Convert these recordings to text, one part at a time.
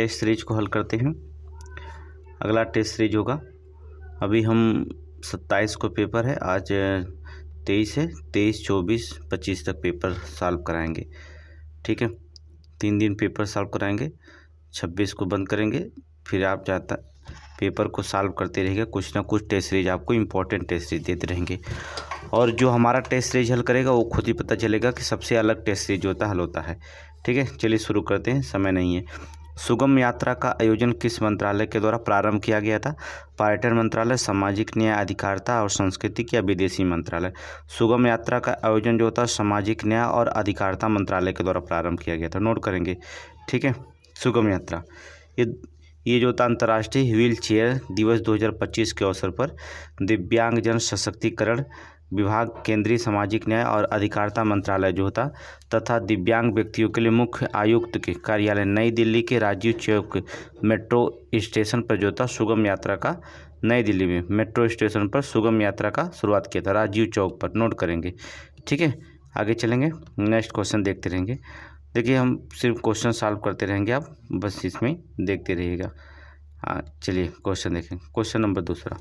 Test series को हल करते हैं। अगला टेस्ट सीरीज होगा, अभी हम 27 को पेपर है, आज 23 है, 23, 24, 25 तक पेपर सॉल्व कराएंगे। ठीक है, 3 दिन पेपर सॉल्व कराएंगे, 26 को बंद करेंगे। फिर आप जाता पेपर को सॉल्व करते रहिएगा, कुछ ना कुछ टेस्ट सीरीज आपको इम्पोर्टेंट टेस्ट सीरीज देते रहेंगे। और जो हमारा टेस्ट सीरीज हल करेगा वो खुद ही पता चलेगा कि सबसे अलग टेस्ट सीरीज होता है हल होता है। ठीक है, चलिए शुरू करते हैं, समय नहीं है। सुगम यात्रा का आयोजन किस मंत्रालय के द्वारा प्रारंभ किया गया था? पर्यटन मंत्रालय, सामाजिक न्याय अधिकारिता और सांस्कृतिक या विदेशी मंत्रालय? सुगम यात्रा का आयोजन जो होता है सामाजिक न्याय और अधिकारिता मंत्रालय के द्वारा प्रारंभ किया गया था, नोट करेंगे। ठीक है, सुगम यात्रा ये जो होता अंतर्राष्ट्रीय व्हील चेयर दिवस 2025 के अवसर पर दिव्यांगजन सशक्तिकरण विभाग, केंद्रीय सामाजिक न्याय और अधिकारिता मंत्रालय जो होता तथा दिव्यांग व्यक्तियों के लिए मुख्य आयुक्त के कार्यालय नई दिल्ली के राजीव चौक मेट्रो स्टेशन पर जो होता सुगम यात्रा का, नई दिल्ली में मेट्रो स्टेशन पर सुगम यात्रा का शुरुआत किया था, राजीव चौक पर, नोट करेंगे। ठीक है, आगे चलेंगे, नेक्स्ट क्वेश्चन देखते रहेंगे। देखिए हम सिर्फ क्वेश्चन सॉल्व करते रहेंगे, आप बस इसमें देखते रहिएगा। हाँ चलिए क्वेश्चन देखें। क्वेश्चन नंबर दूसरा,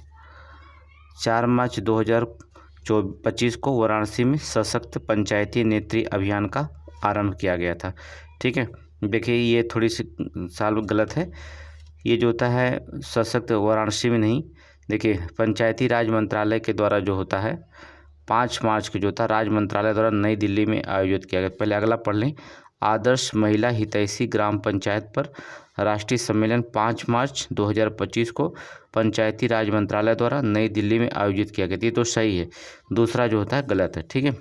4 मार्च 2025 को वाराणसी में सशक्त पंचायती नेत्री अभियान का आरंभ किया गया था। ठीक है, देखिए ये थोड़ी सी सॉल्व गलत है, ये जो होता है सशक्त वाराणसी में नहीं, देखिए पंचायती राज मंत्रालय के द्वारा जो होता है 5 मार्च को जो होता है राज्य मंत्रालय द्वारा नई दिल्ली में आयोजित किया गया। पहले अगला पढ़ लें, आदर्श महिला हितैषी ग्राम पंचायत पर राष्ट्रीय सम्मेलन 5 मार्च 2025 को पंचायती राज मंत्रालय द्वारा नई दिल्ली में आयोजित किया गया। ये तो सही है, दूसरा जो होता है गलत है। ठीक है,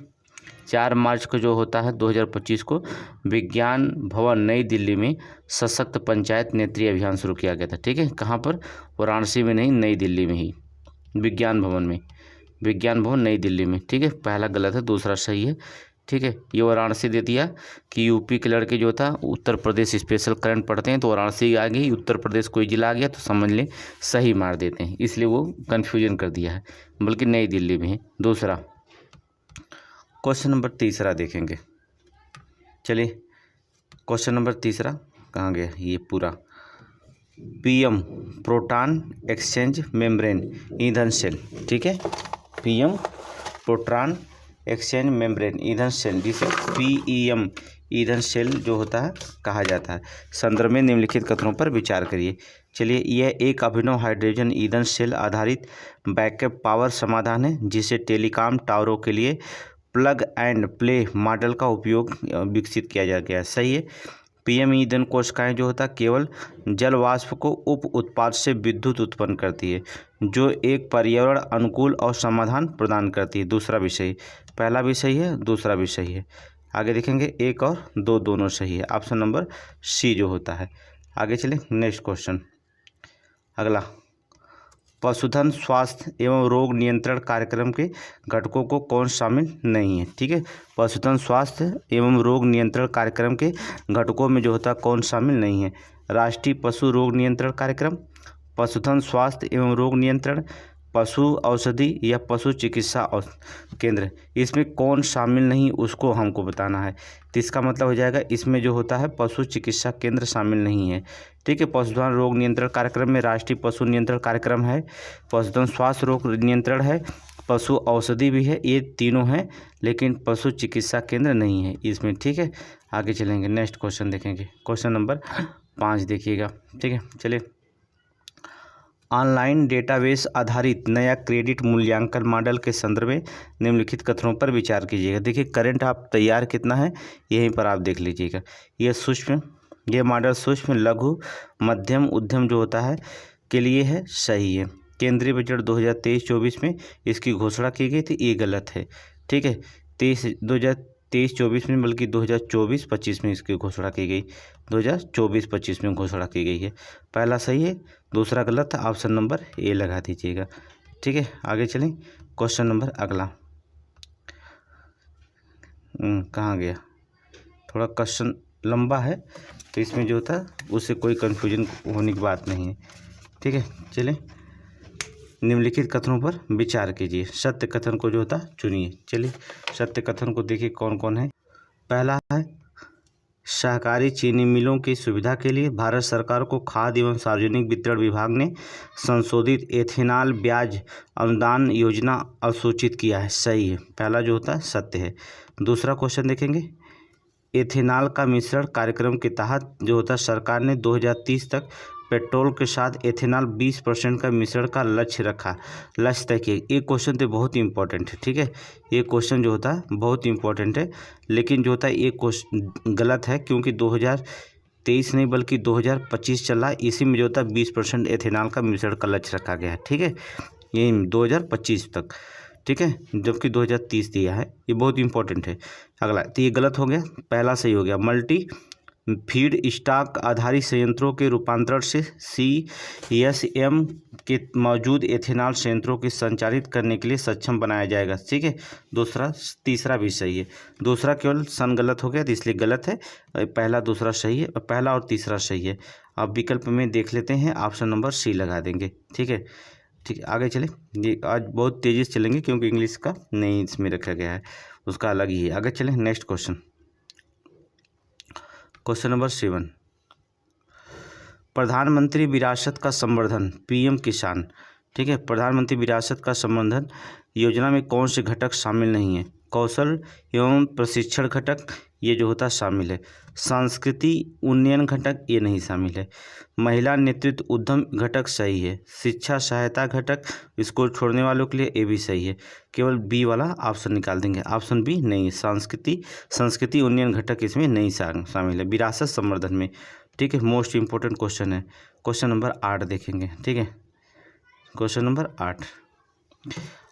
4 मार्च को जो होता है 2025 को विज्ञान भवन नई दिल्ली में सशक्त पंचायत नेत्री अभियान शुरू किया गया था। ठीक है, कहाँ पर? वाराणसी में नहीं, नई दिल्ली में ही, विज्ञान भवन में, विज्ञान भवन नई दिल्ली में। ठीक है, पहला गलत है, दूसरा सही है। ठीक है, ये वाराणसी दे दिया कि यूपी के लड़के जो था उत्तर प्रदेश स्पेशल करंट पढ़ते हैं तो वाराणसी आ गई, उत्तर प्रदेश कोई जिला आ गया तो समझ लें सही मार देते हैं, इसलिए वो कन्फ्यूजन कर दिया है, बल्कि नई दिल्ली में है। दूसरा क्वेश्चन नंबर तीसरा देखेंगे। चलिए क्वेश्चन नंबर तीसरा कहाँ गया ये पूरा, पीएम प्रोटॉन एक्सचेंज मेम्ब्रेन ईंधन सेल। ठीक है, पीएम प्रोटॉन एक्सचेंज मेम्ब्रेन ईंधन सेल, जिसे पीईएम ईंधन सेल जो होता है कहा जाता है, संदर्भ में निम्नलिखित कथनों पर विचार करिए। चलिए, यह एक अभिनव हाइड्रोजन ईंधन सेल आधारित बैकअप पावर समाधान है जिसे टेलीकॉम टावरों के लिए प्लग एंड प्ले मॉडल का उपयोग विकसित किया जा गया है। सही है, पीएम ईंधन कोशिकाएं जो होता केवल जल वाष्प को उप उत्पाद से विद्युत उत्पन्न करती है, जो एक पर्यावरण अनुकूल और समाधान प्रदान करती है। दूसरा भी सही, पहला भी सही है, दूसरा भी सही है। आगे देखेंगे 1 और 2 दोनों सही है, ऑप्शन नंबर सी जो होता है। आगे चलें, नेक्स्ट क्वेश्चन। अगला, पशुधन स्वास्थ्य एवं रोग नियंत्रण कार्यक्रम के घटकों को कौन शामिल नहीं है? ठीक है, पशुधन स्वास्थ्य एवं रोग नियंत्रण कार्यक्रम के घटकों में जो होता है कौन शामिल नहीं है? राष्ट्रीय पशु रोग नियंत्रण कार्यक्रम, पशुधन स्वास्थ्य एवं रोग नियंत्रण, पशु औषधि या पशु चिकित्सा केंद्र, इसमें कौन शामिल नहीं उसको हमको बताना है। तो इसका मतलब हो जाएगा इसमें जो होता है पशु चिकित्सा केंद्र शामिल नहीं है। ठीक है, पशुधन रोग नियंत्रण कार्यक्रम में राष्ट्रीय पशु नियंत्रण कार्यक्रम है, पशुधन स्वास्थ्य रोग नियंत्रण है, पशु औषधि भी है, ये तीनों हैं, लेकिन पशु चिकित्सा केंद्र नहीं है इसमें। ठीक है, आगे चलेंगे, नेक्स्ट क्वेश्चन देखेंगे, क्वेश्चन नंबर 5 देखिएगा। ठीक है, चलिए, ऑनलाइन डेटाबेस आधारित नया क्रेडिट मूल्यांकन मॉडल के संदर्भ में निम्नलिखित कथनों पर विचार कीजिएगा। देखिए करंट आप तैयार कितना है यहीं पर आप देख लीजिएगा। ये मॉडल सूक्ष्म लघु मध्यम उद्यम जो होता है के लिए है, सही है। केंद्रीय बजट 2023-24 में इसकी घोषणा की गई थी, ये गलत है। ठीक है, 2023-24 में बल्कि 2024-25 में इसकी घोषणा की गई, 2024-25 में घोषणा की गई है। पहला सही है, दूसरा गलत है, ऑप्शन नंबर ए लगा दीजिएगा। ठीक है, आगे चलें, क्वेश्चन नंबर अगला कहाँ गया, थोड़ा क्वेश्चन लंबा है तो इसमें जो होता है उससे कोई कन्फ्यूजन होने की बात नहीं है। ठीक है, चलें, निम्नलिखित कथनों पर विचार कीजिए, सत्य कथन को जो होता है चुनिए। चलिए सत्य कथन को देखिए कौन कौन है। पहला है सहकारी चीनी मिलों की सुविधा के लिए भारत सरकार को खाद्य एवं सार्वजनिक वितरण विभाग ने संशोधित एथेनॉल ब्याज अनुदान योजना असूचित किया है। सही है, पहला जो होता है सत्य है। दूसरा क्वेश्चन देखेंगे, एथेनॉल का मिश्रण कार्यक्रम के तहत जो होता है सरकार ने 2030 तक पेट्रोल के साथ एथेनॉल 20% का मिश्रण का लक्ष्य तय किया। ये क्वेश्चन तो बहुत ही इंपॉर्टेंट है, ठीक है। ये क्वेश्चन जो होता है बहुत इंपॉर्टेंट है, लेकिन जो होता है ये क्वेश्चन गलत है, क्योंकि 2023 नहीं बल्कि 2025 चला, इसी में जो होता है 20% एथेनॉल का मिश्रण का लक्ष्य रखा गया है, ठीक है। ये 2025 तक, ठीक है, जबकि 2030 दिया है। ये बहुत इंपॉर्टेंट है। अगला, तो ये गलत हो गया, पहला सही हो गया। मल्टी फीड स्टॉक आधारित संयंत्रों के रूपांतरण से CSM के मौजूद एथेनॉल संयंत्रों को संचालित करने के लिए सक्षम बनाया जाएगा, ठीक है। तीसरा भी सही है। दूसरा केवल सन गलत हो गया, तो इसलिए गलत है। पहला दूसरा सही है, पहला और तीसरा सही है। अब विकल्प में देख लेते हैं, ऑप्शन नंबर C लगा देंगे, ठीक है। ठीक है, आगे चले। ये आज बहुत तेज़ी से चलेंगे क्योंकि इंग्लिश का नहीं इसमें रखा गया है, उसका अलग ही है। आगे चलें, नेक्स्ट क्वेश्चन, क्वेश्चन नंबर 7, प्रधानमंत्री विरासत का संवर्धन PM किसान, ठीक है। प्रधानमंत्री विरासत का संवर्धन योजना में कौन से घटक शामिल नहीं है? कौशल एवं प्रशिक्षण घटक, ये जो होता है शामिल है। संस्कृति उन्नयन घटक, ये नहीं शामिल है। महिला नेतृत्व उद्यम घटक सही है। शिक्षा सहायता घटक, स्कूल छोड़ने वालों के लिए, ये भी सही है। केवल B वाला ऑप्शन निकाल देंगे, ऑप्शन B नहीं। संस्कृति उन्नयन घटक इसमें नहीं शामिल है विरासत संवर्धन में, ठीक है। मोस्ट इंपॉर्टेंट क्वेश्चन है। क्वेश्चन नंबर 8 देखेंगे, ठीक है। क्वेश्चन नंबर 8,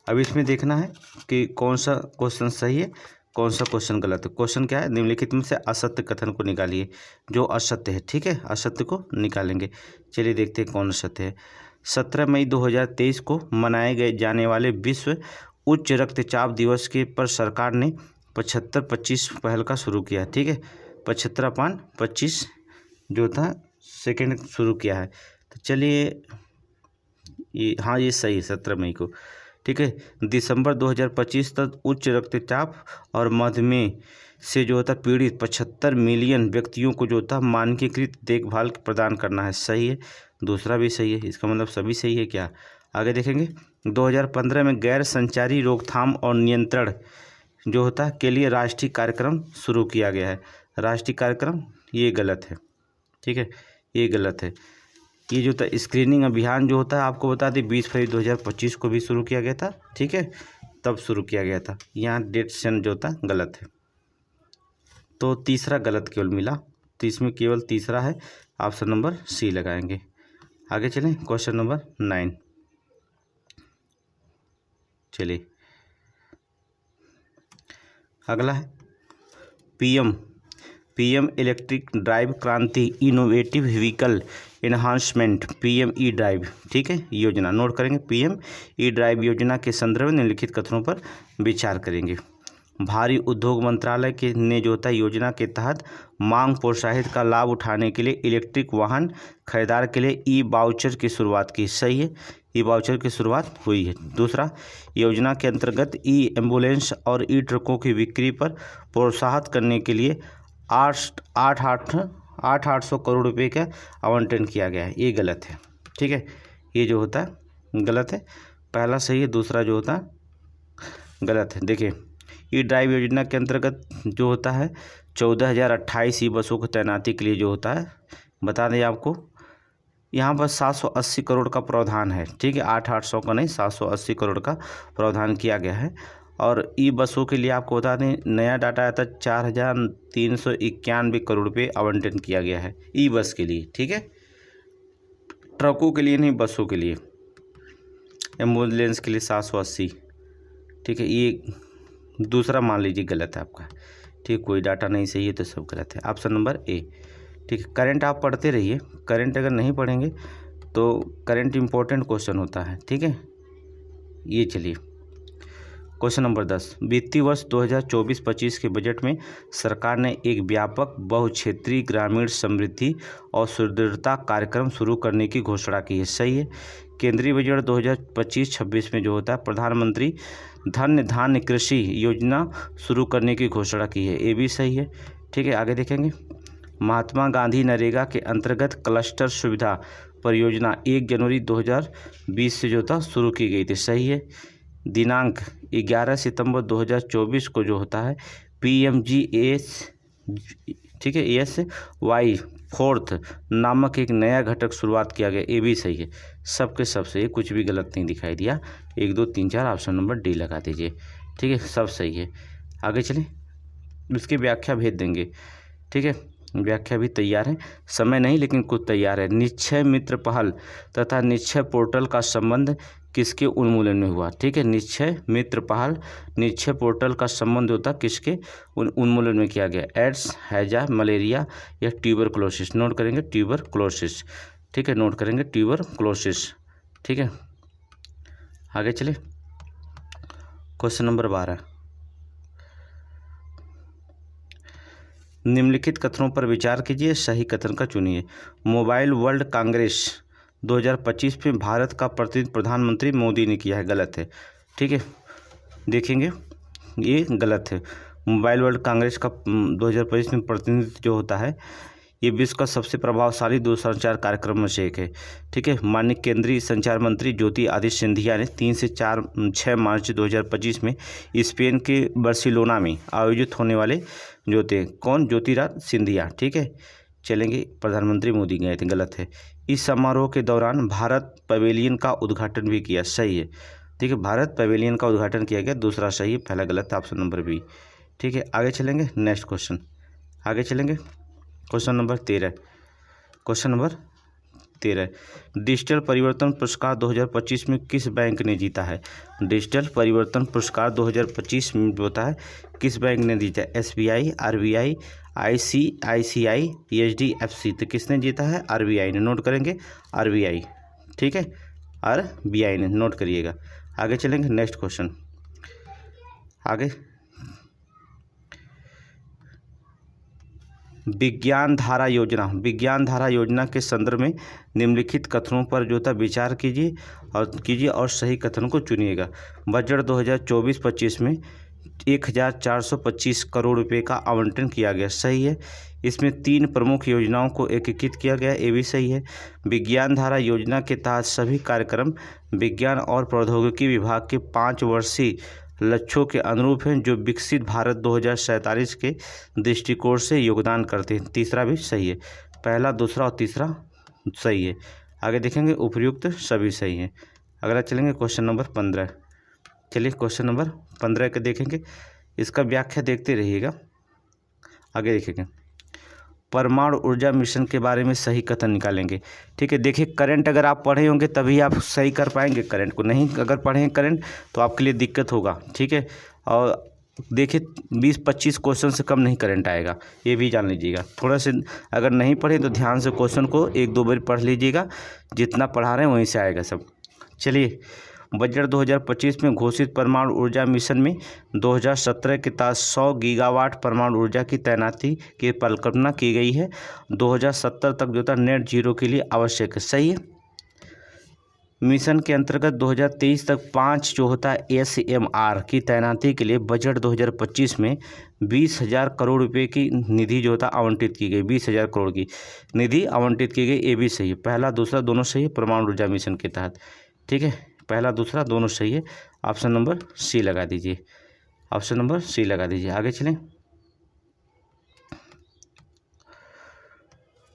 अब इसमें देखना है कि कौन सा क्वेश्चन सही है, कौन सा क्वेश्चन गलत है। क्वेश्चन क्या है, निम्नलिखित में से असत्य कथन को निकालिए जो असत्य है, ठीक है। असत्य को निकालेंगे, चलिए देखते हैं कौन असत्य है। 17 मई 2023 को मनाए जाने वाले विश्व उच्च रक्तचाप दिवस के पर सरकार ने 75-25 पहल का शुरू किया, ठीक है। 75-25 जो था सेकेंड शुरू किया है, तो चलिए ये सही है, 17 मई को, ठीक है। दिसंबर 2025 तक उच्च रक्तचाप और मधुमेह से जो होता पीड़ित 75 मिलियन व्यक्तियों को जो होता मानकीकृत देखभाल प्रदान करना है, सही है। दूसरा भी सही है, इसका मतलब सभी सही है क्या। आगे देखेंगे, 2015 में गैर संचारी रोकथाम और नियंत्रण जो होता के लिए राष्ट्रीय कार्यक्रम शुरू किया गया है। राष्ट्रीय कार्यक्रम, ये गलत है, ठीक है, ये गलत है। ये जो था स्क्रीनिंग अभियान जो होता है, आपको बता दें 20 फरवरी 2025 को भी शुरू किया गया था, ठीक है, तब शुरू किया गया था। यहाँ डेट सन जो होता गलत है, तो तीसरा गलत केवल मिला, तो इसमें केवल तीसरा है, ऑप्शन नंबर C लगाएंगे। आगे चलें, क्वेश्चन नंबर 9, चलिए अगला है PM इलेक्ट्रिक ड्राइव क्रांति innovative vehicle enhancement PME drive, ठीक है, योजना नोट करेंगे। PME ड्राइव योजना के संदर्भ में निम्नलिखित कथनों पर विचार करेंगे। भारी उद्योग मंत्रालय के ने जो होता है योजना के तहत मांग प्रोत्साहित का लाभ उठाने के लिए इलेक्ट्रिक वाहन खरीदार के लिए E-वाउचर की शुरुआत की, सही है, E-वाउचर की शुरुआत हुई है। दूसरा, योजना के अंतर्गत E-एम्बुलेंस और E-ट्रकों की बिक्री पर प्रोत्साहित करने के लिए 800 करोड़ रुपए का आवंटन किया गया है, ये गलत है, ठीक है। ये जो होता है गलत है, पहला सही है, दूसरा जो होता है गलत है। देखिए, E-ड्राइव योजना के अंतर्गत जो होता है 14,028 E-बसों की तैनाती के लिए जो होता है, बता दें आपको, यहाँ पर 780 करोड़ का प्रावधान है, ठीक है। 800 का नहीं, 780 करोड़ का प्रावधान किया गया है। और E-बसों के लिए आपको बता दें, नया डाटा आया था 4,391 करोड़ रुपये आवंटन किया गया है E-बस के लिए, ठीक है। ट्रकों के लिए नहीं, बसों के लिए, एम्बुलेंस के लिए 780, ठीक है। ये दूसरा मान लीजिए गलत है आपका, ठीक, कोई डाटा नहीं सही है तो सब गलत है, ऑप्शन नंबर A, ठीक है। करंट आप पढ़ते रहिए, करंट अगर नहीं पढ़ेंगे तो करंट इम्पोर्टेंट क्वेश्चन होता है, ठीक है। ये चलिए, क्वेश्चन नंबर 10, वित्तीय वर्ष 2024-25 के बजट में सरकार ने एक व्यापक बहुक्षेत्रीय ग्रामीण समृद्धि और सुदृढ़ता कार्यक्रम शुरू करने की घोषणा की है, सही है। केंद्रीय बजट 2025-26 में जो होता है प्रधानमंत्री धन्य धान्य कृषि योजना शुरू करने की घोषणा की है, ये भी सही है, ठीक है। आगे देखेंगे, महात्मा गांधी नरेगा के अंतर्गत क्लस्टर सुविधा परियोजना 1 जनवरी 2020 से जो था शुरू की गई थी, सही है। दिनांक 11 सितंबर 2024 को जो होता है PMGS, ठीक है, SY 4 नामक एक नया घटक शुरुआत किया गया, ये भी सही है। सबके सब सही है, कुछ भी गलत नहीं दिखाई दिया। 1 2 3 4 ऑप्शन नंबर डी लगा दीजिए, ठीक है, सब सही है। आगे चलें, इसकी व्याख्या भेज देंगे, ठीक है, व्याख्या भी तैयार है, समय नहीं लेकिन कुछ तैयार है। निश्चय मित्र पहल तथा निश्चय पोर्टल का संबंध किसके उन्मूलन में हुआ, ठीक है। निश्चय मित्र पहल, निश्चय पोर्टल का संबंध होता किसके उन्मूलन में किया गया, एड्स, हैजा, मलेरिया या ट्यूबरक्लोसिस। नोट करेंगे ट्यूबरक्लोसिस, ठीक है, नोट करेंगे ट्यूबरक्लोसिस, ठीक है। आगे चले, क्वेश्चन नंबर 12, निम्नलिखित कथनों पर विचार कीजिए, सही कथन का चुनिए। मोबाइल वर्ल्ड कांग्रेस 2025 में भारत का प्रतिनिधित्व प्रधानमंत्री मोदी ने किया है, गलत है, ठीक है, देखेंगे ये गलत है। मोबाइल वर्ल्ड कांग्रेस का 2025 में प्रतिनिधित्व जो होता है ये विश्व का सबसे प्रभावशाली दूरसंचार कार्यक्रम में से एक है, ठीक है। माननीय केंद्रीय संचार मंत्री ज्योति आदित्य सिंधिया ने 3 से 6 मार्च 2025 में स्पेन के बार्सिलोना में आयोजित होने वाले जो थे, कौन, ज्योतिरादित्य सिंधिया, ठीक है, चलेंगे, प्रधानमंत्री मोदी गए थे, गलत है। इस समारोह के दौरान भारत पवेलियन का उद्घाटन भी किया, सही है, ठीक है, भारत पवेलियन का उद्घाटन किया गया, दूसरा सही है, पहला गलत, ऑप्शन नंबर बी, ठीक है। आगे चलेंगे, नेक्स्ट क्वेश्चन, आगे चलेंगे, question number 13, question number 13, digital परिवर्तन पुरस्कार 2025 में किस बैंक ने जीता है। डिजिटल परिवर्तन पुरस्कार 2025 में होता है किस बैंक ने जीता है, SBI, RBI, ICICI, HDFC। तो किसने जीता है, RBI ने, नोट करेंगे RBI, ठीक है, RBI ने, नोट करिएगा। आगे चलेंगे, नेक्स्ट क्वेश्चन, आगे, विज्ञान धारा योजना, विज्ञान धारा योजना के संदर्भ में निम्नलिखित कथनों पर जो था विचार कीजिए और सही कथनों को चुनिएगा। बजट 2024-25 में 1425 करोड़ रुपए का आवंटन किया गया, सही है। इसमें 3 प्रमुख योजनाओं को एकीकृत किया गया, ये भी सही है। विज्ञान धारा योजना के तहत सभी कार्यक्रम विज्ञान और प्रौद्योगिकी विभाग के 5 वर्षीय लक्ष्यों के अनुरूप हैं जो विकसित भारत 2047 के दृष्टिकोण से योगदान करते हैं, तीसरा भी सही है, पहला, दूसरा और तीसरा सही है। आगे देखेंगे, उपयुक्त सभी सही हैं। अगला चलेंगे क्वेश्चन नंबर 15, चलिए क्वेश्चन नंबर 15 के देखेंगे, इसका व्याख्या देखते रहिएगा। आगे देखेंगे, परमाणु ऊर्जा मिशन के बारे में सही कथन निकालेंगे, ठीक है। देखिए करंट अगर आप पढ़े होंगे तभी आप सही कर पाएंगे करंट को, नहीं अगर पढ़ें करंट तो आपके लिए दिक्कत होगा, ठीक है। और देखिए 20-25 क्वेश्चन से कम नहीं करंट आएगा, ये भी जान लीजिएगा। थोड़ा से अगर नहीं पढ़े तो ध्यान से क्वेश्चन को 1-2 बार पढ़ लीजिएगा, जितना पढ़ा रहे हैं वहीं से आएगा सब। चलिए, बजट 2025 में घोषित परमाणु ऊर्जा मिशन में 2017 के तहत 100 गीगावाट परमाणु ऊर्जा की तैनाती की परिकल्पना की गई है। 2070 तक जो था नेट जीरो के लिए आवश्यक है, सही है। मिशन के अंतर्गत 2023 तक 5 जो होता है SMR की तैनाती के लिए बजट 2025 में 20,000 करोड़ रुपए की निधि जो होता आवंटित की गई, 20,000 करोड़ की निधि आवंटित की गई, ये भी सही है, पहला दूसरा दोनों सही है परमाणु ऊर्जा मिशन के तहत, ठीक है, पहला दूसरा दोनों सही है, ऑप्शन नंबर सी लगा दीजिए, ऑप्शन नंबर सी लगा दीजिए। आगे चलें,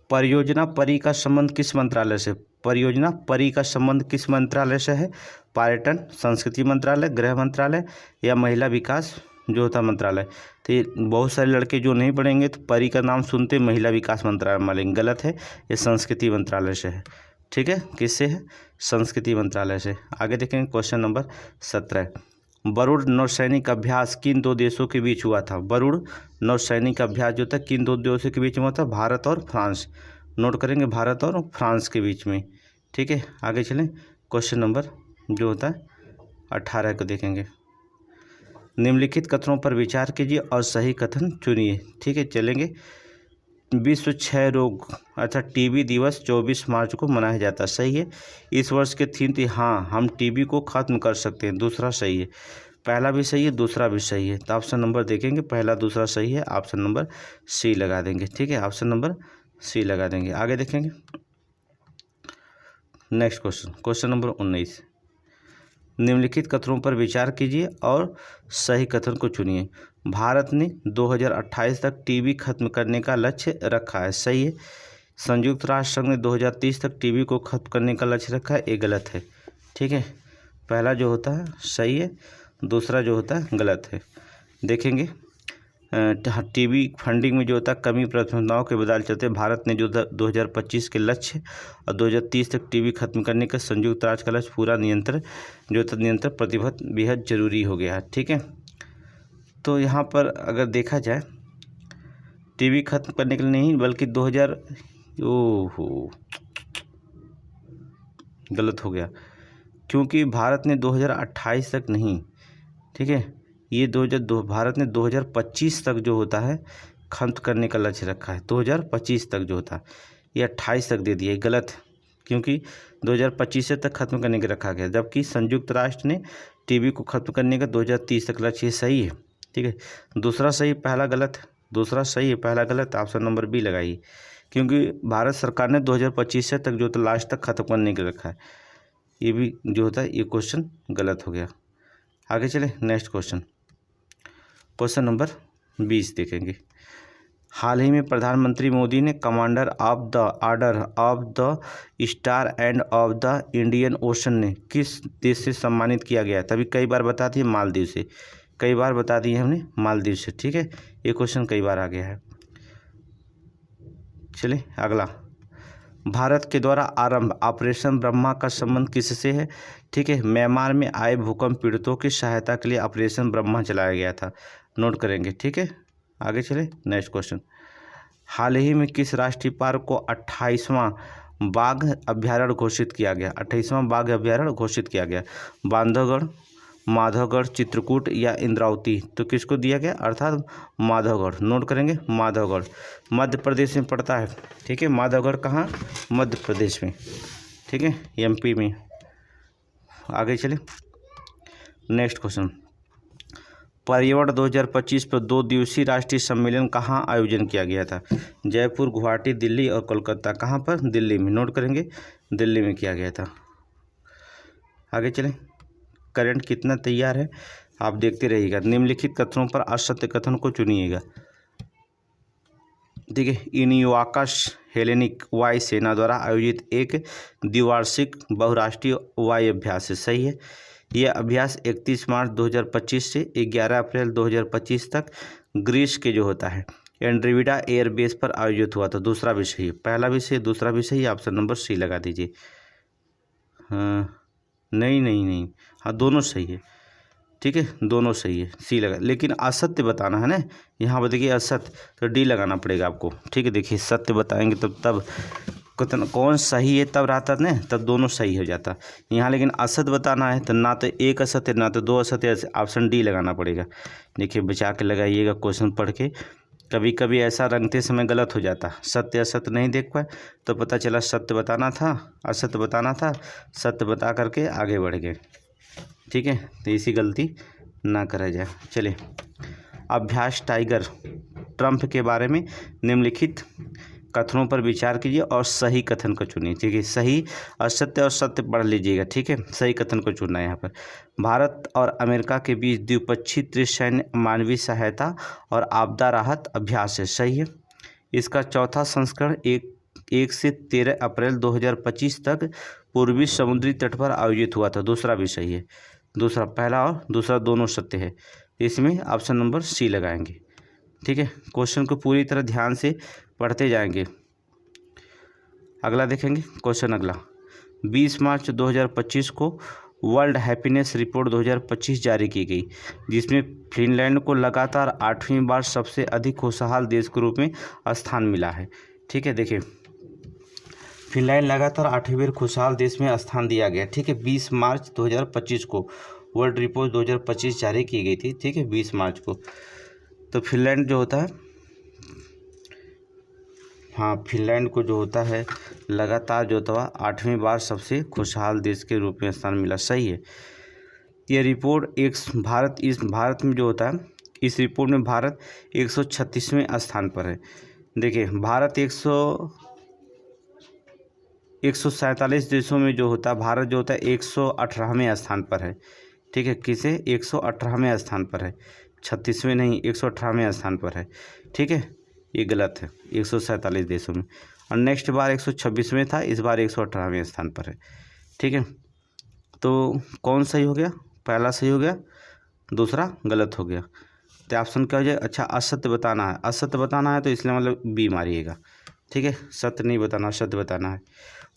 परियोजना परी का संबंध किस मंत्रालय से, परियोजना परी का संबंध किस मंत्रालय से है, पर्यटन संस्कृति मंत्रालय, गृह मंत्रालय या महिला विकास जो होता मंत्रालय। तो ये बहुत सारे लड़के जो नहीं पढ़ेंगे तो परी का नाम सुनते महिला विकास मंत्रालय मानेंगे, गलत है, ये संस्कृति मंत्रालय से है, ठीक है, किससे है, संस्कृति मंत्रालय से। आगे देखेंगे क्वेश्चन नंबर 17, वरुण नौसैनिक अभ्यास किन 2 देशों के बीच हुआ था। वरुण नौसैनिक अभ्यास जो था किन 2 देशों के बीच में हुआ था, भारत और फ्रांस, नोट करेंगे भारत और फ्रांस के बीच में, ठीक है। आगे चलें, क्वेश्चन नंबर जो होता है 18 को देखेंगे, निम्नलिखित कथनों पर विचार कीजिए और सही कथन चुनिए, ठीक है। चलेंगे, विश्व क्षय रोग अर्थात टीबी दिवस 24 मार्च को मनाया जाता है, सही है। इस वर्ष के थीम थी हाँ हम टीबी को खत्म कर सकते हैं, दूसरा सही है। पहला भी सही है, दूसरा भी सही है, तो ऑप्शन नंबर देखेंगे पहला दूसरा सही है, ऑप्शन नंबर सी लगा देंगे। ठीक है, ऑप्शन नंबर सी लगा देंगे। आगे देखेंगे नेक्स्ट क्वेश्चन, क्वेश्चन नंबर 19। निम्नलिखित कथनों पर विचार कीजिए और सही कथन को चुनिए। भारत ने 2028 तक टीबी खत्म करने का लक्ष्य रखा है, सही है। संयुक्त राष्ट्र संघ ने 2030 तक टीबी को खत्म करने का लक्ष्य रखा है, ये गलत है। ठीक है, पहला जो होता है सही है, दूसरा जो होता है गलत है। देखेंगे टीबी फंडिंग में जो होता है कमी प्राथमिकताओं के बदल चलते भारत ने जो 2025 के लक्ष्य और 2030 तक टीबी खत्म करने का संयुक्त राष्ट्र का लक्ष्य पूरा नियंत्रण प्रतिबद्ध बेहद जरूरी हो गया है। ठीक है, तो यहाँ पर अगर देखा जाए टीबी खत्म करने के लिए नहीं बल्कि 2000 गलत हो गया, क्योंकि भारत ने 2028 तक नहीं, ठीक है, ये भारत ने 2025 तक जो होता है खत्म करने का लक्ष्य रखा है। 2025 तक जो होता है ये 28 तक दे दिया, गलत है, क्योंकि 2025 तक खत्म करने का रखा गया, जबकि संयुक्त राष्ट्र ने टीबी को खत्म करने का 2030 तक लक्ष्य, ये सही है। ठीक है, दूसरा सही पहला गलत है, दूसरा सही है पहला गलत, ऑप्शन नंबर बी लगाइए, क्योंकि भारत सरकार ने 2025 तक जो होता लास्ट तक खत्म करने का रखा है, ये भी जो होता है ये क्वेश्चन गलत हो गया। आगे चले नेक्स्ट क्वेश्चन, क्वेश्चन नंबर 20 देखेंगे। हाल ही में प्रधानमंत्री मोदी ने commander of the order of the star end of the Indian ocean ने किस देश से सम्मानित किया गया? तभी कई बार बता दिए मालदीव से, कई बार बता दिए हमने मालदीव से। ठीक है, ये क्वेश्चन कई बार आ गया है। चलिए अगला, भारत के द्वारा आरंभ ऑपरेशन ब्रह्मा का संबंध किससे है? ठीक है, म्यांमार में आए भूकंप पीड़ितों की सहायता के लिए ऑपरेशन ब्रह्मा चलाया गया था, नोट करेंगे। ठीक है, आगे चले नेक्स्ट क्वेश्चन। हाल ही में किस राष्ट्रीय पार्क को 28वां बाघ अभ्यारण्य घोषित किया गया? 28वां बाघ अभ्यारण्य घोषित किया गया, बांधवगढ़, माधवगढ़, चित्रकूट या इंद्रावती? तो किसको दिया गया, अर्थात माधवगढ़, नोट करेंगे माधवगढ़, मध्य प्रदेश में पड़ता है। ठीक है, माधवगढ़ कहाँ, मध्य प्रदेश में। ठीक है, एमपी में। आगे चले नेक्स्ट क्वेश्चन, पर्यावरण 2025 पर 2 दिवसीय राष्ट्रीय सम्मेलन कहाँ आयोजन किया गया था? जयपुर, गुवाहाटी, दिल्ली और कोलकाता। कहाँ पर? दिल्ली में, नोट करेंगे दिल्ली में किया गया था। आगे चलें, करंट कितना तैयार है आप देखते रहिएगा। निम्नलिखित कथनों पर असत्य कथन को चुनिएगा। ठीक है, इनियोकस हेलेनिक वायुसेना द्वारा आयोजित एक द्विवार्षिक बहुराष्ट्रीय वायु अभ्यास है, सही है। यह अभ्यास 31 मार्च 2025 से 11 अप्रैल 2025 तक ग्रीस के जो होता है एंड्रीविडा एयरबेस पर आयोजित हुआ था। दूसरा भी सही है, पहला भी सही, दूसरा भी सही, ऑप्शन नंबर सी लगा दीजिए। हाँ नहीं, हाँ दोनों सही है। ठीक है, दोनों सही है, सी लगा, लेकिन असत्य बताना है ना, यहाँ पर देखिए असत्य, तो डी लगाना पड़ेगा आपको। ठीक है, देखिए सत्य बताएंगे तब कौन सही है तब रहता ना, तब दोनों सही हो जाता। यहाँ लेकिन असत्य बताना है तो ना तो एक असत्य ना तो दो असत्य, ऑप्शन डी लगाना पड़ेगा। देखिए बचा के लगाइएगा क्वेश्चन पढ़ के, कभी कभी ऐसा रंगते समय गलत हो जाता, सत्य असत्य नहीं देख पाए तो पता चला सत्य बताना था, असत्य बताना था, सत्य बता करके आगे बढ़ गए। ठीक है, तो इसी गलती ना करा जाए। चलिए, अभ्यास टाइगर ट्रंप के बारे में निम्नलिखित कथनों पर विचार कीजिए और सही कथन को चुनिए। ठीक है, सही असत्य और सत्य पढ़ लीजिएगा। ठीक है, सही कथन को चुनना है यहाँ पर। भारत और अमेरिका के बीच द्विपक्षीय त्रिसैन्य मानवीय सहायता और आपदा राहत अभ्यास है, सही है। इसका चौथा संस्करण 1 से 13 अप्रैल 2025 तक पूर्वी समुद्री तट पर आयोजित हुआ था। दूसरा भी सही है, दूसरा पहला और दूसरा दोनों सत्य है, इसमें ऑप्शन नंबर सी लगाएंगे। ठीक है, क्वेश्चन को पूरी तरह ध्यान से पढ़ते जाएंगे। अगला देखेंगे क्वेश्चन, अगला 20 मार्च 2025 को वर्ल्ड हैप्पीनेस रिपोर्ट 2025 जारी की गई, जिसमें फिनलैंड को लगातार 8वीं बार सबसे अधिक खुशहाल देश के रूप में स्थान मिला है। ठीक है, देखिए फिनलैंड लगातार 8वीं बार खुशहाल देश में स्थान दिया गया। ठीक है, 20 मार्च 2025 को वर्ल्ड रिपोर्ट 2025 जारी की गई थी। ठीक है, 20 मार्च को। तो फिनलैंड जो होता है, हाँ फिनलैंड को जो होता है लगातार जो होता है 8वीं बार सबसे खुशहाल देश के रूप में स्थान मिला, सही है। ये रिपोर्ट भारत में जो होता है, इस रिपोर्ट में भारत 136वें स्थान पर है। देखिए भारत 147 देशों में जो होता है, भारत जो होता है 118वें स्थान पर है। ठीक है, किसे 118वें स्थान पर है, 36वें नहीं, 118वें स्थान पर है। ठीक है, ये गलत है 147 देशों में। और नेक्स्ट बार 126वें था, इस बार 118वें स्थान पर है। ठीक है, तो कौन सही हो गया? पहला सही हो गया, दूसरा गलत हो गया। तो ऑप्शन क्या हो जाए? अच्छा, असत्य बताना है। असत्य बताना है तो इसलिए मतलब बी मारिएगा। ठीक है, सत्य नहीं बताना, सत्य बताना है।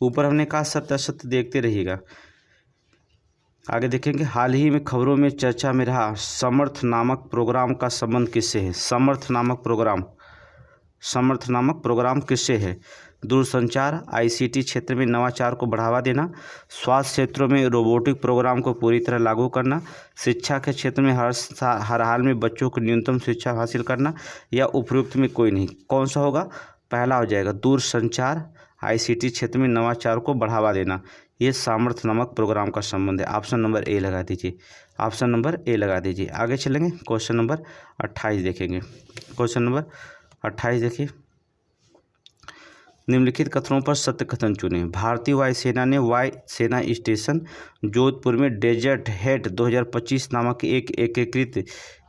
ऊपर हमने कहा सत्य असत्य देखते रहिएगा। आगे देखेंगे, हाल ही में खबरों में चर्चा में रहा समर्थ नामक प्रोग्राम का संबंध किससे है? समर्थ नामक प्रोग्राम किससे है? दूरसंचार, आईसीटी क्षेत्र में नवाचार को बढ़ावा देना, स्वास्थ्य क्षेत्रों में रोबोटिक प्रोग्राम को पूरी तरह लागू करना, शिक्षा के क्षेत्र में हर हाल में बच्चों को न्यूनतम शिक्षा हासिल करना, या उपयुक्त में कोई नहीं। कौन सा होगा? पहला हो जाएगा, दूरसंचार आईसीटी क्षेत्र में नवाचार को बढ़ावा देना। ये सामर्थ्य नामक प्रोग्राम का संबंध है। ऑप्शन नंबर ए लगा दीजिए, ऑप्शन नंबर ए लगा दीजिए। आगे चलेंगे, क्वेश्चन नंबर 28 देखेंगे। क्वेश्चन नंबर 28 देखिए, निम्नलिखित कथनों पर सत्य कथन चुनें। भारतीय वायुसेना ने वायु सेना स्टेशन जोधपुर में डेजर्ट हेड 2025 नामक एक एकीकृत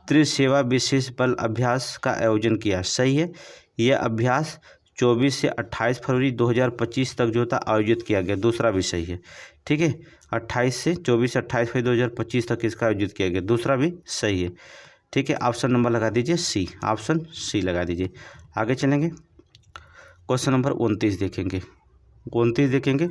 त्रिसेवा विशेष बल अभ्यास का आयोजन किया। सही है, यह अभ्यास 24 से 28 फरवरी 2025 तक जो था आयोजित किया गया। दूसरा भी सही है। ठीक है, 28 से 28 फरवरी 2025 तक इसका आयोजित किया गया। दूसरा भी सही है। ठीक है, ऑप्शन नंबर लगा दीजिए सी, ऑप्शन सी लगा दीजिए। आगे चलेंगे, क्वेश्चन नंबर 29 देखेंगे। 29 देखेंगे,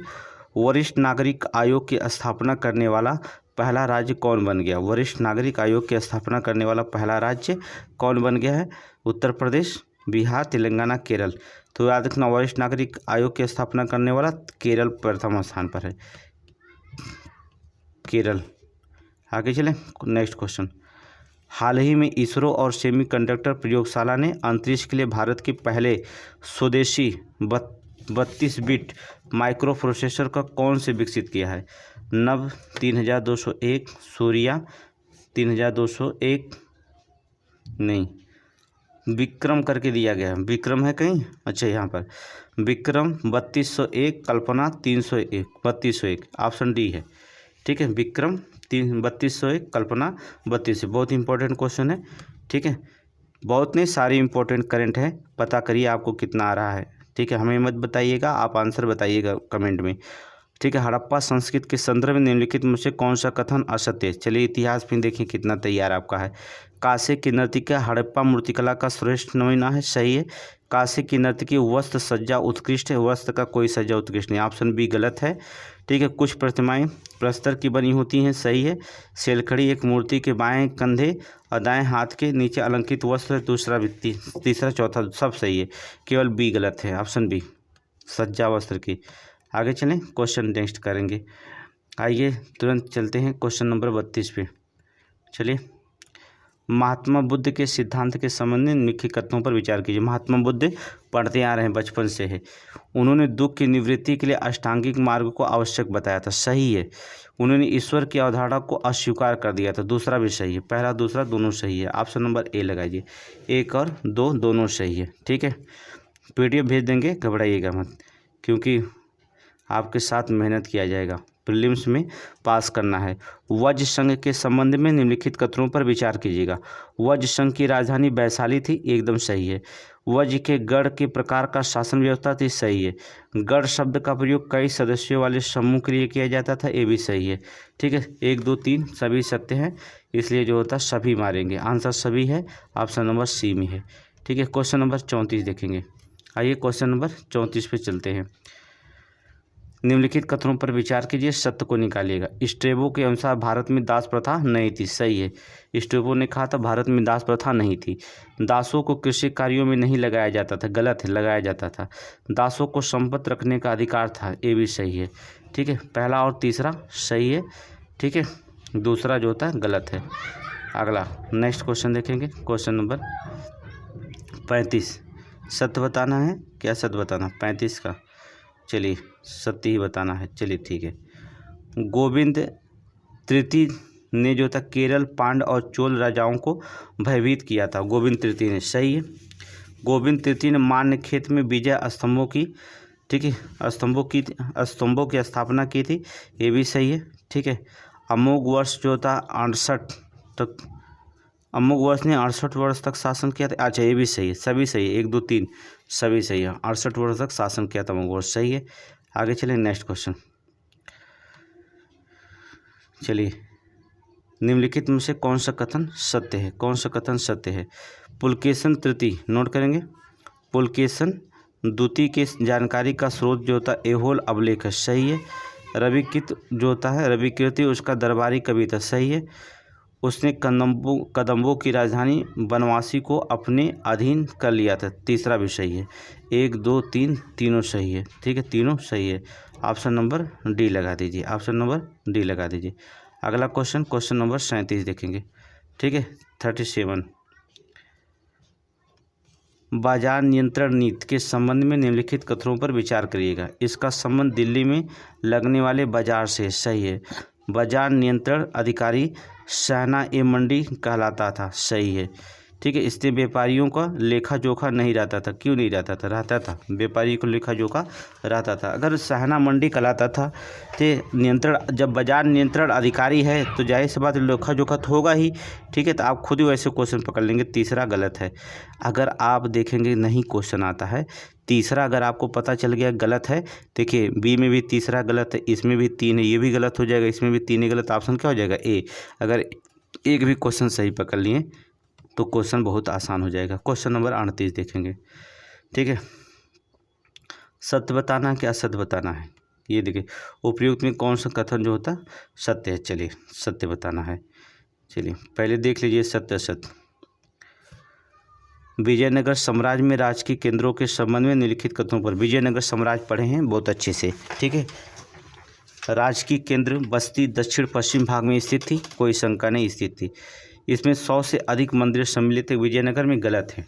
वरिष्ठ नागरिक आयोग की स्थापना करने वाला पहला राज्य कौन बन गया? वरिष्ठ नागरिक आयोग की स्थापना करने वाला पहला राज्य कौन बन गया है? उत्तर प्रदेश, बिहार, तेलंगाना, केरल। तो याद रखना, वरिष्ठ नागरिक आयोग की स्थापना करने वाला केरल प्रथम स्थान पर है, केरल। आगे चलें, नेक्स्ट क्वेश्चन। हाल ही में इसरो और सेमीकंडक्टर प्रयोगशाला ने अंतरिक्ष के लिए भारत के पहले स्वदेशी 32 बिट माइक्रो प्रोसेसर का कौन से विकसित किया है? नभ 3201, सूर्या 3201 नहीं, विक्रम करके दिया गया है। विक्रम है कहीं? अच्छा, यहाँ पर विक्रम 3201, कल्पना 301, 3201, ऑप्शन डी है। ठीक है, विक्रम 3201, कल्पना 32। बहुत इंपॉर्टेंट क्वेश्चन है। ठीक है, बहुत नहीं, सारी इंपॉर्टेंट करंट है। पता करिए आपको कितना आ रहा है। ठीक है, हमें मत बताइएगा, आप आंसर बताइएगा कमेंट में। ठीक है, हड़प्पा संस्कृति के संदर्भ में निम्नलिखित में से कौन सा कथन असत्य है? चलिए इतिहास में देखिए कितना तैयार आपका है। कांसे की नर्तिका हड़प्पा मूर्तिकला का श्रेष्ठ नमूना है। सही है। कांसे की नर्तकी वस्त्र सज्जा उत्कृष्ट है, वस्त्र का कोई सज्जा उत्कृष्ट नहीं। ऑप्शन बी गलत है। ठीक है, कुछ प्रतिमाएं प्रस्तर की बनी होती हैं। सही है। सेलखड़ी एक मूर्ति के बाएं कंधे और दाएं हाथ के नीचे अलंकृत वस्त्र। दूसरा भी, तीसरा, चौथा सब सही है, केवल बी गलत है, ऑप्शन बी सज्जा वस्त्र की। आगे चलें, क्वेश्चन नेक्स्ट करेंगे। आइए तुरंत चलते हैं क्वेश्चन नंबर 32 पे। चलिए, महात्मा बुद्ध के सिद्धांत के संबंध में निम्नलिखित कथनों पर विचार कीजिए। महात्मा बुद्ध पढ़ते आ रहे हैं, बचपन से है। उन्होंने दुख की निवृत्ति के लिए अष्टांगिक मार्ग को आवश्यक बताया था। सही है। उन्होंने ईश्वर की अवधारणा को अस्वीकार कर दिया था। दूसरा भी सही है। पहला दूसरा दोनों सही है। ऑप्शन नंबर ए लगाइए, 1 और 2 दोनों सही है। ठीक है, पीडीएफ भेज देंगे, घबराइएगा मत, क्योंकि आपके साथ मेहनत किया जाएगा। प्रीलिम्स में पास करना है। वज्र संघ के संबंध में निम्नलिखित कथनों पर विचार कीजिएगा। वज्र संघ की राजधानी वैशाली थी, एकदम सही है। वज्र के गढ़ के प्रकार का शासन व्यवस्था थी। सही है। गढ़ शब्द का प्रयोग कई सदस्यों वाले समूह के लिए किया जाता था। ये भी सही है। ठीक है, 1, 2, 3 सभी सत्य हैं, इसलिए जो होता है सभी मारेंगे। आंसर सभी है, ऑप्शन नंबर सी में है। ठीक है, क्वेश्चन नंबर 34 देखेंगे। आइए क्वेश्चन नंबर 34 पे चलते हैं। निम्नलिखित कथनों पर विचार कीजिए, सत्य को निकालिएगा। स्ट्रेबो के अनुसार भारत में दास प्रथा नहीं थी। सही है। स्ट्रेबो ने कहा था भारत में दास प्रथा नहीं थी। दासों को कृषि कार्यों में नहीं लगाया जाता था। गलत है, लगाया जाता था। दासों को संपत्ति रखने का अधिकार था। ये भी सही है। ठीक है, पहला और तीसरा सही है। ठीक है, दूसरा जो होता है गलत है। अगला नेक्स्ट क्वेश्चन देखेंगे, क्वेश्चन नंबर 35। सत्य बताना है, क्या सत्य बताना? 35 का, चलिए सत्य ही बताना है। चलिए ठीक है। गोविंद तृतीय ने जो था केरल, पांड और चोल राजाओं को भयभीत किया था? गोविंद तृतीय ने। सही है। गोविंद तृतीय ने मान्य क्षेत्र में विजय स्तंभों की, ठीक है, स्तंभों की स्थापना की थी। ये भी सही है। ठीक है। अमोघ वर्ष जो था 68 तक, अमोघ वर्ष ने 68 वर्ष तक शासन किया था। अच्छा, ये भी सही है। सभी सही है, 1 2 3 सभी सही है। 68 वर्ष तक शासन किया था अमोघ वर्ष। सही है। आगे चलिए नेक्स्ट क्वेश्चन। चलिए, निम्नलिखित में से कौन सा कथन सत्य है? कौन सा कथन सत्य है? पुलकेशन तृतीय, नोट करेंगे, पुलकेशन द्वितीय के जानकारी का स्रोत जो होता है ऐहोल अभिलेख है। सही है। रविकृत जो होता है, रविकृति उसका दरबारी कवि था। सही है। उसने कदम्बों की राजधानी बनवासी को अपने अधीन कर लिया था। तीसरा भी सही है। 1 2 3 तीनों सही है। ठीक है, तीनों सही है। ऑप्शन नंबर डी लगा दीजिए। ऑप्शन नंबर डी लगा दीजिए। अगला क्वेश्चन, क्वेश्चन नंबर 37 देखेंगे। ठीक है, 37। बाजार नियंत्रण नीति के संबंध में निम्नलिखित कथनों पर विचार करिएगा। इसका संबंध दिल्ली में लगने वाले बाजार से। सही है। बाजार नियंत्रण अधिकारी सहना ए मंडी कहलाता था। सही है। ठीक है। इससे व्यापारियों का लेखा जोखा नहीं रहता था। क्यों नहीं रहता था? रहता था, व्यापारी को लेखा जोखा रहता था। अगर सहना मंडी कहलाता था तो नियंत्रण, जब बाजार नियंत्रण अधिकारी है तो जाहिर सी बात लेखा जोखा तो होगा ही। ठीक है, तो आप खुद ही वैसे क्वेश्चन पकड़ लेंगे। तीसरा गलत है। अगर आप देखेंगे नहीं क्वेश्चन आता है, तीसरा अगर आपको पता चल गया गलत है, देखिए बी में भी तीसरा गलत है, इसमें भी 3 है, ये भी गलत हो जाएगा, इसमें भी 3 है गलत। ऑप्शन क्या हो जाएगा? ए। अगर एक भी क्वेश्चन सही पकड़ लिए तो क्वेश्चन बहुत आसान हो जाएगा। क्वेश्चन नंबर 38 देखेंगे। ठीक है। सत्य बताना है कि असत्य बताना है? ये देखिए, उपयुक्त में कौन सा कथन जो होता सत्य है? चलिए, सत्य बताना है। चलिए पहले देख लीजिए सत्य असत्य। विजयनगर साम्राज्य में राजकीय केंद्रों के संबंध में निम्नलिखित कथनों पर, विजयनगर साम्राज्य पढ़े हैं बहुत अच्छे से। ठीक है। राजकीय केंद्र बस्ती दक्षिण पश्चिम भाग में स्थित थी, कोई शंका नहीं, स्थित थी। इसमें 100 से अधिक मंदिर सम्मिलित है। विजयनगर में गलत है।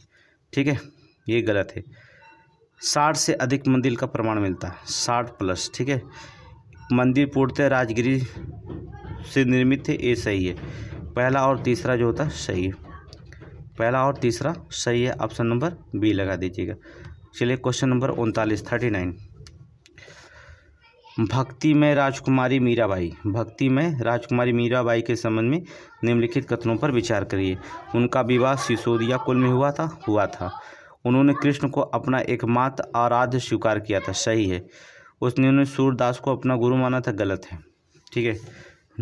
ठीक है, ये गलत है। 60 से अधिक मंदिर का प्रमाण मिलता है, 60 प्लस। ठीक है। मंदिर पूर्णतः राजगिरी से निर्मित है, ये सही है। पहला और तीसरा जो होता है सही है। पहला और तीसरा सही है। ऑप्शन नंबर बी लगा दीजिएगा। चलिए क्वेश्चन नंबर 39 भक्तिमय राजकुमारी मीराबाई, भक्तिमय राजकुमारी मीराबाई के संबंध में निम्नलिखित कथनों पर विचार करिए। उनका विवाह सिसोदिया कुल में हुआ था। उन्होंने कृष्ण को अपना एकमात्र आराध्य स्वीकार किया था। सही है। उन्होंने सूरदास को अपना गुरु माना था। गलत है। ठीक है,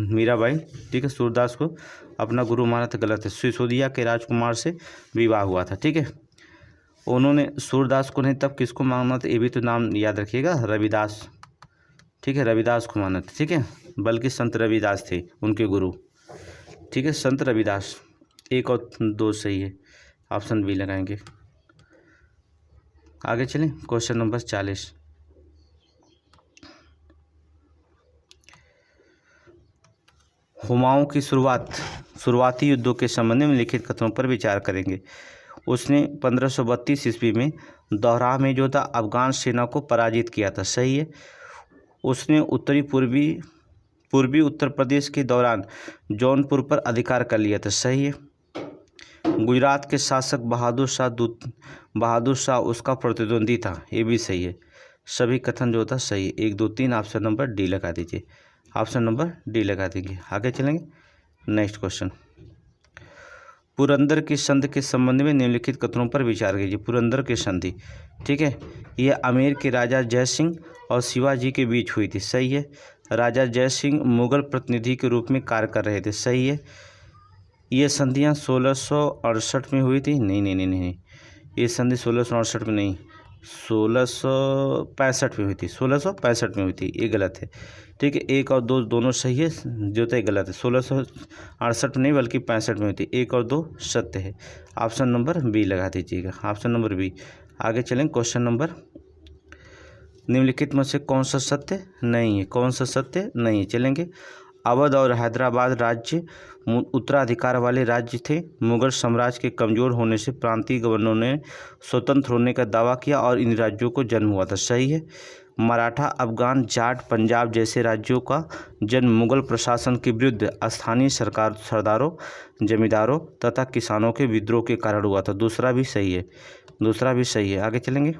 मीराबाई, ठीक है, सूरदास को अपना गुरु माना था। गलत है। सिसोदिया के राजकुमार से विवाह हुआ था। ठीक है। उन्होंने सूरदास को नहीं, तब किसको माना था? ये भी तो नाम याद रखिएगा, रविदास। ठीक है, रविदास को माना था। ठीक है, बल्कि संत रविदास थे उनके गुरु। ठीक है, संत रविदास। 1 और 2 सही है। ऑप्शन बी लगाएंगे। आगे चलें, क्वेश्चन नंबर 40। हुमायूं की शुरुआती युद्धों के संबंध में लिखित कथनों पर विचार करेंगे। उसने 1532 ईस्वी में दोहरा में जो था अफगान सेना को पराजित किया था। सही है। उसने पूर्वी उत्तर प्रदेश के दौरान जौनपुर पर अधिकार कर लिया था। सही है। गुजरात के शासक बहादुर शाह उसका प्रतिद्वंदी था। ये भी सही है। सभी कथन जो होता सही है। 1 2 3 ऑप्शन नंबर डी लगा दीजिए। ऑप्शन नंबर डी लगा देंगे। आगे चलेंगे नेक्स्ट क्वेश्चन। पुरंदर की संधि के संबंध में निम्नलिखित कथनों पर विचार कीजिए। पुरंदर की संधि, ठीक है, यह आमेर के राजा जय सिंह और शिवाजी के बीच हुई थी। सही है। राजा जय सिंह मुगल प्रतिनिधि के रूप में कार्य कर रहे थे। सही है। ये संधियाँ 1668 में हुई थी। नहीं, ये संधि 1668 में नहीं, 1665 में हुई थी। 1665 में हुई थी, ये गलत है। ठीक है, 1 और 2 दोनों सही है, जो तो गलत है। 1668 नहीं बल्कि 65 में हुई थी। 1 और 2 सत्य है। ऑप्शन नंबर बी लगा दीजिएगा। Option number B. आगे चलें क्वेश्चन नंबर, निम्नलिखित में से कौन सा सत्य नहीं है? कौन सा सत्य नहीं है? चलेंगे। अवध और हैदराबाद राज्य उत्तराधिकार वाले राज्य थे। मुगल साम्राज्य के कमज़ोर होने से प्रांतीय गवर्नरों ने स्वतंत्र होने का दावा किया और इन राज्यों को जन्म हुआ था। सही है। मराठा, अफगान, जाट, पंजाब जैसे राज्यों का जन्म मुगल प्रशासन के विरुद्ध स्थानीय सरदारों, जमींदारों तथा किसानों के विद्रोह के कारण हुआ था। दूसरा भी सही है, दूसरा भी सही है। आगे चलेंगे।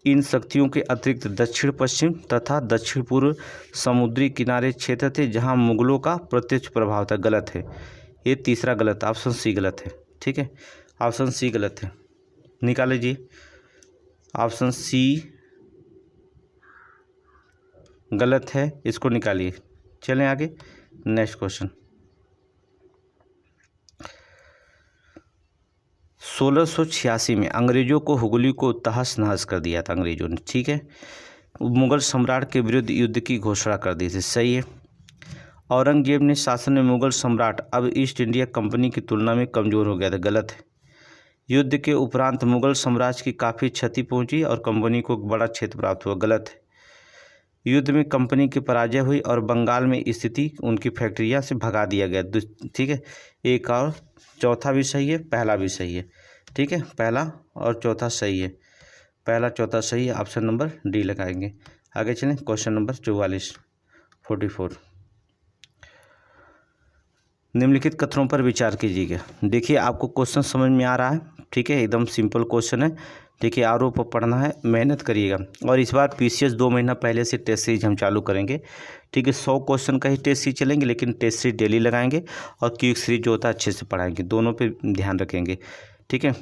इन शक्तियों के अतिरिक्त दक्षिण पश्चिम तथा दक्षिण पूर्व समुद्री किनारे क्षेत्र थे जहां मुगलों का प्रत्यक्ष प्रभाव था। गलत है, ये तीसरा गलत, ऑप्शन सी गलत है। ठीक है, ऑप्शन सी गलत है, निकाल लीजिए। ऑप्शन सी गलत है, इसको निकालिए। चलें आगे, नेक्स्ट क्वेश्चन। 1686 में अंग्रेजों को हुगली को तहस नहस कर दिया था अंग्रेजों ने। ठीक है, मुगल सम्राट के विरुद्ध युद्ध की घोषणा कर दी थी। सही है। औरंगजेब ने शासन में मुगल सम्राट अब ईस्ट इंडिया कंपनी की तुलना में कमज़ोर हो गया था। गलत है। युद्ध के उपरांत मुगल साम्राज्य की काफ़ी क्षति पहुंची और कंपनी को बड़ा क्षेत्र प्राप्त हुआ। गलत है। युद्ध में कंपनी की पराजय हुई और बंगाल में स्थिति उनकी फैक्ट्रियां से भगा दिया गया। ठीक है, एक और चौथा भी सही है, पहला भी सही है। ठीक है, पहला और चौथा सही है, पहला चौथा सही है। ऑप्शन नंबर डी लगाएंगे। आगे चलें, क्वेश्चन नंबर 44 निम्नलिखित कथनों पर विचार कीजिएगा। देखिए, आपको क्वेश्चन समझ में आ रहा है। ठीक है, एकदम सिंपल क्वेश्चन है। देखिए, आर.ओ. पर पढ़ना है, मेहनत करिएगा। और इस बार पीसीएस 2 महीना पहले से टेस्ट सीरीज हम चालू करेंगे। ठीक है, 100 क्वेश्चन का ही टेस्ट सीरीज चलेंगे, लेकिन टेस्ट सीरीज डेली लगाएंगे और क्विक सीरीज जो होता है अच्छे से पढ़ाएंगे। दोनों पे ध्यान रखेंगे। ठीक है,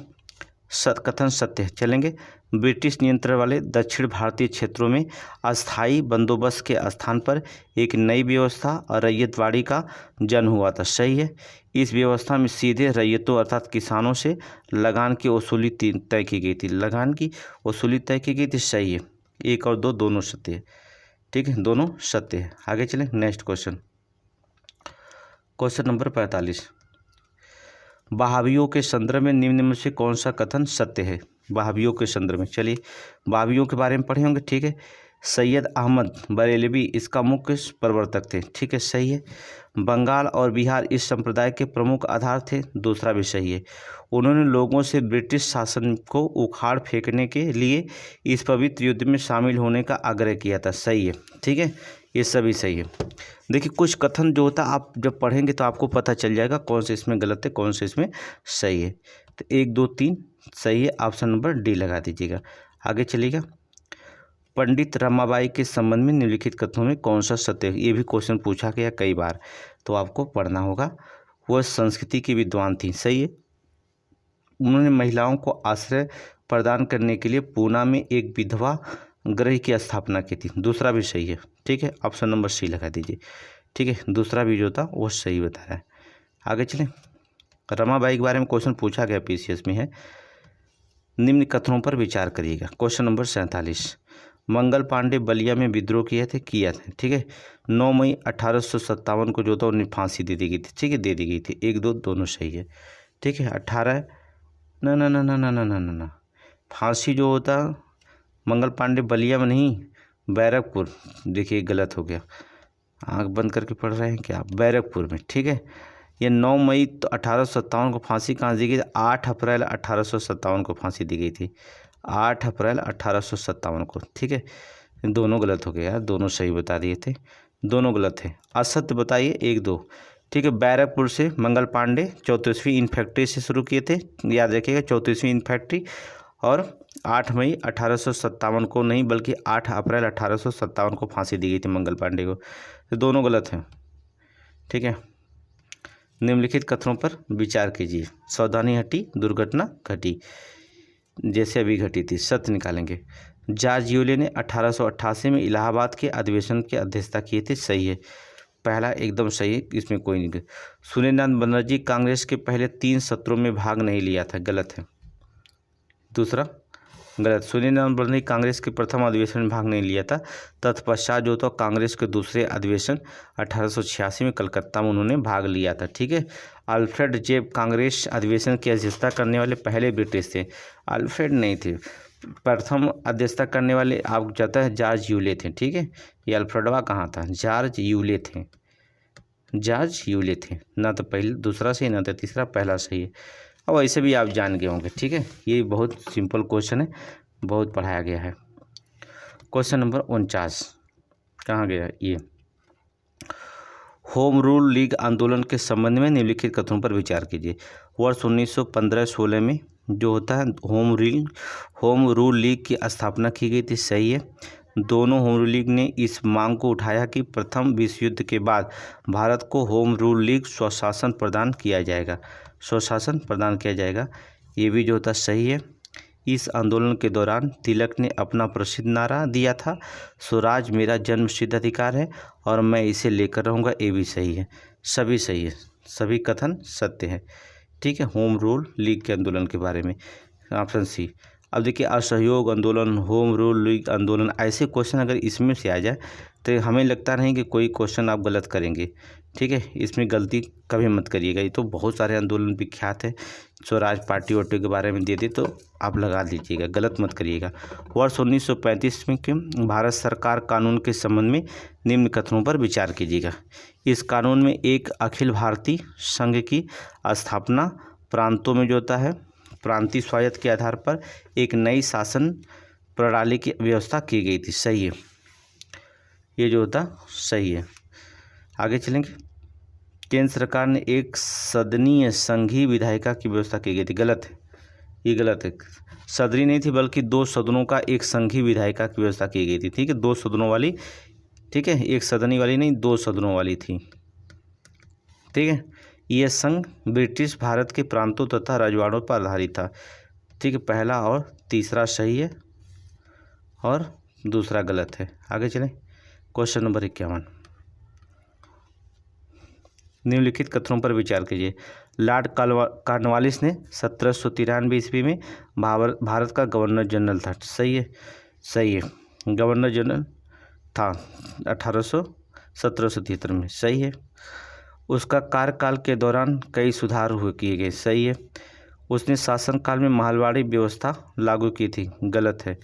कथन सत्य है। चलेंगे। ब्रिटिश नियंत्रण वाले दक्षिण भारतीय क्षेत्रों में अस्थायी बंदोबस्त के स्थान पर एक नई व्यवस्था और रैयतवाड़ी का जन्म हुआ था। सही है। इस व्यवस्था में सीधे रैयतों अर्थात किसानों से लगान की वसूली तय की गई थी। लगान की वसूली तय की गई थी। सही है। 1 और 2 दोनों सत्य है। ठीक है, दोनों सत्य है। आगे चलें, नेक्स्ट क्वेश्चन। Question number 45। वहाबियों के संदर्भ में निम्न में से कौन सा कथन सत्य है? वहाबियों के संदर्भ में, चलिए वहाबियों के बारे में पढ़े होंगे। ठीक है, सैयद अहमद बरेलवी इसका मुख्य प्रवर्तक थे। ठीक है, सही है। बंगाल और बिहार इस संप्रदाय के प्रमुख आधार थे। दूसरा भी सही है। उन्होंने लोगों से ब्रिटिश शासन को उखाड़ फेंकने के लिए इस पवित्र युद्ध में शामिल होने का आग्रह किया था। सही है। ठीक है, ये सभी सही है। देखिए, कुछ कथन जो होता है आप जब पढ़ेंगे तो आपको पता चल जाएगा कौन से इसमें गलत है, कौन से इसमें सही है। तो 1 2 3 सही है। ऑप्शन नंबर डी लगा दीजिएगा। आगे चलिएगा। पंडित रमाबाई के संबंध में निम्नलिखित कथनों में कौन सा सत्य है? ये भी क्वेश्चन पूछा गया कई बार, तो आपको पढ़ना होगा। वह संस्कृति की विद्वान थी। सही है। उन्होंने महिलाओं को आश्रय प्रदान करने के लिए पूना में एक विधवा गृह की स्थापना की थी। दूसरा भी सही है। ठीक है, ऑप्शन नंबर सी लगा दीजिए। ठीक है, दूसरा भी जो था वो सही बता रहा है। आगे चलें। रमाबाई के बारे में क्वेश्चन पूछा गया पीसीएस में है। निम्न कथनों पर विचार करिएगा। Question number 47। मंगल पांडे बलिया में विद्रोह किया थे। ठीक है, 9 मई 1857 को जो था उन्हें फांसी दे दी गई थी। ठीक है, दे दी गई थी। 1 2 दोनों सही है। ठीक है, 18 ना ना ना ना ना ना ना ना ना फांसी जो होता मंगल पांडे बलिया में नहीं, बैरकपुर। देखिए, गलत हो गया, आंख बंद करके पढ़ रहे हैं क्या? बैरकपुर में। ठीक है, ये 9 मई तो 1857 को फांसी कहाँ दी गई? 8 अप्रैल 1857 को फांसी दी गई थी। 8 अप्रैल 1857 को। ठीक है, दोनों गलत हो गए यार, दोनों सही बता दिए थे, दोनों गलत है। असत्य बताइए 1 2। ठीक है, बैरकपुर से मंगल पांडे 34वीं इन्फैक्ट्री से शुरू किए थे। याद रखिएगा, 34वीं इन्फैक्ट्री। और 8 मई 1857 को नहीं बल्कि 8 अप्रैल 1857 को फांसी दी गई थी मंगल पांडे को। तो दोनों गलत हैं। ठीक है, निम्नलिखित कथनों पर विचार कीजिए। सावधानी हटी, दुर्घटना घटी। जैसे अभी घटी थी। सत्य निकालेंगे। जॉर्ज यूले ने 1888 में इलाहाबाद के अधिवेशन की अध्यक्षता की थी। सही है, पहला एकदम सही है, इसमें कोई नहीं। सूर्यनाथ बनर्जी कांग्रेस के पहले 3 सत्रों में भाग नहीं लिया था। गलत है। दूसरा गलत। सूर्यनाथ बनर्जी कांग्रेस के प्रथम अधिवेशन में भाग नहीं लिया था। तत्पश्चात जो था कांग्रेस के दूसरे अधिवेशन 1886 में कलकत्ता में उन्होंने भाग लिया था। ठीक है, अल्फ्रेड जेब कांग्रेस अधिवेशन की अध्यक्षता करने वाले पहले ब्रिटिश थे। अल्फ्रेड नहीं थे, प्रथम अध्यक्षता करने वाले आप जाता है जॉर्ज यूले थे। ठीक है, ये अल्फ्रेडवा कहाँ था? जॉर्ज यूले थे, जॉर्ज यूले थे। ना तो पहले दूसरा सही, ना तो तीसरा, पहला सही है। अब ऐसे भी आप जान गए होंगे। ठीक है, ये बहुत सिंपल क्वेश्चन है, बहुत पढ़ाया गया है। क्वेश्चन नंबर 49 कहाँ गया ये, होम रूल लीग आंदोलन के संबंध में निम्नलिखित कथनों पर विचार कीजिए। वर्ष 1915-16 में जो होता है होम रूल लीग की स्थापना की गई थी, सही है। दोनों होम रूल लीग ने इस मांग को उठाया कि प्रथम विश्व युद्ध के बाद भारत को होम रूल लीग स्वशासन प्रदान किया जाएगा, ये भी जो होता सही है। इस आंदोलन के दौरान तिलक ने अपना प्रसिद्ध नारा दिया था, स्वराज मेरा जन्मसिद्ध अधिकार है और मैं इसे लेकर रहूँगा, ये भी सही है। सभी सही है, सभी कथन सत्य है। ठीक है, होम रूल लीग के आंदोलन के बारे में ऑप्शन सी। अब देखिए, असहयोग आंदोलन, होम रूल लीग आंदोलन, ऐसे क्वेश्चन अगर इसमें से आ जाए तो हमें लगता नहीं कि कोई क्वेश्चन आप गलत करेंगे। ठीक है, इसमें गलती कभी मत करिएगा। ये तो बहुत सारे आंदोलन विख्यात है, स्वराज पार्टी वार्टी के बारे में दे दे तो आप लगा दीजिएगा, गलत मत करिएगा। वर्ष 1935 में के भारत सरकार कानून के संबंध में निम्न कथनों पर विचार कीजिएगा। इस कानून में एक अखिल भारतीय संघ की स्थापना, प्रांतों में जो होता है प्रांतीय स्वायत्त के आधार पर एक नई शासन प्रणाली की व्यवस्था की गई थी, सही है। ये जो होता सही है। आगे चलेंगे। केंद्र सरकार ने एक सदनीय संघीय विधायिका की व्यवस्था की गई थी, गलत है, ये गलत है। सदनी नहीं थी बल्कि 2 सदनों का एक संघीय विधायिका की व्यवस्था की गई थी। ठीक है, 2 सदनों वाली, ठीक है, एक सदनी वाली नहीं, 2 सदनों वाली थी। ठीक है, यह संघ ब्रिटिश भारत के प्रांतों तथा रजवाड़ों पर आधारित था। ठीक है, पहला और तीसरा सही है और दूसरा गलत है। आगे चलें। क्वेश्चन नंबर 51, निम्नलिखित कथनों पर विचार कीजिए। लॉर्ड कॉर्नवालिस ने 1793 ईस्वी में भारत का गवर्नर जनरल था, सही है, सही है। गवर्नर जनरल था 1773 में, सही है। उसका कार्यकाल के दौरान कई सुधार किए गए, सही है। उसने शासनकाल में महलवाड़ी व्यवस्था लागू की थी, गलत है।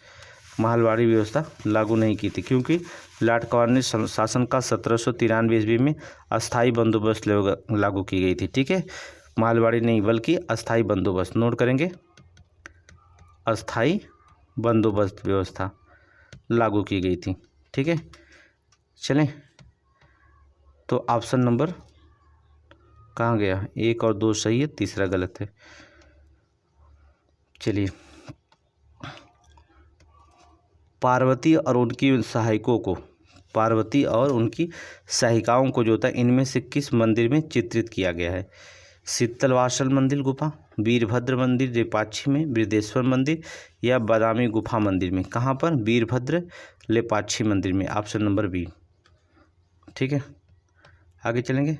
महलवाड़ी व्यवस्था लागू नहीं की थी क्योंकि लॉर्ड कॉर्नवालिस शासनकाल 1793 ईस्वी में अस्थाई बंदोबस्त लागू की गई थी। ठीक है, महलवाड़ी नहीं बल्कि अस्थाई बंदोबस्त, नोट करेंगे, अस्थाई बंदोबस्त व्यवस्था लागू की गई थी। ठीक है, चलें। तो ऑप्शन नंबर कहाँ गया, 1 और 2 सही है, तीसरा गलत है। चलिए, पार्वती और उनकी सहायिकाओं को जो था इनमें से किस मंदिर में चित्रित किया गया है। शीतलवासल मंदिर गुफा, वीरभद्र मंदिर लेपाक्षी में, बृहदेश्वर मंदिर या बादामी गुफा मंदिर में। कहाँ पर, वीरभद्र लेपाक्षी मंदिर में, ऑप्शन नंबर बी। ठीक है, आगे चलेंगे।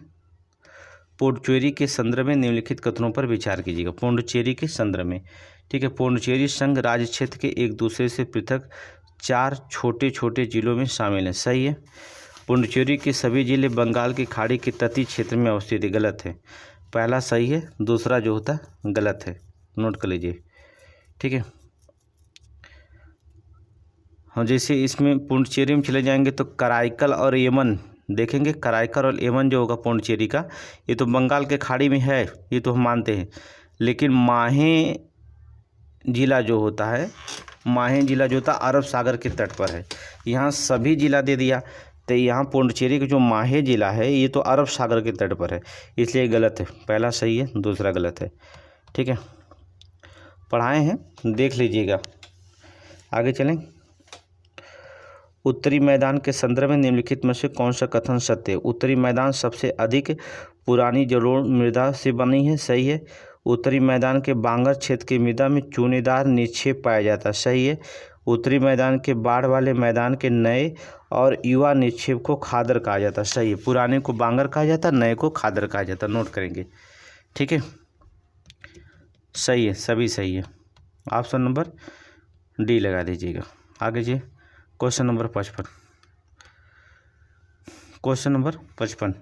पुडुचेरी के संदर्भ में निम्नलिखित कथनों पर विचार कीजिएगा। पुडुचेरी के संदर्भ में, ठीक है, पुडुचेरी संघ राज्य क्षेत्र के एक दूसरे से पृथक 4 छोटे छोटे जिलों में शामिल है, सही है। पुडुचेरी के सभी जिले बंगाल की खाड़ी के तटीय क्षेत्र में अवस्थित है, गलत है। पहला सही है, दूसरा जो होता है गलत है, नोट कर लीजिए। ठीक है, हाँ, जैसे इसमें पुडुचेरी में चले जाएंगे तो कराईकल और यमन देखेंगे। कराईकल और यमन जो होगा पुडुचेरी का, ये तो बंगाल के खाड़ी में है, ये तो हम मानते हैं। लेकिन माहे जिला जो होता है, माहे जिला जो होता है अरब सागर के तट पर है। यहाँ सभी जिला दे दिया, तो यहाँ पुडुचेरी का जो माहे जिला है ये तो अरब सागर के तट पर है, इसलिए गलत है। पहला सही है, दूसरा गलत है। ठीक है, पढ़ाए हैं, देख लीजिएगा। आगे चलें। उत्तरी मैदान के संदर्भ में निम्नलिखित में से कौन सा कथन सत्य है। उत्तरी मैदान सबसे अधिक पुरानी जलोढ़ मृदा से बनी है, सही है। उत्तरी मैदान के बांगर क्षेत्र की मृदा में चूनेदार निक्षेप पाया जाता है, सही है। उत्तरी मैदान के बाढ़ वाले मैदान के नए और युवा निक्षेप को खादर कहा जाता है, सही है। पुराने को बांगर कहा जाता है, नए को खादर कहा जाता है, नोट करेंगे। ठीक है, सही है, सभी सही है। ऑप्शन नंबर डी लगा दीजिएगा। आगे जी, क्वेश्चन नंबर 55। क्वेश्चन नंबर 55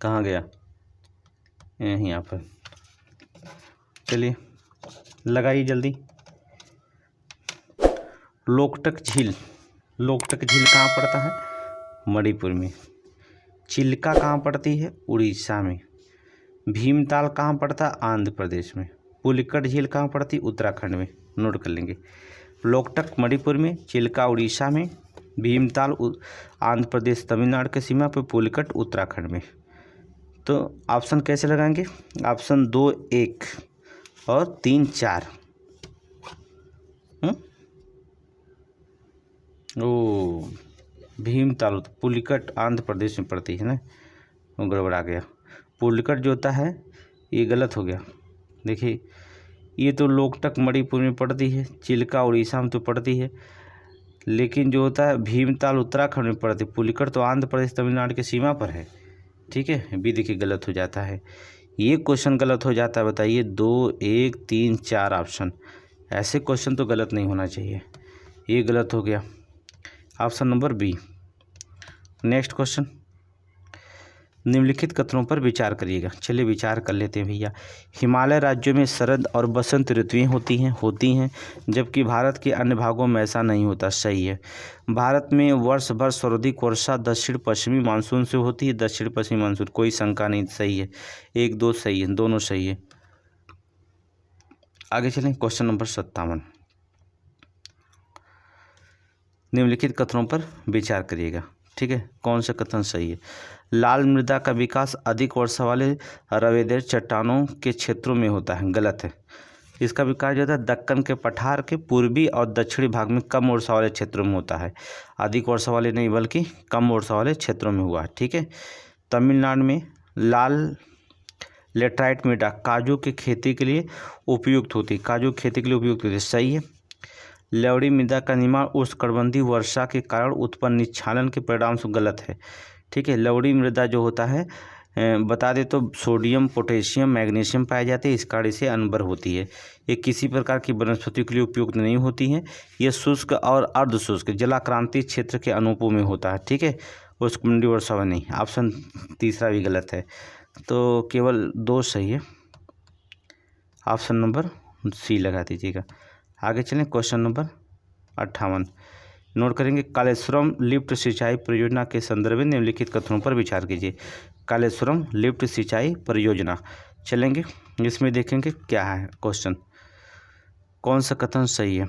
कहाँ गया, यहाँ पर। चलिए, लगाइए जल्दी। लोकटक झील कहाँ पड़ता है, मणिपुर में। चिल्का कहाँ पड़ती है, उड़ीसा में। भीमताल कहाँ पड़ता है, आंध्र प्रदेश में। पुलिकट झील कहाँ पड़ती है, उत्तराखंड में, नोट कर लेंगे। लोकटक मणिपुर में, चिल्का उड़ीसा में, भीमताल आंध्र प्रदेश तमिलनाडु के सीमा पर, पुलिकट उत्तराखंड में। तो ऑप्शन कैसे लगाएंगे? ऑप्शन 2 1 और 3 4। ओ भीमताल पुलिकट आंध्र प्रदेश में पड़ती है ना, वो गड़बड़ा गया। पुलिकट जो होता है ये गलत हो गया। देखिए ये तो लोकटक मणिपुर में पड़ती है, चिल्का उड़ीसा में तो पड़ती है, लेकिन जो होता है भीमताल उत्तराखंड में पड़ती है, पुलिकट तो आंध्र प्रदेश तमिलनाडु की सीमा पर है। ठीक है, बी देखिए गलत हो जाता है, ये क्वेश्चन गलत हो जाता है। बताइए 2 1 3 4 ऑप्शन, ऐसे क्वेश्चन तो गलत नहीं होना चाहिए, ये गलत हो गया। Option number B. Next question, निम्नलिखित कथनों पर विचार करिएगा। चलिए विचार कर लेते हैं भैया। हिमालय राज्यों में शरद और बसंत ऋतुएं होती हैं जबकि भारत के अन्य भागों में ऐसा नहीं होता। सही है। भारत में वर्ष भर सर्वाधिक वर्षा दक्षिण पश्चिमी मानसून से होती है। दक्षिण पश्चिमी मानसून, कोई शंका नहीं, सही है। 1 2 सही है, दोनों सही है। आगे चलें, क्वेश्चन नंबर 57। निम्नलिखित कथनों पर विचार करिएगा। ठीक है, कौन सा कथन सही है? लाल मृदा का विकास अधिक वर्षा वाले रवेदेर चट्टानों के क्षेत्रों में होता है। गलत है। इसका विकास जो होता है दक्कन के पठार के पूर्वी और दक्षिणी भाग में कम वर्षा वाले क्षेत्रों में होता है। अधिक वर्षा वाले नहीं बल्कि कम वर्षा वाले क्षेत्रों में हुआ है। ठीक है। तमिलनाडु में लाल लेटराइट मृदा काजू की खेती के लिए उपयुक्त होती है। काजू की खेती के लिए उपयुक्त होती है। सही है। लवड़ी मृदा का निर्माण उष्णकटिबंधीय वर्षा के कारण उत्पन्न निच्छालन के परिणाम से गलत है। ठीक है। लवड़ी मृदा जो होता है बता दे तो सोडियम पोटेशियम मैग्नीशियम पाए जाते हैं, इस कारण इसे अनबर होती है। ये किसी प्रकार की वनस्पति के लिए उपयुक्त नहीं होती है। ये शुष्क और अर्ध शुष्क जलाक्रांति क्षेत्र के अनुपयों में होता है। ठीक है, उष्णकटिबंधीय वर्षा में नहीं। ऑप्शन तीसरा भी गलत है, तो केवल 2 सही है। ऑप्शन नंबर सी लगा दीजिएगा। आगे चलें, क्वेश्चन नंबर 58 नोट करेंगे। कालेश्वरम लिफ्ट सिंचाई परियोजना के संदर्भ में निम्नलिखित कथनों पर विचार कीजिए। कालेश्वरम लिफ्ट सिंचाई परियोजना चलेंगे, इसमें देखेंगे क्या है क्वेश्चन, कौन सा कथन सही है।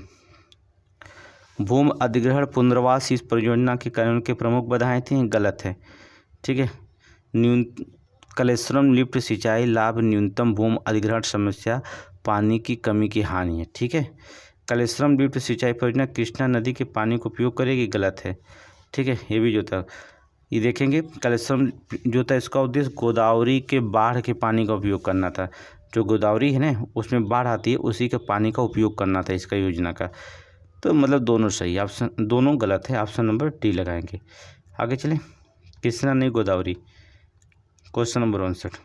भूमि अधिग्रहण पुनर्वास इस परियोजना के कार्यों के प्रमुख बाधाएं थी। गलत है। ठीक है। कालेश्वरम लिफ्ट सिंचाई लाभ न्यूनतम भूमि अधिग्रहण समस्या पानी की कमी की हानि है। ठीक है। कालेश्वरम लिफ्ट सिंचाई परियोजना कृष्णा नदी के पानी का उपयोग करेगी। गलत है। ठीक है, ये भी जो था ये देखेंगे। कालेश्वरम जो था इसका उद्देश्य गोदावरी के बाढ़ के पानी का उपयोग करना था। जो गोदावरी है ना उसमें बाढ़ आती है, उसी के पानी का उपयोग करना था इसका योजना का। तो मतलब दोनों सही, ऑप्शन दोनों गलत है। ऑप्शन नंबर डी लगाएंगे। आगे चलें। कृष्णा नहीं गोदावरी। क्वेश्चन नंबर 59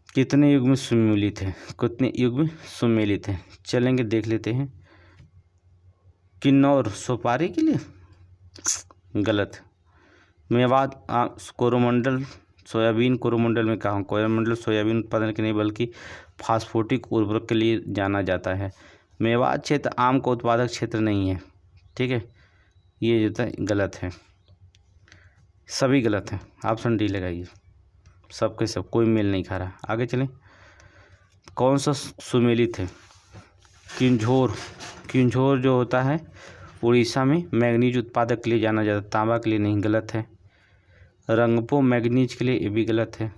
कितने युग में सम्मिलित है? कितने युग में सम्मिलित है? चलेंगे देख लेते हैं। किन्नौर सुपारी के लिए गलत। मेवात कोरोमंडल सोयाबीन कोरोमंडल में कहा, कोरोमंडल सोयाबीन उत्पादन के नहीं बल्कि फास्फोटिक उर्वरक के लिए जाना जाता है। मेवात क्षेत्र आम का उत्पादक क्षेत्र नहीं है। ठीक है, ये जो था गलत है, सभी गलत हैं। ऑप्शन डी लगाइए। सबके सब कोई मेल नहीं खा रहा। आगे चलें। कौन सा सुमेलित है? किंझोर। किंझोर जो होता है उड़ीसा में मैग्नीज उत्पादक के लिए जाना जाता है, तांबा के लिए नहीं। गलत है। रंगपो मैग्नीज के लिए, ये भी गलत है।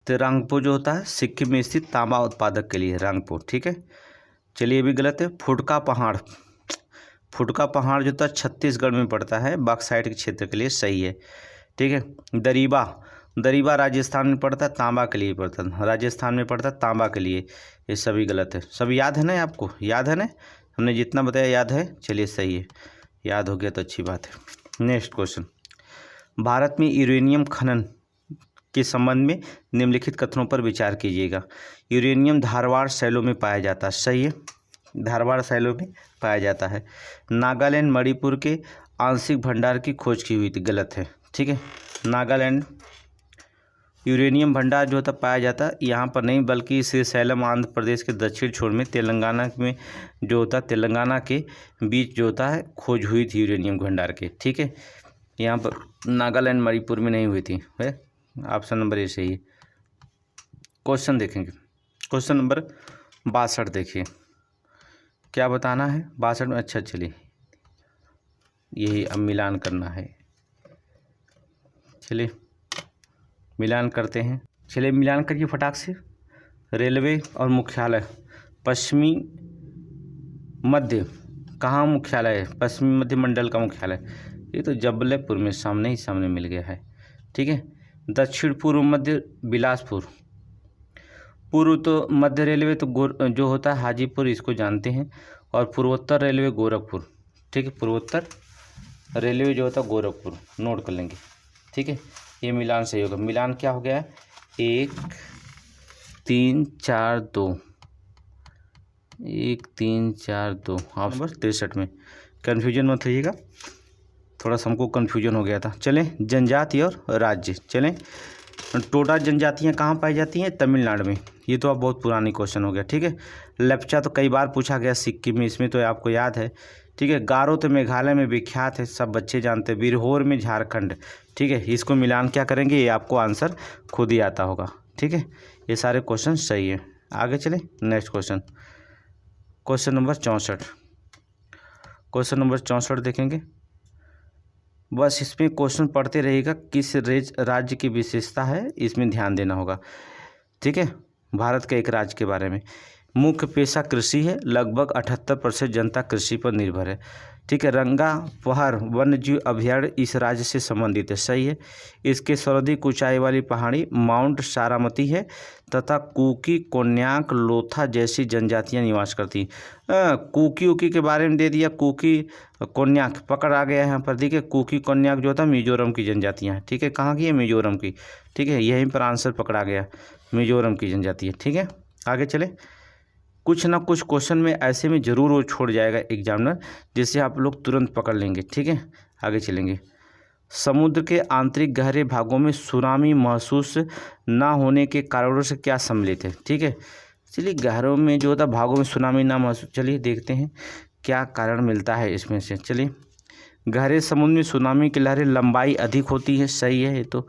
तो रंगपो जो होता है सिक्किम में स्थित तांबा उत्पादक के लिए रंगपो। ठीक है, चलिए ये भी गलत है। फुटका पहाड़। फुटका पहाड़ जो था छत्तीसगढ़ में पड़ता है, बॉक्साइट के क्षेत्र के लिए। सही है। ठीक है। दरीबा। दरीबा राजस्थान में पड़ता है, तांबा के लिए पड़ता है। राजस्थान में पड़ता है तांबा के लिए। ये सभी गलत है। सब याद है ना आपको? याद है ना? हमने जितना बताया याद है? चलिए सही है, याद हो गया तो अच्छी बात है। Next question. भारत में यूरेनियम खनन के संबंध में निम्नलिखित कथनों पर विचार कीजिएगा। यूरेनियम धारवाड़ शैलों में पाया जाता है। सही है, धारवाड़ शैलों में पाया जाता है। नागालैंड मणिपुर के आंशिक भंडार की खोज की हुई थी। गलत है। ठीक है। नागालैंड यूरेनियम भंडार जो होता पाया जाता यहाँ पर नहीं बल्कि श्रीशैलम आंध्र प्रदेश के दक्षिण छोर में तेलंगाना में जो होता तेलंगाना के बीच जो होता है खोज हुई थी यूरेनियम भंडार के। ठीक है, यहाँ पर नागालैंड मणिपुर में नहीं हुई थी। है ऑप्शन नंबर ए सही है। क्वेश्चन देखेंगे। क्वेश्चन नंबर 62 देखिए, क्या बताना है 62 में। अच्छा चलिए, यही अब मिलान करना है। चलिए मिलान करते हैं। चलिए मिलान करिए फटाक से। रेलवे और मुख्यालय पश्चिमी मध्य, कहाँ मुख्यालय है? पश्चिमी मध्य मंडल का मुख्यालय, ये तो जबलपुर में सामने ही सामने मिल गया है। ठीक है। दक्षिण पूर्व मध्य बिलासपुर, पूर्व तो मध्य रेलवे तो जो होता है हाजीपुर, इसको जानते हैं। और पूर्वोत्तर रेलवे गोरखपुर। ठीक है, पूर्वोत्तर रेलवे जो होता है गोरखपुर, नोट कर लेंगे। ठीक है, ये मिलान सही होगा। मिलान क्या हो गया? 1 3 4 2, 1 3 4 2। हाँ नंबर 63 में। कन्फ्यूजन मत होइएगा, थोड़ा सा हमको कन्फ्यूजन हो गया था। चलें, जनजाति और राज्य। चलें, टोडा जनजातियाँ कहाँ पाई जाती हैं? तमिलनाडु में। ये तो अब बहुत पुरानी क्वेश्चन हो गया। ठीक है। लेप्चा तो कई बार पूछा गया सिक्किम में, इसमें तो आपको याद है। ठीक है। गारो तो मेघालय में विख्यात है, सब बच्चे जानते हैं। बिरहोर में झारखंड। ठीक है, इसको मिलान क्या करेंगे, ये आपको आंसर खुद ही आता होगा। ठीक है, ये सारे क्वेश्चन सही है। आगे चलें, next question, question number 64। Question number 64 देखेंगे। बस इसमें क्वेश्चन पढ़ते रहिएगा, किस राज्य की विशेषता है इसमें ध्यान देना होगा। ठीक है, भारत के एक राज्य के बारे में। मुख्य पेशा कृषि है, लगभग 78% जनता कृषि पर निर्भर है। ठीक है। रंगा पहाड़ वन्य जीव अभयारण्य इस राज्य से संबंधित है, सही है। इसके सर्वाधिक ऊंचाई वाली पहाड़ी माउंट सारामती है तथा कुकी, कोन्याक, लोथा जैसी जनजातियां निवास करती हैं। कुकी उकी के बारे में दे दिया, कुकी कोन्याक पकड़ आ गया है यहाँ पर। देखिए, कुकी कोन्याक जो होता है मिजोरम की जनजातियाँ हैं। ठीक है, कहाँ की है? मिजोरम की। ठीक है, यहीं पर आंसर पकड़ा गया, मिजोरम की जनजाति है। ठीक है, आगे चले। कुछ ना कुछ क्वेश्चन में ऐसे में ज़रूर वो छोड़ जाएगा एग्जामिनर, जिससे आप लोग तुरंत पकड़ लेंगे। ठीक है, आगे चलेंगे। समुद्र के आंतरिक गहरे भागों में सुनामी महसूस ना होने के कारणों से क्या सम्मिलित है? ठीक है, चलिए गहरों में जो होता भागों में सुनामी ना महसूस, चलिए देखते हैं क्या कारण मिलता है इसमें से। चलिए, गहरे समुद्र में सुनामी की लहरें लंबाई अधिक होती है, सही है। ये तो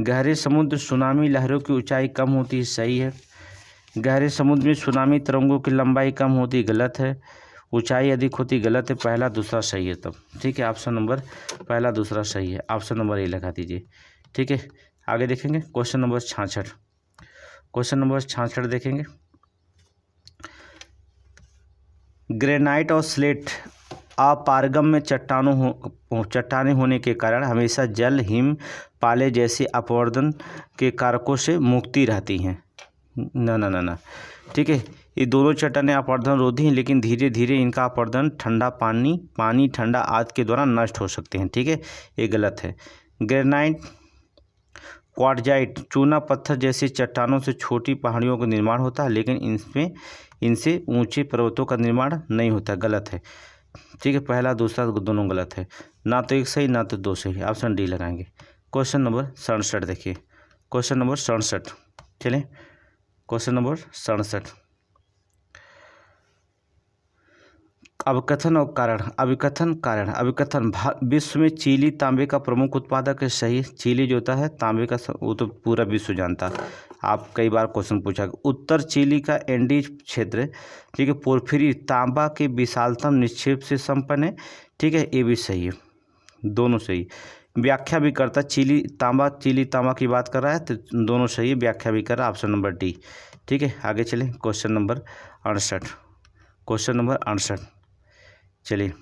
गहरे समुद्र सुनामी लहरों की ऊंचाई कम होती है, सही है। गहरे समुद्र में सुनामी तरंगों की लंबाई कम होती, गलत है। ऊंचाई अधिक होती, गलत है। पहला दूसरा सही है तब। ठीक है, ऑप्शन नंबर पहला दूसरा सही है, ऑप्शन नंबर ए लगा दीजिए। ठीक है, आगे देखेंगे क्वेश्चन नंबर 66। क्वेश्चन नंबर 66 देखेंगे। ग्रेनाइट और स्लेट अपारगम्य चट्टानें होने के कारण हमेशा जल, हिम, पाले जैसे अपवर्तन के कारकों से मुक्ति रहती हैं। ना ना ना ना। ठीक है, ये दोनों चट्टानें अपवर्तन रोधी हैं, लेकिन धीरे धीरे इनका अपवर्तन ठंडा पानी ठंडा आदि के द्वारा नष्ट हो सकते हैं। ठीक है, ये गलत है। ग्रेनाइट, क्वार्टजाइट, चूना पत्थर जैसी चट्टानों से छोटी पहाड़ियों का निर्माण होता है, लेकिन इनसे ऊंचे पर्वतों का निर्माण नहीं होता, गलत है। ठीक है, पहला दूसरा दोनों गलत है, ना तो एक सही ना तो दो सही, ऑप्शन डी लगाएंगे। क्वेश्चन नंबर 67 देखिए, क्वेश्चन नंबर 67। चलें, क्वेश्चन नंबर 67। अवकथन और कारण। अभिकथन विश्व में चीली तांबे का प्रमुख उत्पादक है, सही। चीली जो होता है तांबे का, वो तो पूरा विश्व जानता है, आप कई बार क्वेश्चन पूछा। उत्तर चिली का एंडीज क्षेत्र, ठीक है, पोर्फिरी तांबा के विशालतम निक्षेप से संपन्न है। ठीक है, ये भी सही है, दोनों सही। व्याख्या भी करता, चिली तांबा की बात कर रहा है, तो दोनों सही है। व्याख्या भी कर रहा है, ऑप्शन नंबर डी। ठीक है, आगे चलें, क्वेश्चन नंबर 68। क्वेश्चन नंबर 68, चलिए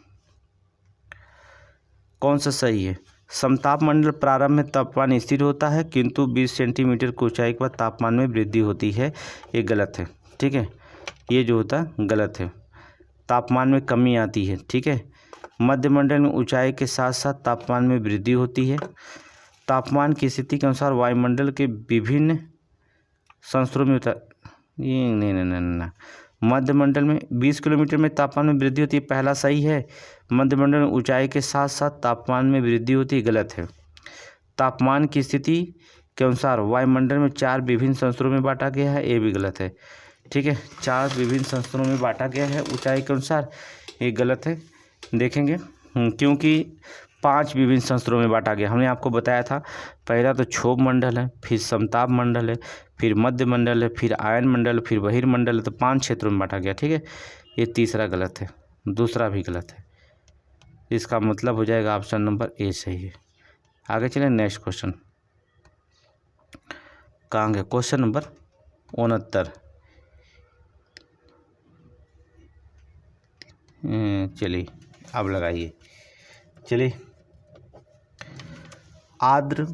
कौन सा सही है? समताप मंडल प्रारंभ में तापमान स्थिर होता है, किंतु 20 सेंटीमीटर की ऊंचाई के बाद तापमान में वृद्धि होती है, ये गलत है। ठीक है, ये जो होता है गलत है, तापमान में कमी आती है। ठीक है, मध्य मंडल में ऊंचाई के साथ साथ तापमान में वृद्धि होती है। तापमान की स्थिति के अनुसार वायुमंडल के विभिन्न संस्तरों में ये नहीं, मध्य मंडल में 20 किलोमीटर में तापमान में वृद्धि होती है, पहला सही है। मध्य मंडल में ऊंचाई के साथ साथ तापमान में वृद्धि होती है, गलत है। तापमान की स्थिति के अनुसार वायुमंडल में 4 विभिन्न संस्तरों में बांटा गया है, ये भी गलत है। ठीक है, 4 विभिन्न संस्तरों में बांटा गया है ऊंचाई के अनुसार, ये गलत है। देखेंगे क्योंकि 5 विभिन्न संस्तरों में बांटा गया। हमने आपको बताया था पहला तो क्षोभ मंडल है, फिर समताप मंडल है, फिर मध्य मंडल है, फिर आयन मंडल, फिर बहिर्मंडल है, तो 5 क्षेत्रों में बांटा गया। ठीक है, ये तीसरा गलत है, दूसरा भी गलत है। इसका मतलब हो जाएगा ऑप्शन नंबर ए सही है। आगे चलें नेक्स्ट क्वेश्चन। कहाँ गया क्वेश्चन नंबर 69। चलिए अब लगाइए। चलिए, आर्द्र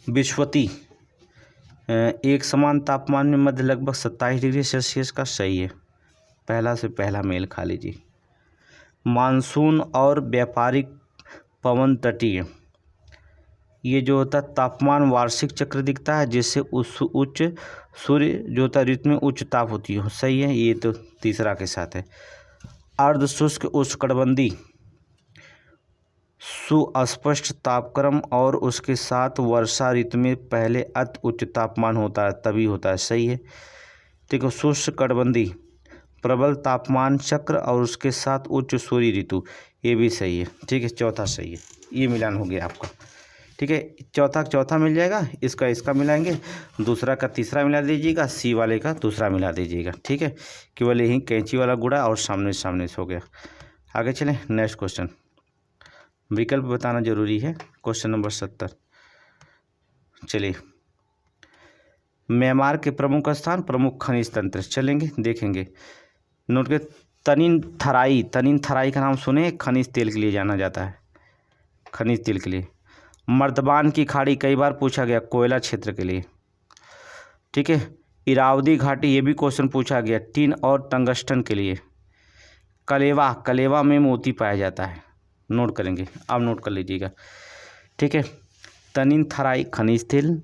विश्वती एक समान तापमान में मध्य लगभग 27 डिग्री सेल्सियस का सही है। पहला से पहला मेल खा लीजिए। मानसून और व्यापारिक पवन तटीय, ये जो होता है तापमान वार्षिक चक्र दिखता है, जिससे उच्च सूर्य जो होता है ऋतु में उच्च ताप होती है, सही है। ये तो तीसरा के साथ है। अर्ध शुष्क उष्णकटिबंधीय सुस्पष्ट तापक्रम और उसके साथ वर्षा ऋतु में पहले अति उच्च तापमान होता है, तभी होता है, सही है। ठीक है, शुष्क कटिबंधीय प्रबल तापमान चक्र और उसके साथ उच्च सूर्य ऋतु, ये भी सही है। ठीक है, चौथा सही है। ये मिलान हो गया आपका। ठीक है, चौथा मिल जाएगा, इसका मिलाएंगे, दूसरा का तीसरा मिला दीजिएगा, सी वाले का दूसरा मिला दीजिएगा। ठीक है, केवल यही कैंची वाला गुड़ा और सामने सामने से हो गया। आगे चलें नेक्स्ट क्वेश्चन। विकल्प बताना जरूरी है। Question number 70। चलिए, म्यांमार के प्रमुख स्थान, प्रमुख खनिज तंत्र चलेंगे, देखेंगे। नोट के तनिन थराई का नाम सुने, खनिज तेल के लिए जाना जाता है, खनिज तेल के लिए। मर्दबान की खाड़ी कई बार पूछा गया, कोयला क्षेत्र के लिए। ठीक है, इरावदी घाटी, ये भी क्वेश्चन पूछा गया, टिन और टंगस्टन के लिए। कलेवा में मोती पाया जाता है, नोट करेंगे, आप नोट कर लीजिएगा। ठीक है, तनिन थराई खनिज तेल,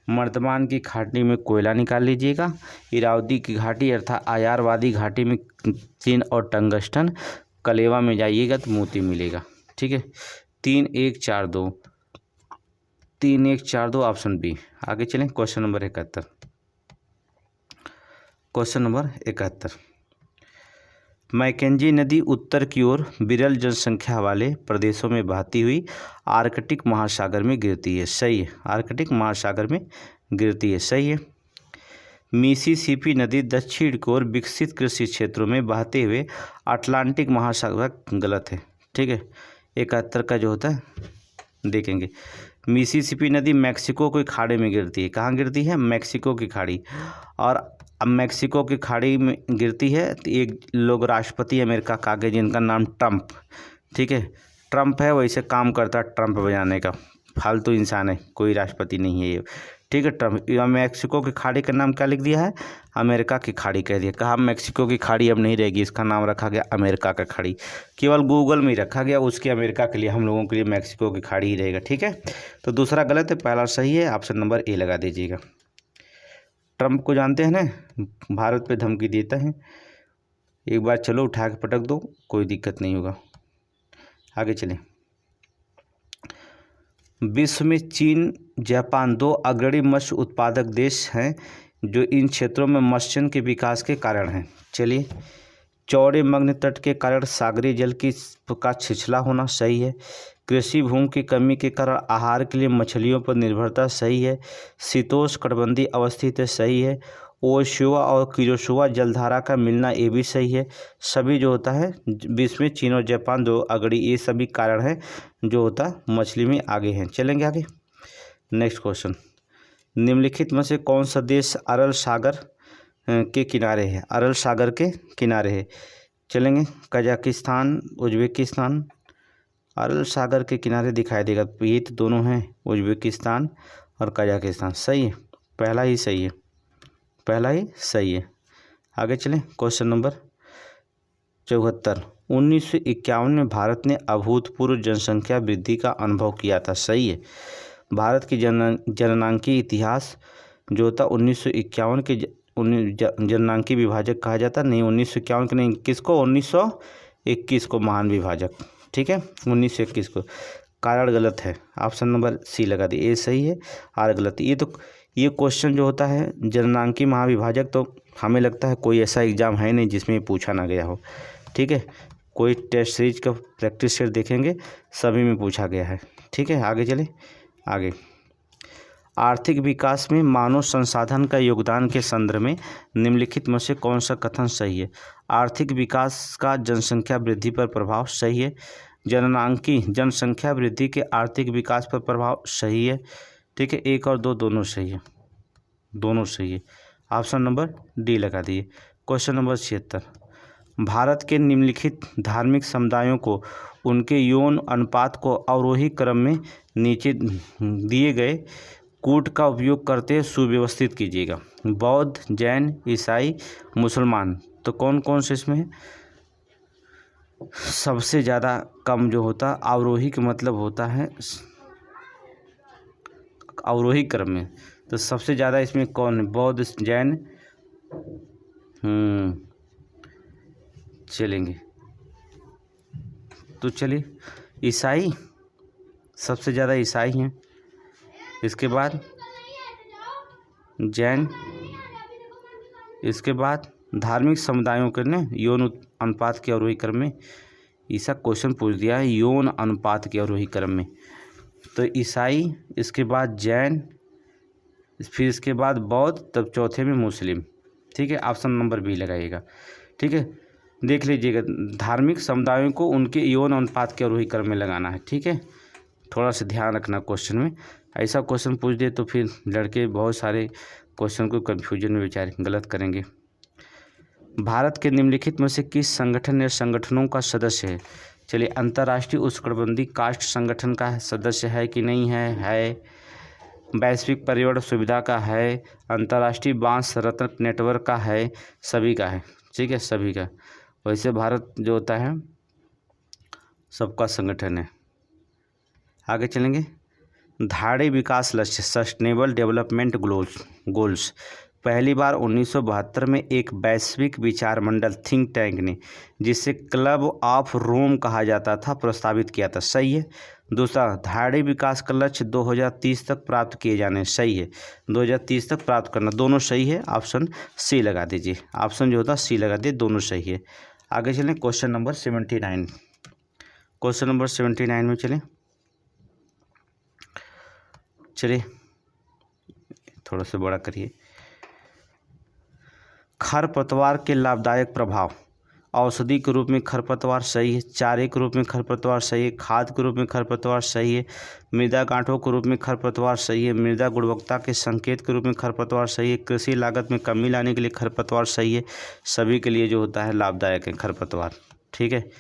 मर्दबान की घाटी में कोयला निकाल लीजिएगा, इरावदी की घाटी अर्थात आयारवादी घाटी में टिन और टंगस्टन, कलेवा में जाइएगा तो मोती मिलेगा। ठीक है, 3 1 4 2 3 1 4 2 ऑप्शन बी। आगे चलें question number 71। Question number 71। Mackenzie नदी उत्तर की ओर विरल जनसंख्या वाले प्रदेशों में बहती हुई आर्कटिक महासागर में गिरती है, सही है। आर्कटिक महासागर में गिरती है, सही है। मिसिसिपी नदी दक्षिण की ओर विकसित कृषि क्षेत्रों में बहते हुए अटलांटिक महासागर, गलत है। ठीक है, 71 का जो होता है देखेंगे। मिसिसिपी नदी मैक्सिको की खाड़ी में गिरती है। कहाँ गिरती है? मैक्सिको की खाड़ी। और अब मैक्सिको की खाड़ी में गिरती है तो एक लोग राष्ट्रपति अमेरिका का आगे, जिनका नाम ट्रंप, ठीक है, ट्रंप है, वैसे काम करता है ट्रंप बजाने का, फालतू इंसान है, कोई राष्ट्रपति नहीं है ये। ठीक है, ट्रंप। मैक्सिको की खाड़ी का नाम क्या लिख दिया है? अमेरिका की खाड़ी कह दिया। कहा मैक्सिको की खाड़ी अब नहीं रहेगी, इसका नाम रखा गया अमेरिका का खाड़ी। केवल गूगल में ही रखा गया, उसके अमेरिका के लिए, हम लोगों के लिए मैक्सिको की खाड़ी ही रहेगा। ठीक है, तो दूसरा गलत है, पहला सही है। ऑप्शन नंबर ए लगा दीजिएगा। ट्रंप को जानते हैं ना, भारत पे धमकी देता है, एक बार चलो उठा के पटक दो, कोई दिक्कत नहीं होगा। आगे चलें। विश्व में चीन, जापान 2 अग्रणी मत्स्य उत्पादक देश हैं जो इन क्षेत्रों में मत्स्य के विकास के कारण हैं। चलिए, चौड़े मग्न तट के कारण सागरीय जल का छिछला होना, सही है। कृषि भूमि की कमी के कारण आहार के लिए मछलियों पर निर्भरता, सही है। शीतोष्ण कटिबंधीय अवस्थित है, सही है। ओशुआ और किरोशिवा जलधारा का मिलना, ये भी सही है। सभी जो होता है विश्व में चीन और जापान 2 अग्रणी, ये सभी कारण है जो होता मछली में आगे हैं। चलेंगे आगे। Next question. निम्नलिखित में से कौन सा देश अरल सागर के किनारे है? अरल सागर के किनारे है। चलेंगे। Kazakhstan, Uzbekistan. अरल सागर के किनारे दिखाई देगा, ये तो दोनों हैं, उज्बेकिस्तान और कजाकिस्तान। सही है, पहला ही सही है, पहला ही सही है। आगे चलें। Question number 74। 1951 में भारत ने अभूतपूर्व जनसंख्या वृद्धि का अनुभव किया था, सही है। भारत की जननांकीय इतिहास जो होता 1951 के जननांकीय विभाजक कहा जाता, नहीं 1951 के नहीं, किसको? 1921 को महान विभाजक। ठीक है, 1921 को। कारण गलत है, ऑप्शन नंबर सी लगा दी, ए सही है, आर गलत। ये क्वेश्चन जो होता है जननांकीय महाविभाजक, तो हमें लगता है कोई ऐसा एग्जाम है नहीं जिसमें पूछा ना गया हो। ठीक है, कोई टेस्ट सीरीज का प्रैक्टिस सेट देखेंगे, सभी में पूछा गया है। ठीक है, आगे चले। आगे, आर्थिक विकास में मानव संसाधन का योगदान के संदर्भ में निम्नलिखित में से कौन सा कथन सही है? आर्थिक विकास का जनसंख्या वृद्धि पर प्रभाव सही है। जननांकी जनसंख्या वृद्धि के आर्थिक विकास पर प्रभाव सही है। ठीक है, 1 और 2 दोनों सही है, दोनों सही है। ऑप्शन नंबर डी लगा दिए। क्वेश्चन नंबर 76, भारत के निम्नलिखित धार्मिक समुदायों को उनके यौन अनुपात को अवरोही क्रम में नीचे दिए गए कूट का उपयोग करते सुव्यवस्थित कीजिएगा। बौद्ध, जैन, ईसाई, मुसलमान। तो कौन कौन से इसमें है? सबसे ज़्यादा कम जो होता अवरोही का मतलब होता है अवरोही क्रम में, तो सबसे ज़्यादा इसमें कौन है? बौद्ध, जैन। चलेंगे तो चलिए, ईसाई सबसे ज़्यादा ईसाई हैं, इसके बाद जैन, इसके बाद धार्मिक समुदायों के ने यौन अनुपात के अवरोही क्रम में। ऐसा क्वेश्चन पूछ दिया है यौन अनुपात के अवरोही क्रम में, तो ईसाई, इसके बाद जैन, फिर इसके बाद बौद्ध, तब चौथे में मुस्लिम। ठीक है, ऑप्शन नंबर बी लगाइएगा। ठीक है, देख लीजिएगा, धार्मिक समुदायों को उनके यौन अनुपात के अवरोही क्रम में लगाना है। ठीक है, थोड़ा सा ध्यान रखना क्वेश्चन में, ऐसा क्वेश्चन पूछ दे तो फिर लड़के बहुत सारे क्वेश्चन को कन्फ्यूजन में बेचारे गलत करेंगे। भारत के निम्नलिखित में से किस संगठन या संगठनों का सदस्य है? चलिए, अंतर्राष्ट्रीय उष्णकटिबंधीय कास्ट संगठन का सदस्य है कि नहीं है? है। वैश्विक पर्यावरण सुविधा का है, अंतर्राष्ट्रीय बांस रत्न नेटवर्क का है, सभी का है। ठीक है, सभी का। वैसे भारत जो होता है सबका संगठन है। आगे चलेंगे, धाड़ी विकास लक्ष्य सस्टेनेबल डेवलपमेंट गोल्स पहली बार 1972 में एक वैश्विक विचार मंडल थिंक टैंक ने, जिसे क्लब ऑफ रोम कहा जाता था, प्रस्तावित किया था। सही है। दूसरा, धाड़ी विकास का लक्ष्य 2030 तक प्राप्त किए जाने। सही है, 2030 तक प्राप्त करना, दोनों सही है। ऑप्शन सी लगा दीजिए, ऑप्शन जो होता है सी लगा दीजिए, दोनों सही है। आगे चलें, क्वेश्चन नंबर 79। क्वेश्चन नंबर 79 में चलिए थोड़ा सा बड़ा करिए। खरपतवार के लाभदायक प्रभाव, औषधि के रूप में खरपतवार सही है, चारे के रूप में खरपतवार सही है, खाद के रूप में खरपतवार सही है, मृदा गांठों के रूप में खरपतवार सही है, मृदा गुणवत्ता के संकेत के रूप में खरपतवार सही है, कृषि लागत में कमी लाने के लिए खरपतवार सही है। सभी के लिए जो होता है लाभदायक है खरपतवार। ठीक है,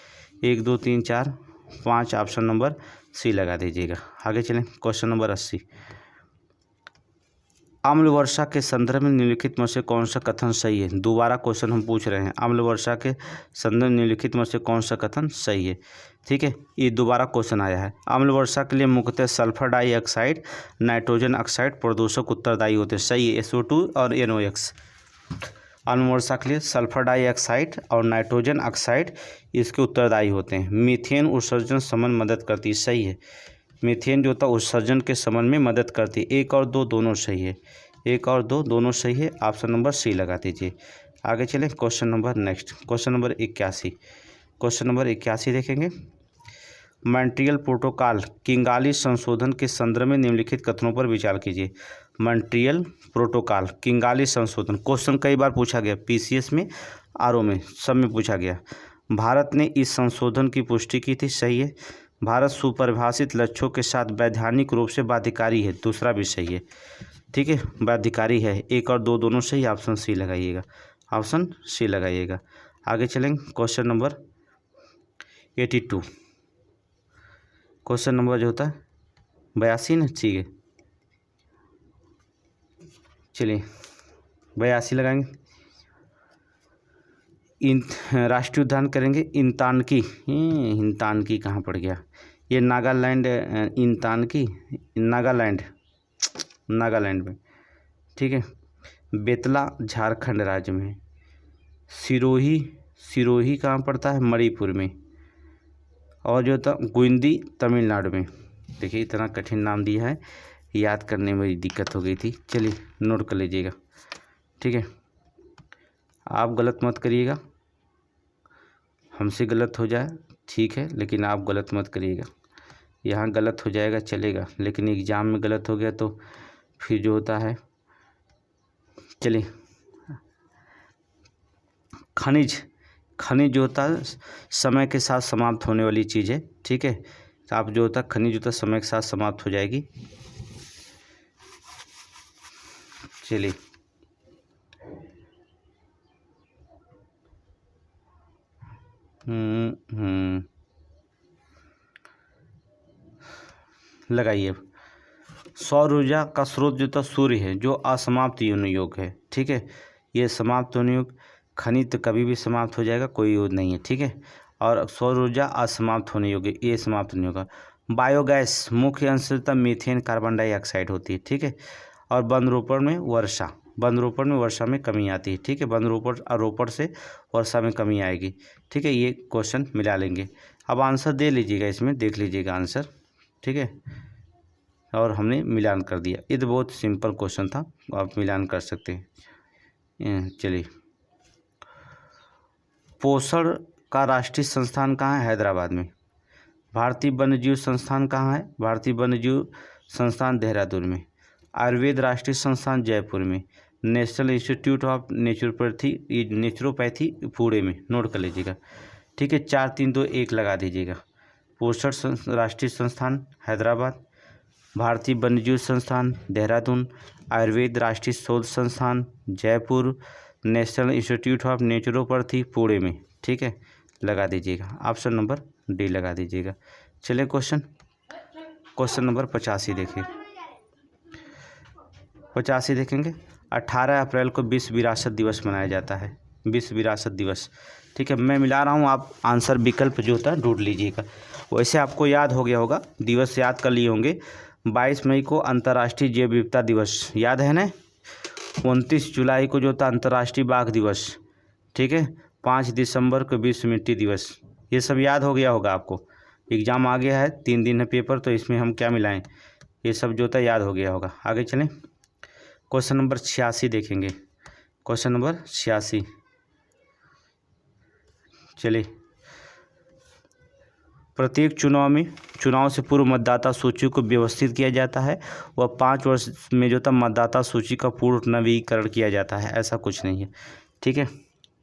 1 2 3 4 5 ऑप्शन नंबर सी लगा दीजिएगा। आगे चलें, क्वेश्चन नंबर 80। अम्ल वर्षा के संदर्भ में निम्नलिखित में से कौन सा कथन सही है? दोबारा क्वेश्चन हम पूछ रहे हैं, अम्ल वर्षा के संदर्भ में निम्नलिखित में से कौन सा कथन सही है? ठीक है, ये दोबारा क्वेश्चन आया है। अम्ल वर्षा के लिए मुख्यतः सल्फर डाइऑक्साइड, नाइट्रोजन ऑक्साइड प्रदूषक उत्तरदायी होते हैं। सही है, SO2 और NOx। अम्ल वर्षा के लिए सल्फर डाइऑक्साइड और नाइट्रोजन ऑक्साइड इसके उत्तरदायी होते हैं। मीथेन उत्सर्जन समन मदद करती है। सही है, मीथेन जो होता है उत्सर्जन के समन में मदद करती है। 1 और 2 दोनों सही है, 1 और 2 दोनों सही है। ऑप्शन नंबर सी लगा दीजिए। आगे चलें, question number next, question number 81। Question number 81 देखेंगे। मॉन्ट्रियल प्रोटोकॉल किगाली संशोधन के संदर्भ में निम्नलिखित कथनों पर विचार कीजिए। मॉन्ट्रियल प्रोटोकॉल किगाली संशोधन, क्वेश्चन कई बार पूछा गया, PCS में, RO में, सब में पूछा गया। भारत ने इस संशोधन की पुष्टि की थी। सही है। भारत सुपरिभाषित लक्ष्यों के साथ वैधानिक रूप से बाध्यकारी है। दूसरा भी सही है। ठीक है, बाध्यकारी है। 1 और 2 दोनों सही, ऑप्शन सी लगाइएगा, ऑप्शन सी लगाइएगा। आगे चलेंगे, क्वेश्चन नंबर 82। क्वेश्चन नंबर जो होता है 82 ना, ठीक है, चलिए 82 लगाएंगे। राष्ट्रीय उद्यान करेंगे इंतानकी। इंतानकी कहाँ पड़ गया? ये नागालैंड, इंतानकी नागालैंड में। ठीक है, बेतला झारखंड राज्य में। सिरोही कहाँ पड़ता है? मणिपुर में। और जो था गुइंदी तमिलनाडु में। देखिए इतना कठिन नाम दिया है, याद करने में दिक्कत हो गई थी। चलिए नोट कर लीजिएगा। ठीक है, आप गलत मत करिएगा। हमसे गलत हो जाए ठीक है, लेकिन आप गलत मत करिएगा। यहाँ गलत हो जाएगा चलेगा, लेकिन एग्ज़ाम में गलत हो गया तो फिर जो होता है। चलिए, खनिज जो होता है समय के साथ समाप्त होने वाली चीज़ है, ठीक है। तो आप जो होता है खनिज होता है समय के साथ समाप्त हो जाएगी। चलिए, लगाइए। सौर ऊर्जा का स्रोत जो था सूर्य है, जो असमाप्त होने योग्य है, ठीक है। ये समाप्त होने योग्य, खनिज तो कभी भी समाप्त हो जाएगा, कोई यूज नहीं है, ठीक है। और सौर ऊर्जा असमाप्त होने योग्य, ये समाप्त नहीं होगा। बायोगैस मुख्य अंशतः मीथेन कार्बन डाइऑक्साइड होती है, ठीक है। और वनरोपण में वर्षा में कमी आती है, ठीक है। वनरोपण से वर्षा में कमी आएगी, ठीक है। ये क्वेश्चन मिला लेंगे। अब आंसर दे लीजिएगा, इसमें देख लीजिएगा आंसर, ठीक है। और हमने मिलान कर दिया। ये तो बहुत सिंपल क्वेश्चन था, आप मिलान कर सकते हैं। चलिए, पोषण का राष्ट्रीय संस्थान कहाँ है? हैदराबाद में। भारतीय वन्यजीव संस्थान कहाँ है? भारतीय वन्यजीव संस्थान देहरादून में। आयुर्वेद राष्ट्रीय संस्थान जयपुर में। National institute of naturopathy Pune में। नोट कर लीजिएगा, ठीक है। 4 3 2 1 लगा दीजिएगा। पोषण राष्ट्रीय संस्थान हैदराबाद, भारतीय वन्यजीव संस्थान देहरादून, आयुर्वेद राष्ट्रीय शोध संस्थान Jaipur, national institute of naturopathy Pune में, ठीक है। लगा दीजिएगा, ऑप्शन नंबर डी लगा दीजिएगा। चलिए, क्वेश्चन नंबर 85 देखिए। 85 देखेंगे। 18 अप्रैल को विश्व विरासत दिवस मनाया जाता है। विश्व विरासत दिवस, ठीक है। मैं मिला रहा हूँ, आप आंसर विकल्प जो होता है ढूंढ लीजिएगा। वैसे आपको याद हो गया होगा, दिवस याद कर लिए होंगे। 22 मई को अंतर्राष्ट्रीय जैव विविधता दिवस, याद है ना। 29 जुलाई को जो था अंतर्राष्ट्रीय बाघ दिवस, ठीक है। 5 दिसंबर को विश्व मिट्टी दिवस। ये सब याद हो गया होगा आपको। एग्ज़ाम आ गया है, 3 दिन है पेपर, तो इसमें हम क्या मिलाएं, ये सब जो था याद हो गया होगा। आगे चलें, क्वेश्चन नंबर 86 देखेंगे। क्वेश्चन नंबर 86, चलिए। प्रत्येक चुनाव से पूर्व मतदाता सूची को व्यवस्थित किया जाता है। वह 5 वर्ष में जो था मतदाता सूची का पूर्ण नवीनीकरण किया जाता है। ऐसा कुछ नहीं है, ठीक है,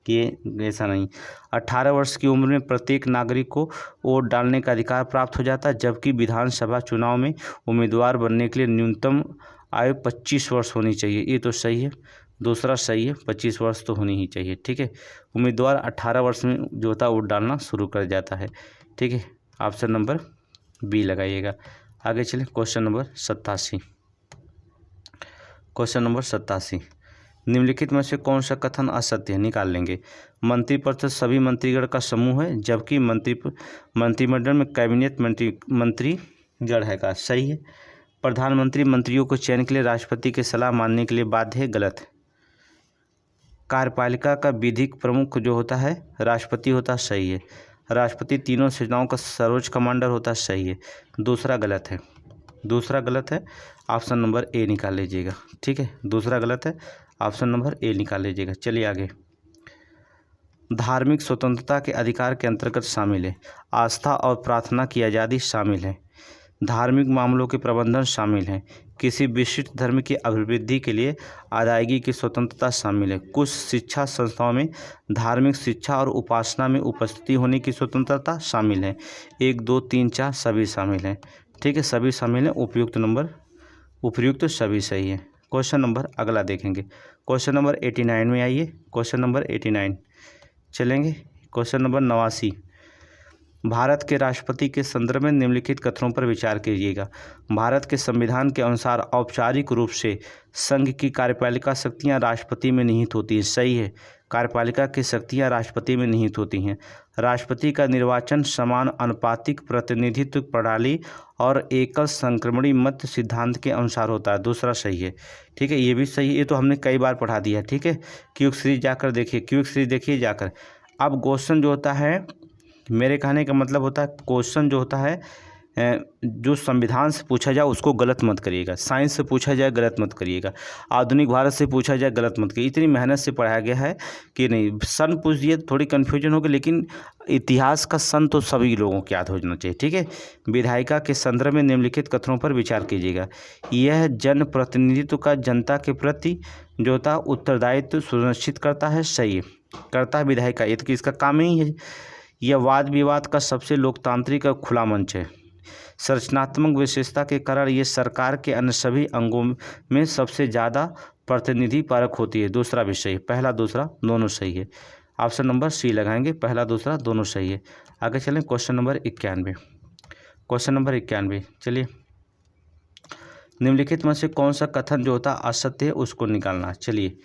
कि ऐसा नहीं। 18 वर्ष की उम्र में प्रत्येक नागरिक को वोट डालने का अधिकार प्राप्त हो जाता है, जबकि विधानसभा चुनाव में उम्मीदवार बनने के लिए न्यूनतम आयु 25 वर्ष होनी चाहिए। ये तो सही है। दूसरा सही है, 25 वर्ष तो होनी ही चाहिए, ठीक है। उम्मीदवार 18 वर्ष में जो था वोट डालना शुरू कर जाता है, ठीक है। ऑप्शन नंबर बी लगाइएगा। आगे चलें, क्वेश्चन नंबर 87। क्वेश्चन नंबर 87, निम्नलिखित में से कौन सा कथन असत्य है? निकाल लेंगे। मंत्रिपरिषद सभी मंत्रीगण का समूह है, जबकि मंत्रिमंडल में कैबिनेट मंत्रीगण है का सही है। प्रधानमंत्री मंत्रियों को चयन के लिए राष्ट्रपति की सलाह मानने के लिए बाध्य है, गलत है। कार्यपालिका का विधिक प्रमुख जो होता है राष्ट्रपति होता है, सही है। राष्ट्रपति तीनों सेनाओं का सर्वोच्च कमांडर होता है, सही है। दूसरा गलत है, ऑप्शन नंबर ए निकाल लीजिएगा, ठीक है। दूसरा गलत है, ऑप्शन नंबर ए निकाल लीजिएगा। चलिए आगे, धार्मिक स्वतंत्रता के अधिकार के अंतर्गत शामिल है। आस्था और प्रार्थना की आज़ादी शामिल है। धार्मिक मामलों के प्रबंधन शामिल है। किसी विशिष्ट धर्म की अभिवृद्धि के लिए अदायगी की स्वतंत्रता शामिल है। कुछ शिक्षा संस्थाओं में धार्मिक शिक्षा और उपासना में उपस्थिति होने की स्वतंत्रता शामिल है। 1 2 3 4 सभी शामिल हैं, ठीक है, सभी शामिल हैं। उपयुक्त सभी सही है। क्वेश्चन नंबर अगला देखेंगे। क्वेश्चन नंबर 89 में आइए। क्वेश्चन नंबर 89 चलेंगे। क्वेश्चन नंबर 89, भारत के राष्ट्रपति के संदर्भ में निम्नलिखित कथनों पर विचार कीजिएगा। भारत के संविधान के अनुसार औपचारिक रूप से संघ की कार्यपालिका शक्तियां राष्ट्रपति में निहित होती हैं, सही है। कार्यपालिका की शक्तियां राष्ट्रपति में निहित होती हैं। राष्ट्रपति का निर्वाचन समान अनुपातिक प्रतिनिधित्व प्रणाली और एकल संक्रमणी मत सिद्धांत के अनुसार होता है। दूसरा सही है, ठीक है, ये भी सही है। ये तो हमने कई बार पढ़ा दिया, ठीक है। क्विक सीरीज जाकर देखिए, जाकर। अब क्वेश्चन जो होता है, मेरे कहने का मतलब होता है क्वेश्चन जो होता है जो संविधान से पूछा जाए उसको गलत मत करिएगा, साइंस से पूछा जाए गलत मत करिएगा, आधुनिक भारत से पूछा जाए गलत मत करिए। इतनी मेहनत से पढ़ाया गया है कि नहीं, सन पूछ दिए थोड़ी कन्फ्यूजन होगी, लेकिन इतिहास का सन तो सभी लोगों को याद हो जाना चाहिए। ठीक है। विधायिका के संदर्भ में निम्नलिखित कथनों पर विचार कीजिएगा। यह जन प्रतिनिधित्व का जनता के प्रति जो था उत्तरदायित्व सुनिश्चित करता है। सही करता है विधायिका, ये तो इसका काम ही है। यह वाद विवाद का सबसे लोकतांत्रिक और खुला मंच है। संरचनात्मक विशेषता के कारण ये सरकार के अन्य सभी अंगों में सबसे ज़्यादा प्रतिनिधि परक होती है। दूसरा भी सही है, पहला दूसरा दोनों सही है। ऑप्शन नंबर सी लगाएंगे, पहला दूसरा दोनों सही है। आगे चलें क्वेश्चन नंबर 91। क्वेश्चन नंबर 91 चलिए, निम्नलिखित में से कौन सा कथन जो होता असत्य है उसको निकालना। चलिए,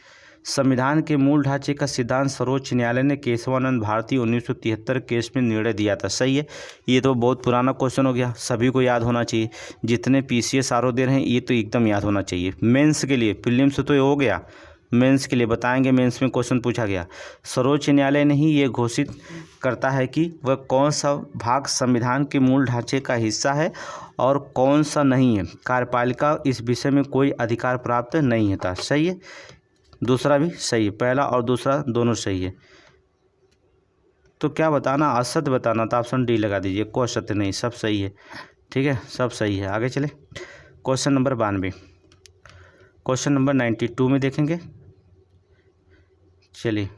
संविधान के मूल ढांचे का सिद्धांत सर्वोच्च न्यायालय ने केशवानंद भारती 1973 केस में निर्णय दिया था। सही है। ये तो बहुत पुराना क्वेश्चन हो गया, सभी को याद होना चाहिए। जितने PCS RO दे रहे हैं ये तो एकदम याद होना चाहिए। मेंस के लिए, प्रीलिम्स तो ये हो गया, मेंस के लिए बताएंगे। मेंस में क्वेश्चन पूछा गया, सर्वोच्च न्यायालय ने ही ये घोषित करता है कि वह कौन सा भाग संविधान के मूल ढांचे का हिस्सा है और कौन सा नहीं है। कार्यपालिका इस विषय में कोई अधिकार प्राप्त नहीं होता। सही है। दूसरा भी सही है, पहला और दूसरा दोनों सही है। तो क्या बताना, असत्य बताना, तो ऑप्शन डी लगा दीजिए। कोई असत्य नहीं, सब सही है। ठीक है, सब सही है। आगे चले क्वेश्चन नंबर 92। क्वेश्चन नंबर 92 में देखेंगे। चलिए,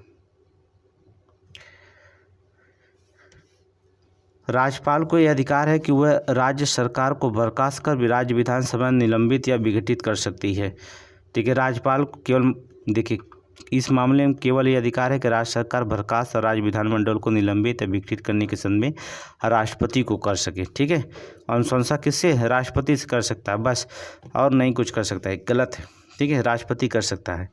राज्यपाल को यह अधिकार है कि वह राज्य सरकार को बर्खास्त कर राज्य विधानसभा निलंबित या विघटित कर सकती है। ठीक है, राज्यपाल केवल, देखिए इस मामले में केवल ये अधिकार है कि राज्य सरकार बर्खास्त और राज्य विधानमंडल को निलंबित या विघटित करने के संबंध में राष्ट्रपति को कर सके। ठीक है, अनुशंसा किससे, राष्ट्रपति से कर सकता है बस, और नहीं कुछ कर सकता है। गलत है। ठीक है, राष्ट्रपति कर सकता है।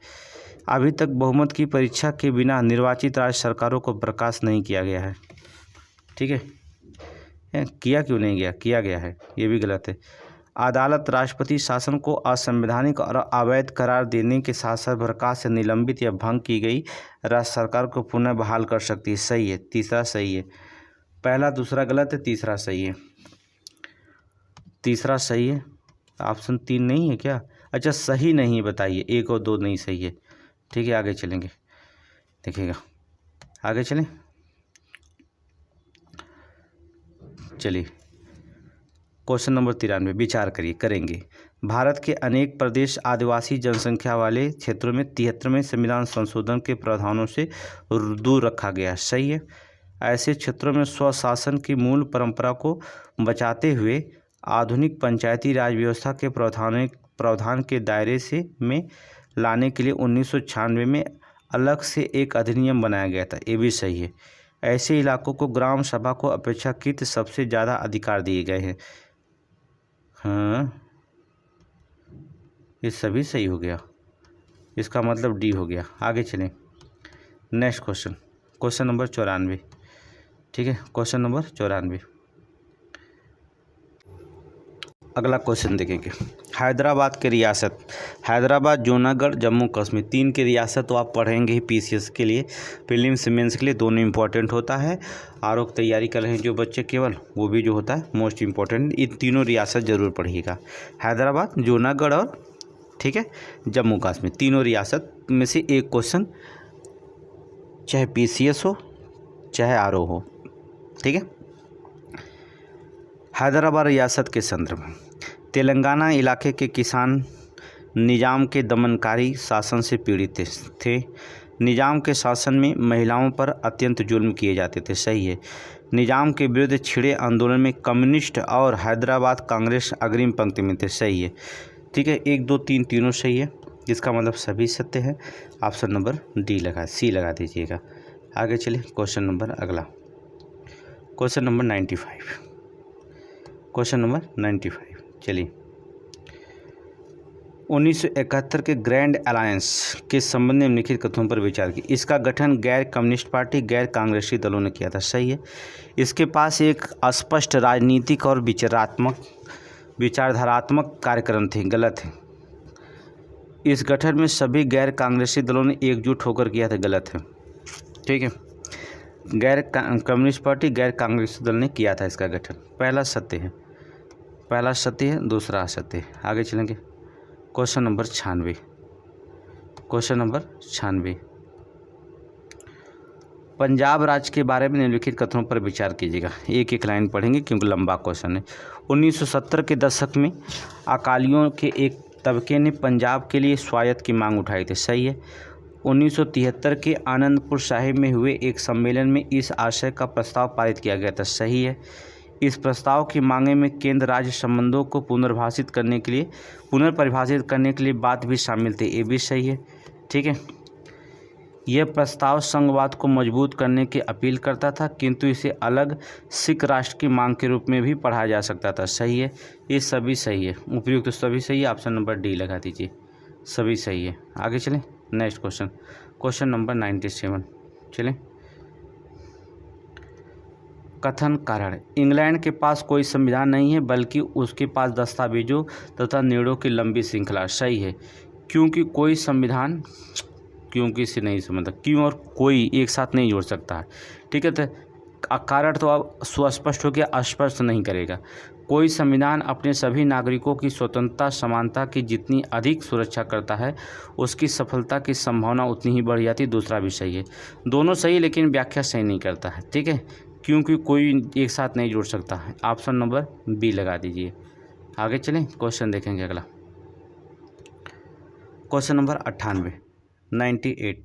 अभी तक बहुमत की परीक्षा के बिना निर्वाचित राज्य सरकारों को बर्खास्त नहीं किया गया है। ठीक है, किया क्यों नहीं गया, किया गया है, ये भी गलत है। अदालत राष्ट्रपति शासन को असंवैधानिक और अवैध करार देने के साथ साथ बर्खास्त से निलंबित या भंग की गई राज्य सरकार को पुनः बहाल कर सकती है। सही है, तीसरा सही है। पहला दूसरा गलत है, तीसरा सही है। तीसरा सही है। ऑप्शन 3 नहीं है क्या? अच्छा, सही नहीं बताइए, 1 और 2 नहीं सही है। ठीक है, आगे चलेंगे, देखिएगा, आगे चलें। चलिए, क्वेश्चन नंबर 93 विचार करेंगे। भारत के अनेक प्रदेश आदिवासी जनसंख्या वाले क्षेत्रों में 73वें संविधान संशोधन के प्रावधानों से दूर रखा गया। सही है। ऐसे क्षेत्रों में स्वशासन की मूल परंपरा को बचाते हुए आधुनिक पंचायती राज व्यवस्था के प्रावधान के दायरे से में लाने के लिए 1996 में अलग से एक अधिनियम बनाया गया था। ये भी सही है। ऐसे इलाकों को ग्राम सभा को अपेक्षाकृत सबसे ज़्यादा अधिकार दिए गए हैं। हाँ, ये सभी सही हो गया, इसका मतलब डी हो गया। आगे चलें, नेक्स्ट क्वेश्चन, क्वेश्चन नंबर 94। ठीक है, क्वेश्चन नंबर 94। अगला क्वेश्चन देखेंगे। हैदराबाद की रियासत, हैदराबाद, जूनागढ़, जम्मू कश्मीर, 3 की रियासत तो आप पढ़ेंगे ही PCS के लिए, प्रीलिम्स मेंस के लिए दोनों इंपॉर्टेंट होता है। आरओ की तैयारी कर रहे हैं जो बच्चे केवल, वो भी जो होता है मोस्ट इंपॉर्टेंट। इन तीनों रियासत जरूर पढ़िएगा, हैदराबाद, जूनागढ़ और ठीक है जम्मू कश्मीर, तीनों रियासत में से एक क्वेश्चन चाहे PCS हो चाहे RO हो। ठीक है, हैदराबाद रियासत के संदर्भ में तेलंगाना इलाके के किसान निजाम के दमनकारी शासन से पीड़ित थे। निजाम के शासन में महिलाओं पर अत्यंत जुल्म किए जाते थे। सही है। निजाम के विरुद्ध छिड़े आंदोलन में कम्युनिस्ट और हैदराबाद कांग्रेस अग्रिम पंक्ति में थे। सही है। ठीक है, 1 2 3 तीनों सही है, इसका मतलब सभी सत्य है। ऑप्शन नंबर डी सी लगा दीजिएगा। आगे चलिए, क्वेश्चन नंबर अगला, क्वेश्चन नंबर 95। क्वेश्चन नंबर 95 चलिए, 1971 के ग्रैंड अलायंस के संबंध में निम्नलिखित कथनों पर विचार की। इसका गठन गैर कम्युनिस्ट पार्टी, गैर कांग्रेसी दलों ने किया था। सही है। इसके पास एक स्पष्ट राजनीतिक और विचारधारात्मक कार्यक्रम थे। गलत है। इस गठन में सभी गैर कांग्रेसी दलों ने एकजुट होकर किया था। गलत है। ठीक है, गैर कम्युनिस्ट पार्टी, गैर कांग्रेसी दल ने किया था इसका गठन। पहला सत्य है। पहला सत्य है, दूसरा असत्य है। आगे चलेंगे। Question number 96। Question number 96, Punjab राज्य के बारे में निम्नलिखित कथनों पर विचार कीजिएगा। एक एक लाइन पढ़ेंगे क्योंकि लंबा क्वेश्चन है। 1970 के दशक में अकालियों के एक तबके ने पंजाब के लिए स्वायत्त की मांग उठाई थी। सही है। 1973 के आनंदपुर साहिब में हुए एक सम्मेलन में इस आशय का प्रस्ताव पारित किया गया था। सही है। इस प्रस्ताव की मांगे में केंद्र राज्य संबंधों को पुनर्परिभाषित करने के लिए बात भी शामिल थी। ये भी सही है। ठीक है। यह प्रस्ताव संघवाद को मजबूत करने की अपील करता था, किंतु इसे अलग सिख राष्ट्र की मांग के रूप में भी पढ़ा जा सकता था। सही है। ये सभी सही है। उपयुक्त तो सभी सही है। ऑप्शन नंबर डी लगा दीजिए। सभी सही है। आगे चलें। Next question, question number 97। चलें। कथन कारण, इंग्लैंड के पास कोई संविधान नहीं है बल्कि उसके पास दस्तावेजों तथा निर्णयों की लंबी श्रृंखला। सही है। क्योंकि कोई संविधान, क्योंकि से नहीं समझता, क्यों और कोई एक साथ नहीं जोड़ सकता है। ठीक है। तो कारण तो अब सुस्पष्ट हो गया, अस्पष्ट नहीं करेगा। कोई संविधान अपने सभी नागरिकों की स्वतंत्रता समानता की जितनी अधिक सुरक्षा करता है उसकी सफलता की संभावना उतनी ही बढ़ जाती है। दूसरा भी सही है। दोनों सही, लेकिन व्याख्या सही नहीं करता है। ठीक है। क्योंकि कोई एक साथ नहीं जोड़ सकता है। ऑप्शन नंबर बी लगा दीजिए। आगे चलें। क्वेश्चन देखेंगे अगला। Question number 98।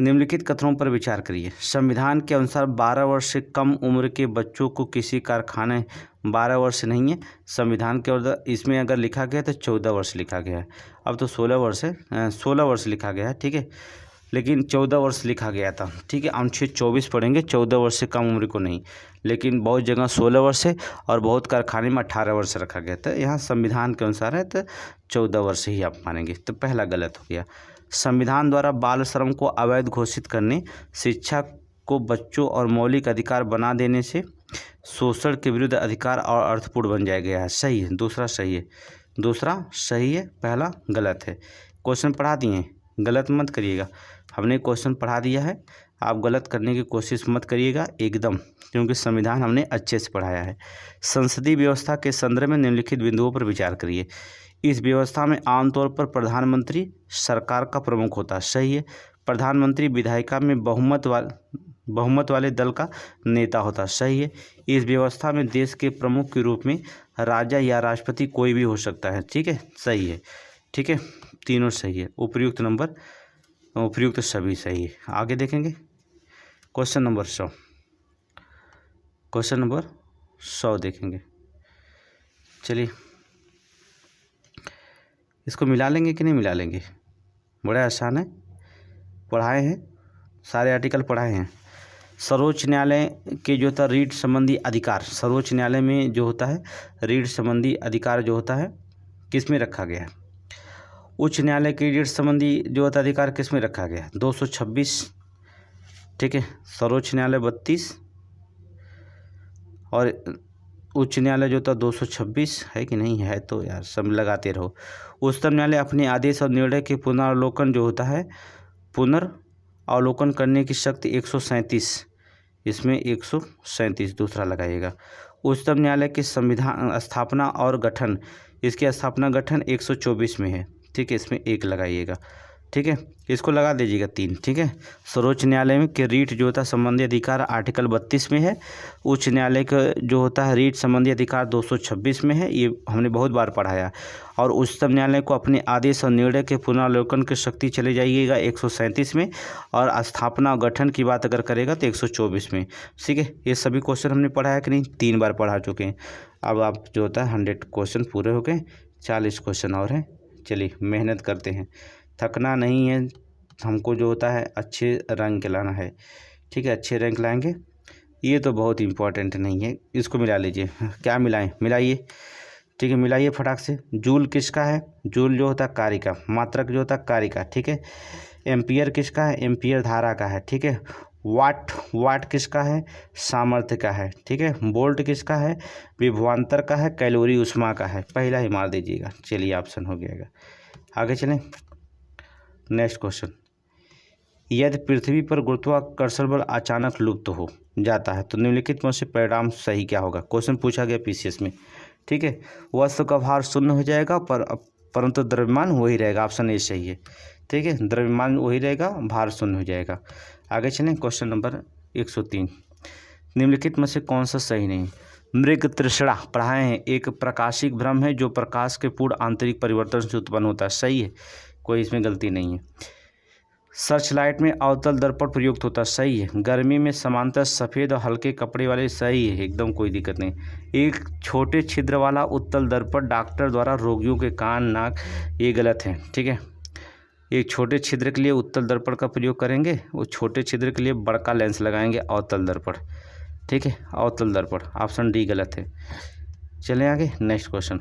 निम्नलिखित कथनों पर विचार करिए। संविधान के अनुसार 12 वर्ष से कम उम्र के बच्चों को किसी कारखाने 12 वर्ष नहीं है संविधान के अंदर, इसमें अगर लिखा गया तो 14 वर्ष लिखा गया है। अब तो 16 वर्ष है, 16 वर्ष लिखा गया है। ठीक है। लेकिन 14 वर्ष लिखा गया था। ठीक है। अनुच्छेद 24 पढ़ेंगे, 14 वर्ष से कम उम्र को नहीं, लेकिन बहुत जगह 16 वर्ष है और बहुत कारखाने में 18 वर्ष रखा गया था। यहाँ संविधान के अनुसार है तो 14 वर्ष ही आप मानेंगे। तो पहला गलत हो गया। संविधान द्वारा बाल श्रम को अवैध घोषित करने, शिक्षा को बच्चों और मौलिक अधिकार बना देने से शोषण के विरुद्ध अधिकार और अर्थपूर्ण बन जाया गया है। सही है। दूसरा सही है। दूसरा सही है, पहला गलत है। क्वेश्चन पढ़ा दिए, गलत मत करिएगा। हमने क्वेश्चन पढ़ा दिया है, आप गलत करने की कोशिश मत करिएगा एकदम, क्योंकि संविधान हमने अच्छे से पढ़ाया है। संसदीय व्यवस्था के संदर्भ में निम्नलिखित बिंदुओं पर विचार करिए। इस व्यवस्था में आमतौर पर प्रधानमंत्री सरकार का प्रमुख होता है। सही है। प्रधानमंत्री विधायिका में बहुमत वाले दल का नेता होता है। सही है। इस व्यवस्था में देश के प्रमुख के रूप में राजा या राष्ट्रपति कोई भी हो सकता है। ठीक है। सही है। ठीक है। तीनों सही है। उपयुक्त सभी सही है। आगे देखेंगे। Question number 100। क्वेश्चन नंबर 100 देखेंगे। चलिए, इसको मिला लेंगे कि नहीं मिला लेंगे? बड़ा आसान है, पढ़ाए हैं, सारे आर्टिकल पढ़ाए हैं। सर्वोच्च न्यायालय के जो होता है रीट संबंधी अधिकार, सर्वोच्च न्यायालय में जो होता है रीट संबंधी अधिकार जो होता है किस में रखा गया है? उच्च न्यायालय के रीट संबंधी जो होता है अधिकार किस में रखा गया है? 226। ठीक है। सर्वोच्च न्यायालय 32 और उच्च न्यायालय जो होता है 226 है कि नहीं है? तो यार सब लगाते रहो। उच्चतम न्यायालय अपने आदेश और निर्णय के पुनरावलोकन जो होता है पुनर्वलोकन करने की शक्ति 137, इसमें 137 दूसरा लगाइएगा। उच्चतम न्यायालय के संविधान स्थापना और गठन, इसकी स्थापना गठन 124 में है। ठीक है। इसमें 1 लगाइएगा। ठीक है। इसको लगा दीजिएगा 3। ठीक है। सर्वोच्च न्यायालय में के रीट जो होता है संबंधी अधिकार आर्टिकल 32 में है। उच्च न्यायालय का जो होता है रीट संबंधी अधिकार 226 में है। ये हमने बहुत बार पढ़ाया। और उच्चतम न्यायालय को अपने आदेश और निर्णय के पुनरावलोकन की शक्ति चले जाइएगा 137 में, और स्थापना और गठन की बात अगर करेगा तो 124 में। ठीक है। ये सभी क्वेश्चन हमने पढ़ाया कि नहीं? 3 बार पढ़ा चुके हैं। अब आप जो होता है 100 क्वेश्चन पूरे हो गए, 40 क्वेश्चन और हैं। चलिए मेहनत करते हैं, थकना नहीं है हमको, जो होता है अच्छे रैंक लाना है। ठीक है। अच्छे रैंक लाएंगे। ये तो बहुत इम्पोर्टेंट नहीं है, इसको मिला लीजिए। क्या मिलाएं? मिलाइए। ठीक है। मिलाइए फटाक से। जूल किसका है? जूल जो होता है कार्य का, मात्रक जो होता है कार्य का। ठीक है। एम्पियर किसका है? एम्पियर धारा का है। ठीक है। वाट किसका है? सामर्थ्य का है। ठीक है। वोल्ट किसका है? विभवांतर का है। कैलोरी ऊष्मा का है। पहला ही मार दीजिएगा। चलिए ऑप्शन हो गया। आगे चलें। नेक्स्ट क्वेश्चन, यदि पृथ्वी पर गुरुत्वाकर्षण बल अचानक लुप्त हो जाता है तो निम्नलिखित में से परिणाम सही क्या होगा। क्वेश्चन पूछा गया पीसीएस में, ठीक है। वस्तु का भार शून्य हो जाएगा परंतु द्रव्यमान वही रहेगा, ऑप्शन ए सही है, ठीक है। द्रव्यमान वही रहेगा, भार शून्य हो जाएगा। आगे चलें, क्वेश्चन नंबर 103, निम्नलिखित में से कौन सा सही नहीं। मृग तृष्णा पढ़ाए हैं, एक प्रकाशिक भ्रम है जो प्रकाश के पूर्ण आंतरिक परिवर्तन से उत्पन्न होता है, सही है, कोई इसमें गलती नहीं है। सर्च लाइट में अवतल दर्पण प्रयुक्त होता है, सही है। गर्मी में समांतर सफ़ेद और हल्के कपड़े वाले, सही है, एकदम कोई दिक्कत नहीं। एक छोटे छिद्र वाला उत्तल दर्पण डॉक्टर द्वारा रोगियों के कान नाक, ये गलत है, ठीक है। एक छोटे छिद्र के लिए उत्तल दर्पण का प्रयोग करेंगे, वो छोटे छिद्र के लिए बड़का लेंस लगाएंगे, अवतल दर्पण, ठीक है, अवतल दर्पण, ऑप्शन डी गलत है। चलें आगे, नेक्स्ट क्वेश्चन।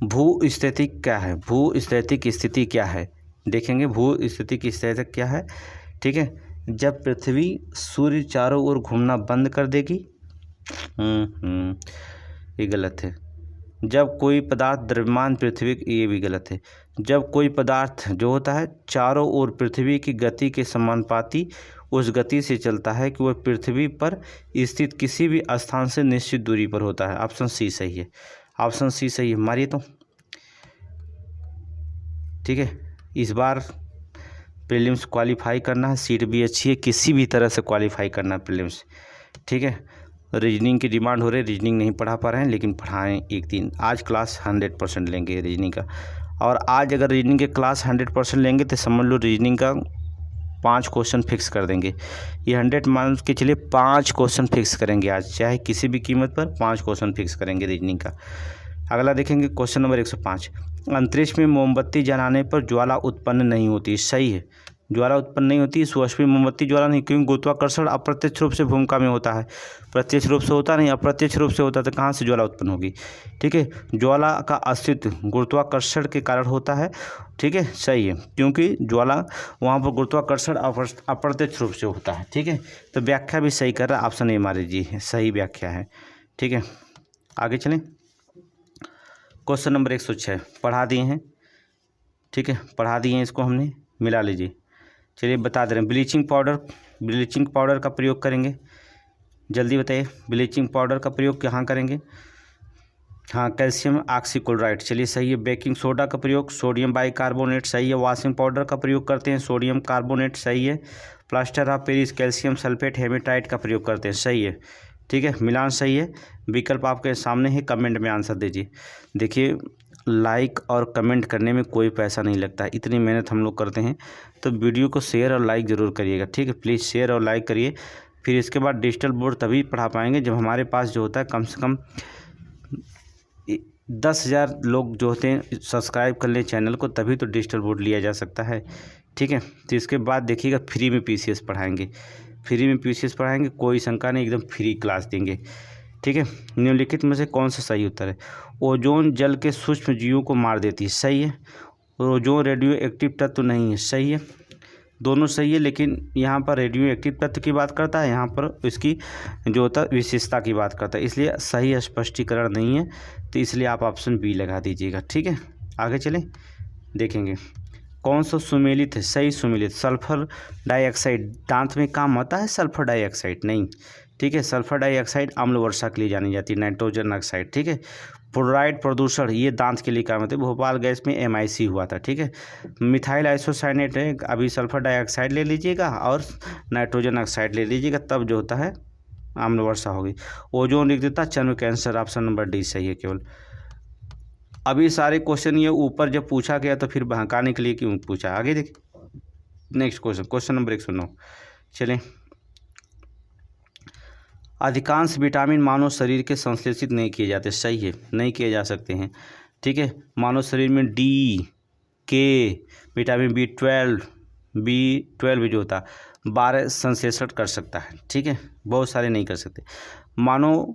भू स्थिति क्या है, भू स्थैतिक स्थिति क्या है, देखेंगे भू स्थिति की स्थिति क्या है, ठीक है। जब पृथ्वी सूर्य चारों ओर घूमना बंद कर देगी, ये गलत है। जब कोई पदार्थ द्रव्यमान पृथ्वी, ये भी गलत है। जब कोई पदार्थ जो होता है चारों ओर पृथ्वी की गति के समानुपाती उस गति से चलता है कि वह पृथ्वी पर स्थित किसी भी स्थान से निश्चित दूरी पर होता है, ऑप्शन सी सही है, ऑप्शन सी सही है। मारिए तो, ठीक है। इस बार प्रीलिम्स क्वालिफाई करना है, सीट भी अच्छी है, किसी भी तरह से क्वालिफाई करना है प्रीलिम्स, ठीक है। रीजनिंग की डिमांड हो रही है, रीजनिंग नहीं पढ़ा पा रहे हैं लेकिन पढ़ाएं एक दिन। आज क्लास 100% लेंगे रीजनिंग का, और आज अगर रीजनिंग के क्लास 100% लेंगे तो समझ लो रीजनिंग का 5 क्वेश्चन फिक्स कर देंगे। ये 100 मार्क्स के चलिए 5 क्वेश्चन फिक्स करेंगे आज, चाहे किसी भी कीमत पर 5 क्वेश्चन फिक्स करेंगे रीजनिंग का। अगला देखेंगे क्वेश्चन नंबर 105, अंतरिक्ष में मोमबत्ती जलाने पर ज्वाला उत्पन्न नहीं होती, सही है, ज्वाला उत्पन्न नहीं होती। सूक्ष्म मोमबत्ती ज्वाला नहीं, क्योंकि गुरुत्वाकर्षण अप्रत्यक्ष रूप से भूमिका में होता है, प्रत्यक्ष रूप से होता नहीं, अप्रत्यक्ष रूप से होता तो कहाँ से ज्वाला उत्पन्न होगी, ठीक है। ज्वाला का अस्तित्व गुरुत्वाकर्षण के कारण होता है, ठीक है, सही है, क्योंकि ज्वाला वहाँ पर गुरुत्वाकर्षण अप्रत्यक्ष रूप से होता है, ठीक है। तो व्याख्या भी सही कर रहा है, ऑप्शन ए हमारे जी सही व्याख्या है, ठीक है। आगे चलें, क्वेश्चन नंबर 106 पढ़ा दिए हैं, ठीक है, पढ़ा दिए हैं, इसको हमने मिला लीजिए। चलिए बता दे रहे हैं, ब्लीचिंग पाउडर का प्रयोग करेंगे, जल्दी बताइए, ब्लीचिंग पाउडर का प्रयोग कहाँ करेंगे। हाँ, कैल्शियम ऑक्सीक्लोराइड, चलिए सही है। बेकिंग सोडा का प्रयोग, सोडियम बाइकार्बोनेट, सही है। वॉशिंग पाउडर का प्रयोग करते हैं, सोडियम कार्बोनेट, सही है। Plaster of Paris, calcium sulphate hematite का प्रयोग करते हैं, सही है, ठीक है, मिलान सही है। विकल्प आपके सामने है, कमेंट में आंसर दीजिए। देखिए लाइक और कमेंट करने में कोई पैसा नहीं लगता है, इतनी मेहनत हम लोग करते हैं, तो वीडियो को शेयर और लाइक ज़रूर करिएगा, ठीक है, प्लीज़ शेयर और लाइक करिए। फिर इसके बाद डिजिटल बोर्ड तभी पढ़ा पाएंगे जब हमारे पास जो होता है कम से कम 10,000 लोग जो होते हैं सब्सक्राइब कर लें चैनल को, तभी तो डिजिटल बोर्ड लिया जा सकता है, ठीक है। तो इसके बाद देखिएगा फ्री में पीसीएस पढ़ाएंगे, फ्री में पीसीएस पढ़ाएंगे, कोई शंका नहीं, एकदम फ्री क्लास देंगे, ठीक है। निम्नलिखित में से कौन सा सही उत्तर है। ओजोन जल के सूक्ष्म जीवों को मार देती है, सही है। ओजोन रेडियो एक्टिव तत्व नहीं है, सही है, दोनों सही है, लेकिन यहाँ पर रेडियो एक्टिव तत्व की बात करता है, यहाँ पर इसकी जो होता है विशेषता की बात करता है, इसलिए सही स्पष्टीकरण नहीं है, तो इसलिए आप ऑप्शन बी लगा दीजिएगा, ठीक है। आगे चलें, देखेंगे कौन सा सुमेलित है, सही सुमेलित। सल्फर डाइऑक्साइड दांत में काम आता है, सल्फर डाइऑक्साइड नहीं, ठीक है। सल्फर डाइऑक्साइड अम्ल वर्षा के लिए जानी जाती है, नाइट्रोजन ऑक्साइड, ठीक है। फ्लोराइड प्रदूषण ये दांत के लिए काम होता है, भोपाल गैस में MIC हुआ था, ठीक है। मिथाइल आइसोसाइनेट है, अभी सल्फर डाइऑक्साइड ले लीजिएगा और नाइट्रोजन ऑक्साइड ले लीजिएगा, तब जो होता है अम्ल वर्षा होगी। ओजोन रिक्तता चर्म कैंसर, ऑप्शन नंबर डी सही है केवल। अभी सारे क्वेश्चन ये ऊपर जब पूछा गया तो फिर बहकाने के लिए क्यों पूछा। आगे देखिए नेक्स्ट क्वेश्चन, क्वेश्चन नंबर 109, चलें। अधिकांश विटामिन मानव शरीर के संश्लेषित नहीं किए जाते, सही है, नहीं किए जा सकते हैं, ठीक है। मानव शरीर में D, K, विटामिन B12 जो होता है 12 संश्लेषण कर सकता है, ठीक है, बहुत सारे नहीं कर सकते। मानव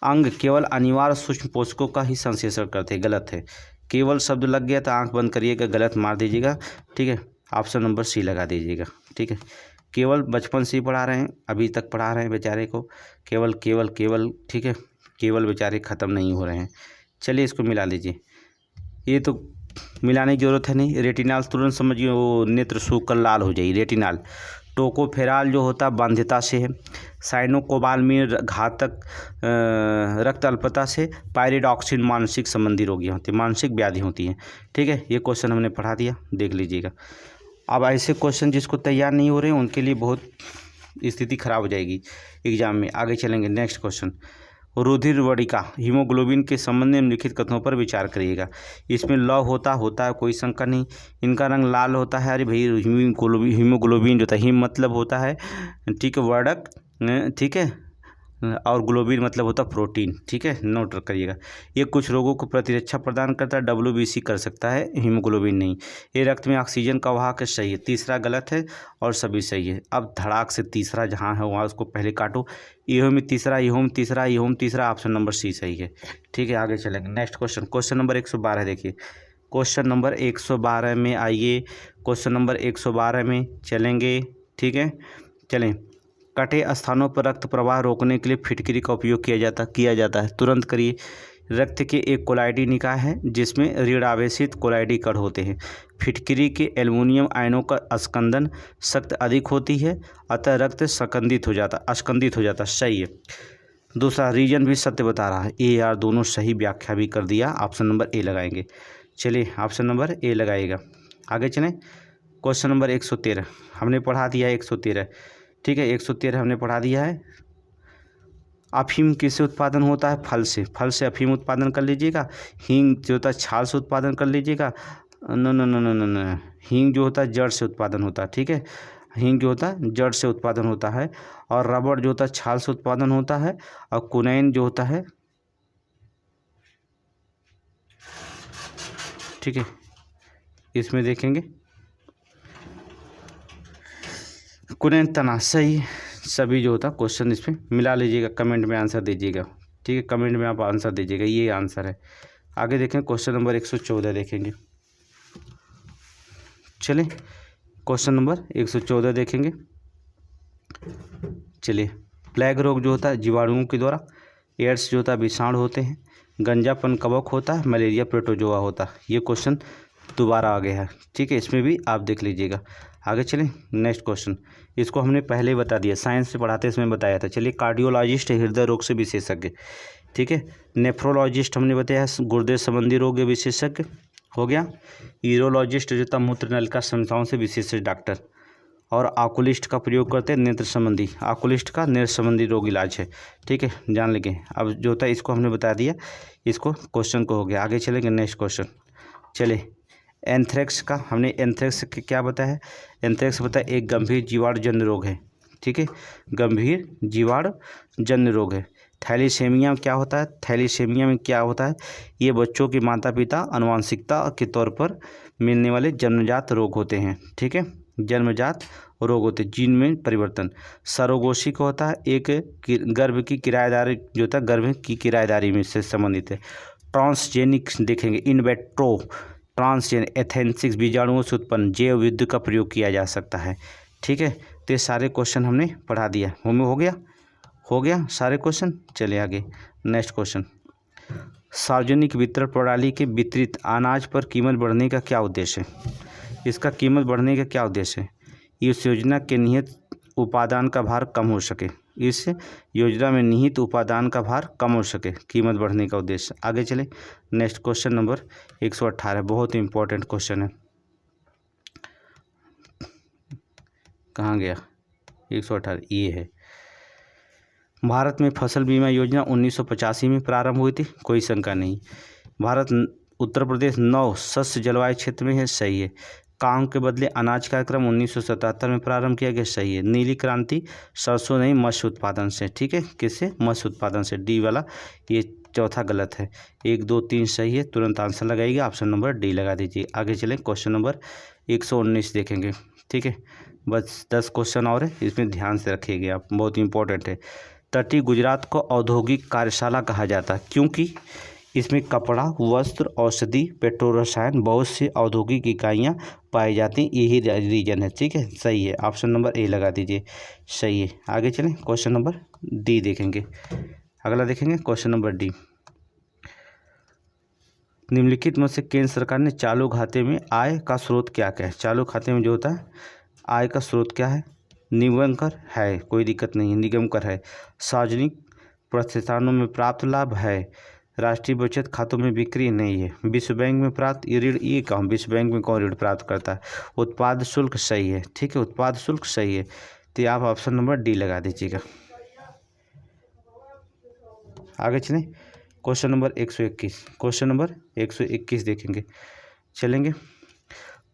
अंग केवल अनिवार्य सूक्ष्म पोषकों का ही संश्लेषण करते हैं, गलत है। केवल शब्द लग गया तो आंख बंद करिएगा, गलत मार दीजिएगा, ठीक है, ऑप्शन नंबर सी लगा दीजिएगा, ठीक है। केवल बचपन से ही पढ़ा रहे हैं, अभी तक पढ़ा रहे हैं बेचारे को, केवल केवल केवल, ठीक है, केवल बेचारे ख़त्म नहीं हो रहे हैं। चलिए इसको मिला लीजिए, ये तो मिलाने की जरूरत है नहीं। रेटिनाल तुरंत समझिए वो नेत्र सूख कर लाल हो जाएगी, रेटिनाल। टोकोफेराल जो होता है बाध्यता से है। साइनोकोबालमिन घातक रक्त अल्पता से। पायरिडॉक्सिन मानसिक संबंधी रोगियाँ होती हैं, मानसिक व्याधि होती हैं। ठीक है, ये क्वेश्चन हमने पढ़ा दिया, देख लीजिएगा। अब ऐसे क्वेश्चन जिसको तैयार नहीं हो रहे हैं उनके लिए बहुत स्थिति खराब हो जाएगी एग्जाम में। आगे चलेंगे, नेक्स्ट क्वेश्चन। रुधिर वर्णिका हीमोग्लोबिन के संबंध में निम्नलिखित कथनों पर विचार करिएगा। इसमें लव होता है, कोई शंका नहीं। इनका रंग लाल होता है, अरे भाई हीमोग्लोबिन जो होता है, हीम मतलब होता है, ठीक है, वर्णक, ठीक है, और ग्लोबिन मतलब होता है प्रोटीन। ठीक है, नोट करिएगा। ये कुछ रोगों को प्रतिरक्षा प्रदान करता है, WBC कर सकता है, हीमोग्लोबिन नहीं। ये रक्त में ऑक्सीजन का वाहक है, सही है। तीसरा गलत है और सभी सही है। अब धड़ाक से तीसरा जहाँ है वहाँ उसको पहले काटो। इहो में तीसरा, इहो में तीसरा, इहो में तीसरा, ऑप्शन नंबर सी सही है। ठीक है, आगे चलेंगे। नेक्स्ट क्वेश्चन, क्वेश्चन नंबर 112 देखिए। क्वेश्चन नंबर 112 में आइए, क्वेश्चन नंबर 112 में चलेंगे। ठीक है, चलें। कटे स्थानों पर रक्त प्रवाह रोकने के लिए फिटकरी का उपयोग किया जाता है। तुरंत करिए। रक्त के एक कोलाइडी निकाय है जिसमें ऋण आवेशित कोलाइडी कण होते हैं। फिटकरी के एल्युमिनियम आयनों का स्कंदन शक्ति अधिक होती है, अतः रक्त अस्कंदित हो जाता। सही है। दूसरा रीजन भी सत्य बता रहा है। ए आर दोनों सही व्याख्या भी कर दिया। ऑप्शन नंबर ए लगाएंगे। चलिए, ऑप्शन नंबर ए लगाइएगा। आगे चलें। क्वेश्चन नंबर 113 हमने पढ़ा दिया है। 113, ठीक है, 113 हमने पढ़ा दिया है। अफीम किससे उत्पादन होता है? फल से। फल से अफीम उत्पादन कर लीजिएगा। हींग जो होता है छाल से उत्पादन कर लीजिएगा। No no no no no no, हींग जो होता है जड़ से उत्पादन होता है। ठीक है, हींग जो होता है जड़ से उत्पादन होता है। और रबड़ जो होता है छाल से उत्पादन होता है। और कुनैन जो होता है, ठीक है, इसमें देखेंगे कुनैन तना। सही। सभी जो होता क्वेश्चन इसमें मिला लीजिएगा, कमेंट में आंसर दीजिएगा। ठीक है, कमेंट में आप आंसर दीजिएगा, ये आंसर है। आगे देखें, क्वेश्चन नंबर 114 देखेंगे। चलिए, क्वेश्चन नंबर 114 देखेंगे। चलिए, प्लेग रोग जो होता है जीवाणुओं के द्वारा। एड्स जो होता है विषाणु होते हैं। गंजापन कवक होता है। मलेरिया प्रोटोजोआ होता है। ये क्वेश्चन दोबारा आ गया है। ठीक है, इसमें भी आप देख लीजिएगा। आगे चलें, नेक्स्ट क्वेश्चन। इसको हमने पहले ही बता दिया, साइंस से पढ़ाते इसमें बताया था। चलिए, कार्डियोलॉजिस्ट हृदय रोग से विशेषज्ञ। ठीक है, नेफ्रोलॉजिस्ट हमने बताया गुर्दे संबंधी रोग विशेषज्ञ हो गया। यूरोलॉजिस्ट जो था मूत्र नलिका समस्याओं से विशेषज्ञ डॉक्टर। और आकुलिस्ट का प्रयोग करते हैं नेत्र संबंधी, आकुलिस्ट का नेत्र संबंधी रोग इलाज है। ठीक है, जान लेंगे। अब जो होता है इसको हमने बता दिया, इसको क्वेश्चन को हो गया। आगे चलेंगे, नेक्स्ट क्वेश्चन। चलिए, एंथ्रेक्स का हमने एंथ्रेक्स क्या बताया है? एंथ्रेक्स बताया एक गंभीर जीवाणुजन्य रोग है। ठीक है, गंभीर जीवाणुजन्य रोग है। थैलीसेमिया क्या होता है? थैलीसेमिया में क्या होता है? ये बच्चों के माता पिता आनुवंशिकता के तौर पर मिलने वाले जन्मजात रोग होते हैं। ठीक है, जन्मजात रोग होते हैं, जीन में परिवर्तन। सरोगेसी को होता है एक गर्भ की किराएदारी जो होता है, गर्भ की किराएदारी में से संबंधित है। ट्रांसजेनिक देखेंगे, इनवेट्रो ट्रांसजेन एथेंसिक्स बीजाणुओं से उत्पन्न जैव विद्युत का प्रयोग किया जा सकता है। ठीक है, तो ये सारे क्वेश्चन हमने पढ़ा दिया। हो गया सारे क्वेश्चन। चलिए आगे, नेक्स्ट क्वेश्चन। सार्वजनिक वितरण प्रणाली के वितरित अनाज पर कीमत बढ़ने का क्या उद्देश्य है? इसका कीमत बढ़ने का क्या उद्देश्य है? इस योजना के निहित उपादान का भार कम हो सके। इस योजना में निहित उपादान का भार कम हो सके, कीमत बढ़ने का उद्देश्य। आगे चले, नेक्स्ट क्वेश्चन नंबर 118, बहुत ही इंपॉर्टेंट क्वेश्चन है। कहाँ गया? 118 ये है। भारत में फसल बीमा योजना 1985 में प्रारंभ हुई थी, कोई शंका नहीं। भारत उत्तर प्रदेश 9 शस्य जलवायु क्षेत्र में है, सही है। काम के बदले अनाज कार्यक्रम 1977 में प्रारंभ किया गया, सही है। नीली क्रांति सरसों नहीं मत्स्य उत्पादन से। ठीक है, किससे? मत्स्य उत्पादन से। डी वाला ये चौथा गलत है। 1 2 3 सही है, तुरंत आंसर लगाइए, ऑप्शन नंबर डी लगा दीजिए। आगे चलें, क्वेश्चन नंबर 119 देखेंगे। ठीक है, बस 10 क्वेश्चन और है, इसमें ध्यान से रखिएगा आप, बहुत इंपॉर्टेंट है। तटीय गुजरात को औद्योगिक कार्यशाला कहा जाता है क्योंकि इसमें कपड़ा, वस्त्र, औषधि, पेट्रोल रसायन, बहुत सी औद्योगिक इकाइयाँ पाई जाती हैं, यही रीजन है। ठीक है, सही है, ऑप्शन नंबर ए लगा दीजिए, सही है। आगे चलें, क्वेश्चन नंबर डी देखेंगे। अगला देखेंगे क्वेश्चन नंबर डी। निम्नलिखित में से केंद्र सरकार ने चालू खाते में आय का स्रोत क्या क्या है। चालू खाते में जो होता है आय का स्रोत क्या है। निगम कर है, कोई दिक्कत नहीं है, निगम कर है। सार्वजनिक प्रतिष्ठानों में प्राप्त लाभ है। राष्ट्रीय बचत खातों में बिक्री नहीं है। विश्व बैंक में प्राप्त ऋण, ये कहाँ, विश्व बैंक में कौन ऋण प्राप्त करता है। उत्पाद शुल्क सही है, ठीक है, उत्पाद शुल्क सही है, तो आप ऑप्शन नंबर डी लगा दीजिएगा। आगे चलें, क्वेश्चन नंबर 121, क्वेश्चन नंबर 121 देखेंगे, चलेंगे।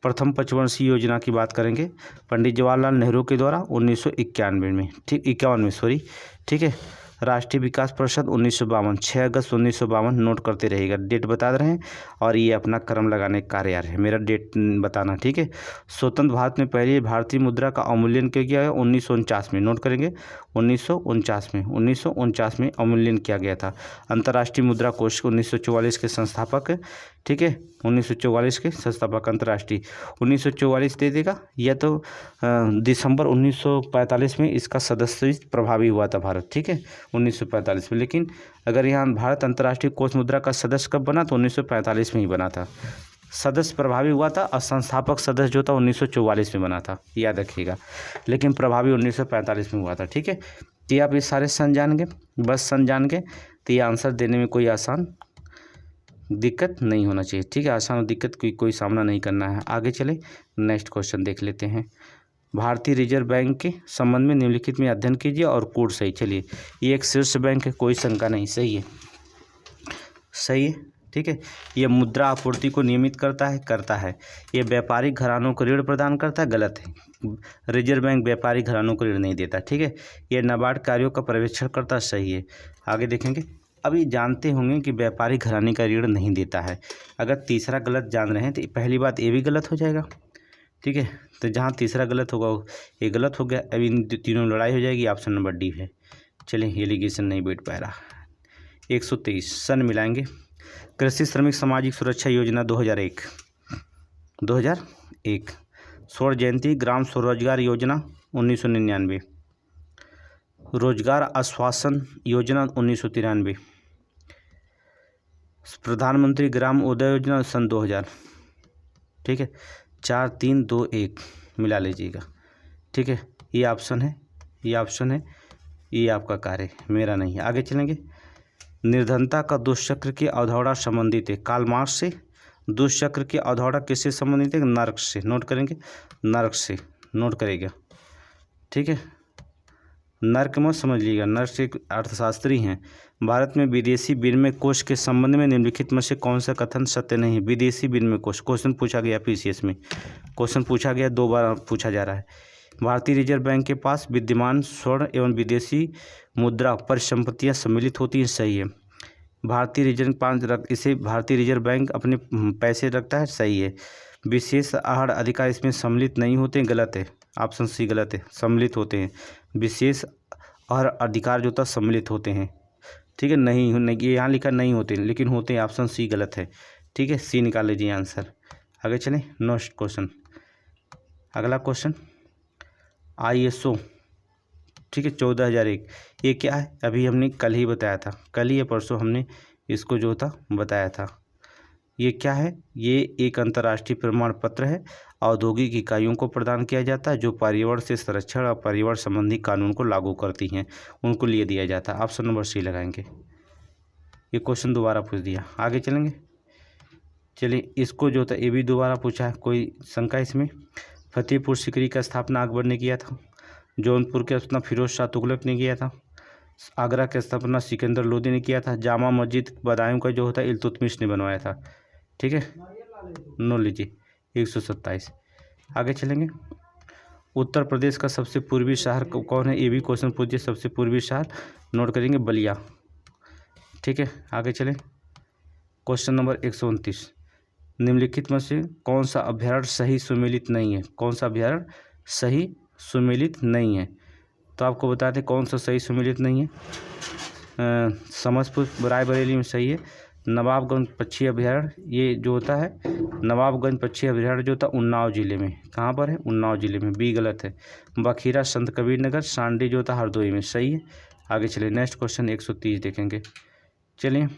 प्रथम पंचवर्षीय योजना की बात करेंगे पंडित जवाहरलाल नेहरू के द्वारा 1951 में, ठीक 51 में सॉरी, ठीक है। राष्ट्रीय विकास परिषद 1952, 6 अगस्त 1952, नोट करते रहिएगा, डेट बता रहे हैं और ये अपना क्रम लगाने का कार्य है, मेरा डेट बताना, ठीक है। स्वतंत्र भारत में पहली भारतीय मुद्रा का अवमूल्यन किया गया है 1949 में, नोट करेंगे 1949 में अवमूल्यन किया गया था। अंतर्राष्ट्रीय मुद्रा कोष 1944 के संस्थापक, ठीक है, 1944 के संस्थापक अंतर्राष्ट्रीय 1944 दे देगा, या तो दिसंबर 1945 में इसका सदस्य प्रभावी हुआ था भारत, ठीक है, 1945 में। लेकिन अगर यहाँ भारत अंतर्राष्ट्रीय कोष मुद्रा का सदस्य कब बना, तो 1945 में ही बना था। सदस्य प्रभावी हुआ था और संस्थापक सदस्य जो था 1944 में बना था, याद रखिएगा, लेकिन प्रभावी 1945 में हुआ था, ठीक है। तो आप ये सारे सन जान गए, बस सन जान गए, तो ये आंसर देने में कोई आसान दिक्कत नहीं होना चाहिए, ठीक है, आसान दिक्कत कोई सामना नहीं करना है। आगे चले, नेक्स्ट क्वेश्चन देख लेते हैं। भारतीय रिजर्व बैंक के संबंध में निम्नलिखित में अध्ययन कीजिए और कोड सही। चलिए, ये एक शीर्ष बैंक है, कोई शंका नहीं, सही है, सही है, ठीक है। ये मुद्रा आपूर्ति को नियमित करता है। ये व्यापारिक घरानों को ऋण प्रदान करता है, गलत है, रिजर्व बैंक व्यापारिक घरानों को ऋण नहीं देता, ठीक है। ये नाबार्ड कार्यों का पर्यवेक्षण करता, सही है। आगे देखेंगे, अभी जानते होंगे कि व्यापारिक घराने का ऋण नहीं देता है। अगर तीसरा गलत जान रहे हैं तो पहली बात ये भी गलत हो जाएगा, ठीक है। तो जहाँ तीसरा गलत होगा ये गलत हो गया, अभी इन तीनों लड़ाई हो जाएगी, ऑप्शन नंबर डी है। चलिए, एलिगेशन नहीं बैठ पा रहा। 123 सन मिलाएंगे। कृषि श्रमिक सामाजिक सुरक्षा योजना 2001, स्वर्ण जयंती ग्राम स्वरोजगार योजना 1999, रोजगार आश्वासन योजना 1993, प्रधानमंत्री ग्राम उदय योजना सन 2000, ठीक है। 4 3 2 1 मिला लीजिएगा, ठीक है। ये ऑप्शन है, ये ऑप्शन है, ये आपका कार्य, मेरा नहीं है। आगे चलेंगे। निर्धनता का दुष्चक्र की अवधारणा संबंधित है कार्ल मार्क्स से। दुष्चक्र की अवधारणा किससे संबंधित है, नर्क से, नोट करेंगे, नर्क से, नोट करेगा, ठीक है। नर्क मत समझ लीजिएगा, नर्क एक अर्थशास्त्री हैं। भारत में विदेशी विनिमय कोष के संबंध में निम्नलिखित में से कौन सा कथन सत्य नहीं है। विदेशी विनिमय कोष, क्वेश्चन पूछा गया पीसीएस में, क्वेश्चन पूछा गया, 2 बार पूछा जा रहा है। भारतीय रिजर्व बैंक के पास विद्यमान स्वर्ण एवं विदेशी मुद्रा परिसंपत्तियां सम्मिलित होती हैं, सही है। भारतीय रिजर्व बैंक अपने पैसे रखता है, सही है। विशेष आहार अधिकार इसमें सम्मिलित नहीं होते, गलत है, ऑप्शन सी गलत है, सम्मिलित होते हैं। विशेष आहार अधिकार जो था सम्मिलित होते हैं, ठीक है। नहीं, ये यहाँ लिखा नहीं होते लेकिन होते हैं, ऑप्शन सी गलत है, ठीक है, सी निकाल लीजिए आंसर। आगे चलें, नेक्स्ट क्वेश्चन, अगला क्वेश्चन ISO, ठीक है, 14001, ये क्या है, अभी हमने कल ही बताया था, कल ही या परसों हमने इसको जो था बताया था। ये क्या है, ये एक अंतर्राष्ट्रीय प्रमाण पत्र है, औद्योगिक इकाइयों को प्रदान किया जाता है जो पर्यावरण से संरक्षण और पर्यावरण संबंधी कानून को लागू करती हैं, उनको लिए दिया जाता है। ऑप्शन नंबर सी लगाएंगे। ये क्वेश्चन दोबारा पूछ दिया, आगे चलेंगे। चलिए, इसको जो था ये भी दोबारा पूछा है, कोई शंका इसमें। फतेहपुर सीकरी का स्थापना अकबर ने किया था। जौनपुर की स्थापना फिरोज शाह तुगलक ने किया था। आगरा की स्थापना सिकंदर लोदी ने किया था। जामा मस्जिद बदायूं का जो होता है इल्तुतमिश ने बनवाया था, ठीक है, नोट लीजिए। 127, आगे चलेंगे। उत्तर प्रदेश का सबसे पूर्वी शहर कौन है, ये भी क्वेश्चन पूछिए। सबसे पूर्वी शहर नोट करेंगे, बलिया, ठीक है। आगे चलें, क्वेश्चन नंबर 129, निम्नलिखित में से कौन सा अभ्यारण्य सही सुमेलित नहीं है। कौन सा अभ्यारण्य सही सुमेलित नहीं है, तो आपको बता दें कौन सा सही सुमेलित नहीं है। समस्तपुर रायबरेली में सही है। नवाबगंज पक्षी अभ्यारण्य, ये जो होता है नवाबगंज पक्षी अभ्यारण्य जो होता है उन्नाव जिले में, कहाँ पर है, उन्नाव जिले में, बी गलत है। बखीरा संत कबीर नगर, सांडी जो होता है हरदोई में, सही है। आगे चलिए, नेक्स्ट क्वेश्चन 130 देखेंगे। चलिए,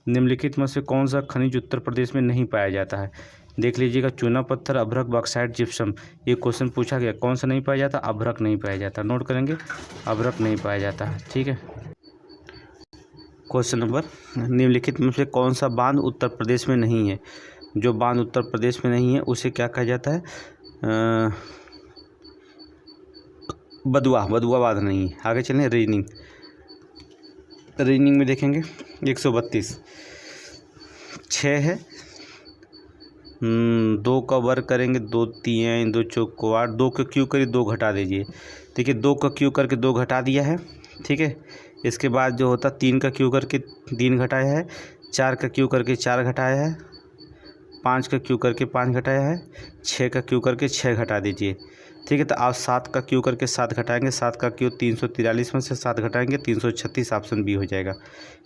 निम्नलिखित में से कौन सा खनिज उत्तर प्रदेश में नहीं पाया जाता है? देख लीजिएगा, चूना पत्थर, अभ्रक, बॉक्साइट, जिप्सम। ये क्वेश्चन पूछा गया, कौन सा नहीं पाया जाता? अभ्रक नहीं पाया जाता। नोट करेंगे, अभ्रक नहीं पाया जाता है। ठीक है। क्वेश्चन नंबर, निम्नलिखित में से कौन सा बांध उत्तर प्रदेश में नहीं है? जो बांध उत्तर प्रदेश में नहीं है उसे क्या कहा जाता है? बदुआ बांध नहीं है। आगे चलें, रीजनिंग में देखेंगे 132 6 है, 2 का वर्ग करेंगे, 2 3 2 चौक 8, 2 का क्यू करिए, 2 घटा दीजिए। ठीक है, 2 का क्यू करके 2 घटा दिया है। ठीक है, इसके बाद जो होता 3 का क्यू करके 3 घटाया है, 4 का क्यू करके 4 घटाया है, 5 का क्यू करके 5 घटाया है, 6 का क्यू करके 6 घटा दीजिए। ठीक है, तो आप 7 का क्यू करके 7 घटाएंगे, 7 का क्यू 343 में से 7 घटाएंगे 336, ऑप्शन बी हो जाएगा।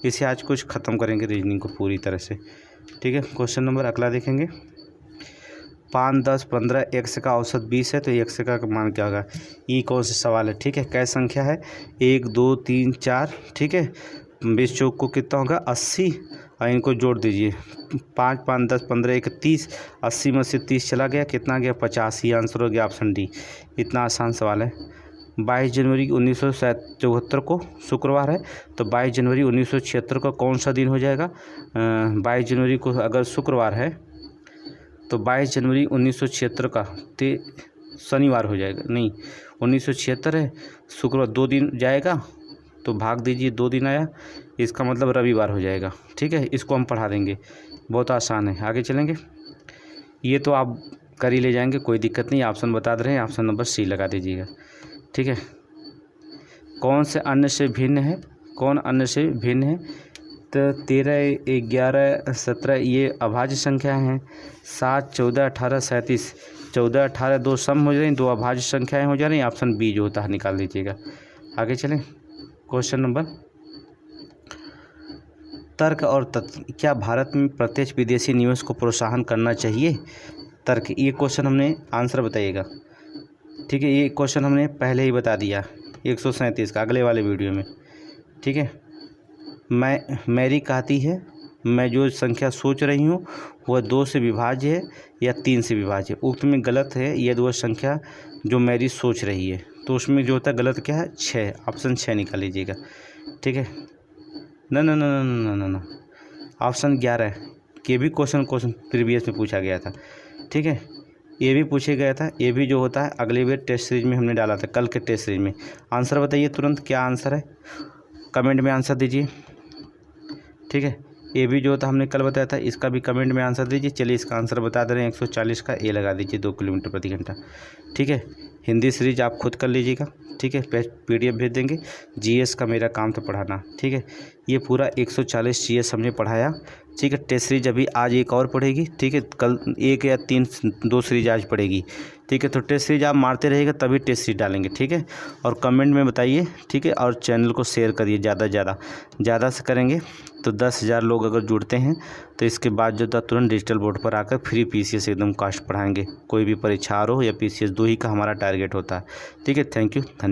इसे आज कुछ ख़त्म करेंगे रीजनिंग को पूरी तरह से। ठीक है, क्वेश्चन नंबर अगला देखेंगे। 5 10 15 x का औसत 20 है, तो x का मान क्या होगा? ये कौन सा सवाल है? ठीक है, क्या संख्या है? 1 2 3 4। ठीक है, 20 चौक को कितना होगा? 80, और इनको जोड़ दीजिए। 5 5 10 15 1 30, 80 में से 30 चला गया, कितना गया? 50। ये आंसर हो गया ऑप्शन डी। इतना आसान सवाल है। 22 जनवरी 1974 को शुक्रवार है, तो 22 जनवरी 1976 का कौन सा दिन हो जाएगा? 22 जनवरी को अगर शुक्रवार है तो 22 जनवरी 1976 का शनिवार हो जाएगा। नहीं, 1976 है, शुक्रवार 2 दिन जाएगा तो भाग दीजिए, 2 दिन आया, इसका मतलब रविवार हो जाएगा। ठीक है, इसको हम पढ़ा देंगे, बहुत आसान है। आगे चलेंगे, ये तो आप कर ही ले जाएंगे, कोई दिक्कत नहीं। ऑप्शन बता दे रहे हैं, ऑप्शन नंबर सी लगा दीजिएगा। ठीक है, कौन से अन्य से भिन्न है? कौन अन्य से भिन्न है? तो 13 11 17 ये अभाज्य संख्या हैं। 7 14 18 37, 14 18 2 सम हो जा रही, 2 अभाज्य संख्याएँ हो जा रही। ऑप्शन बी जो होता है निकाल दीजिएगा। आगे चलें, क्वेश्चन नंबर, तर्क और तथ्य। क्या भारत में प्रत्यक्ष विदेशी निवेश को प्रोत्साहन करना चाहिए? तर्क, ये क्वेश्चन हमने आंसर बताइएगा। ठीक है, ये क्वेश्चन हमने पहले ही बता दिया 137 का अगले वाले वीडियो में। ठीक है, मैरी कहती है मैं जो संख्या सोच रही हूँ वह 2 से विभाज्य है या 3 से विभाज्य है। उक्त में गलत है यदि वह संख्या जो मैरी सोच रही है, तो उसमें जो होता है गलत क्या है? 6, ऑप्शन 6 निकाल लीजिएगा। ठीक है, ना ऑप्शन 11 है। ये भी क्वेश्चन प्रीवियस में पूछा गया था। ठीक है, ये भी पूछा गया था। ये भी जो होता है अगले बार टेस्ट सीरीज में हमने डाला था, कल के टेस्ट सीरीज में। आंसर बताइए तुरंत, क्या आंसर है? कमेंट में आंसर दीजिए। ठीक है, ये भी जो होता हमने कल बताया था, इसका भी कमेंट में आंसर दीजिए। चलिए, इसका आंसर बता दे रहे हैं, 140 का ए लगा दीजिए, 2 किलोमीटर प्रति घंटा। ठीक है, हिंदी सीरीज आप खुद कर लीजिएगा। ठीक है, PDF भेज देंगे। GS का मेरा काम था पढ़ाना। ठीक है, ये पूरा 140 GS हमने पढ़ाया। ठीक है, टेस्ट सीरीज अभी आज एक और पढ़ेगी। ठीक है, कल 1 या 3 2 सीरीज आज पढ़ेगी। ठीक है, तो टेस्ट सीरीज आप मारते रहिएगा तभी टेस्ट सीरीज डालेंगे। ठीक है, और कमेंट में बताइए। ठीक है, और चैनल को शेयर करिए ज़्यादा से करेंगे तो 10,000 लोग अगर जुड़ते हैं तो इसके बाद जो था तुरंत डिजिटल बोर्ड पर आकर फ्री PCS एकदम कास्ट पढ़ाएंगे। कोई भी परीक्षा हो या PCS 2 ही का हमारा टारगेट होता है। ठीक है, थैंक यू, धन्यवाद।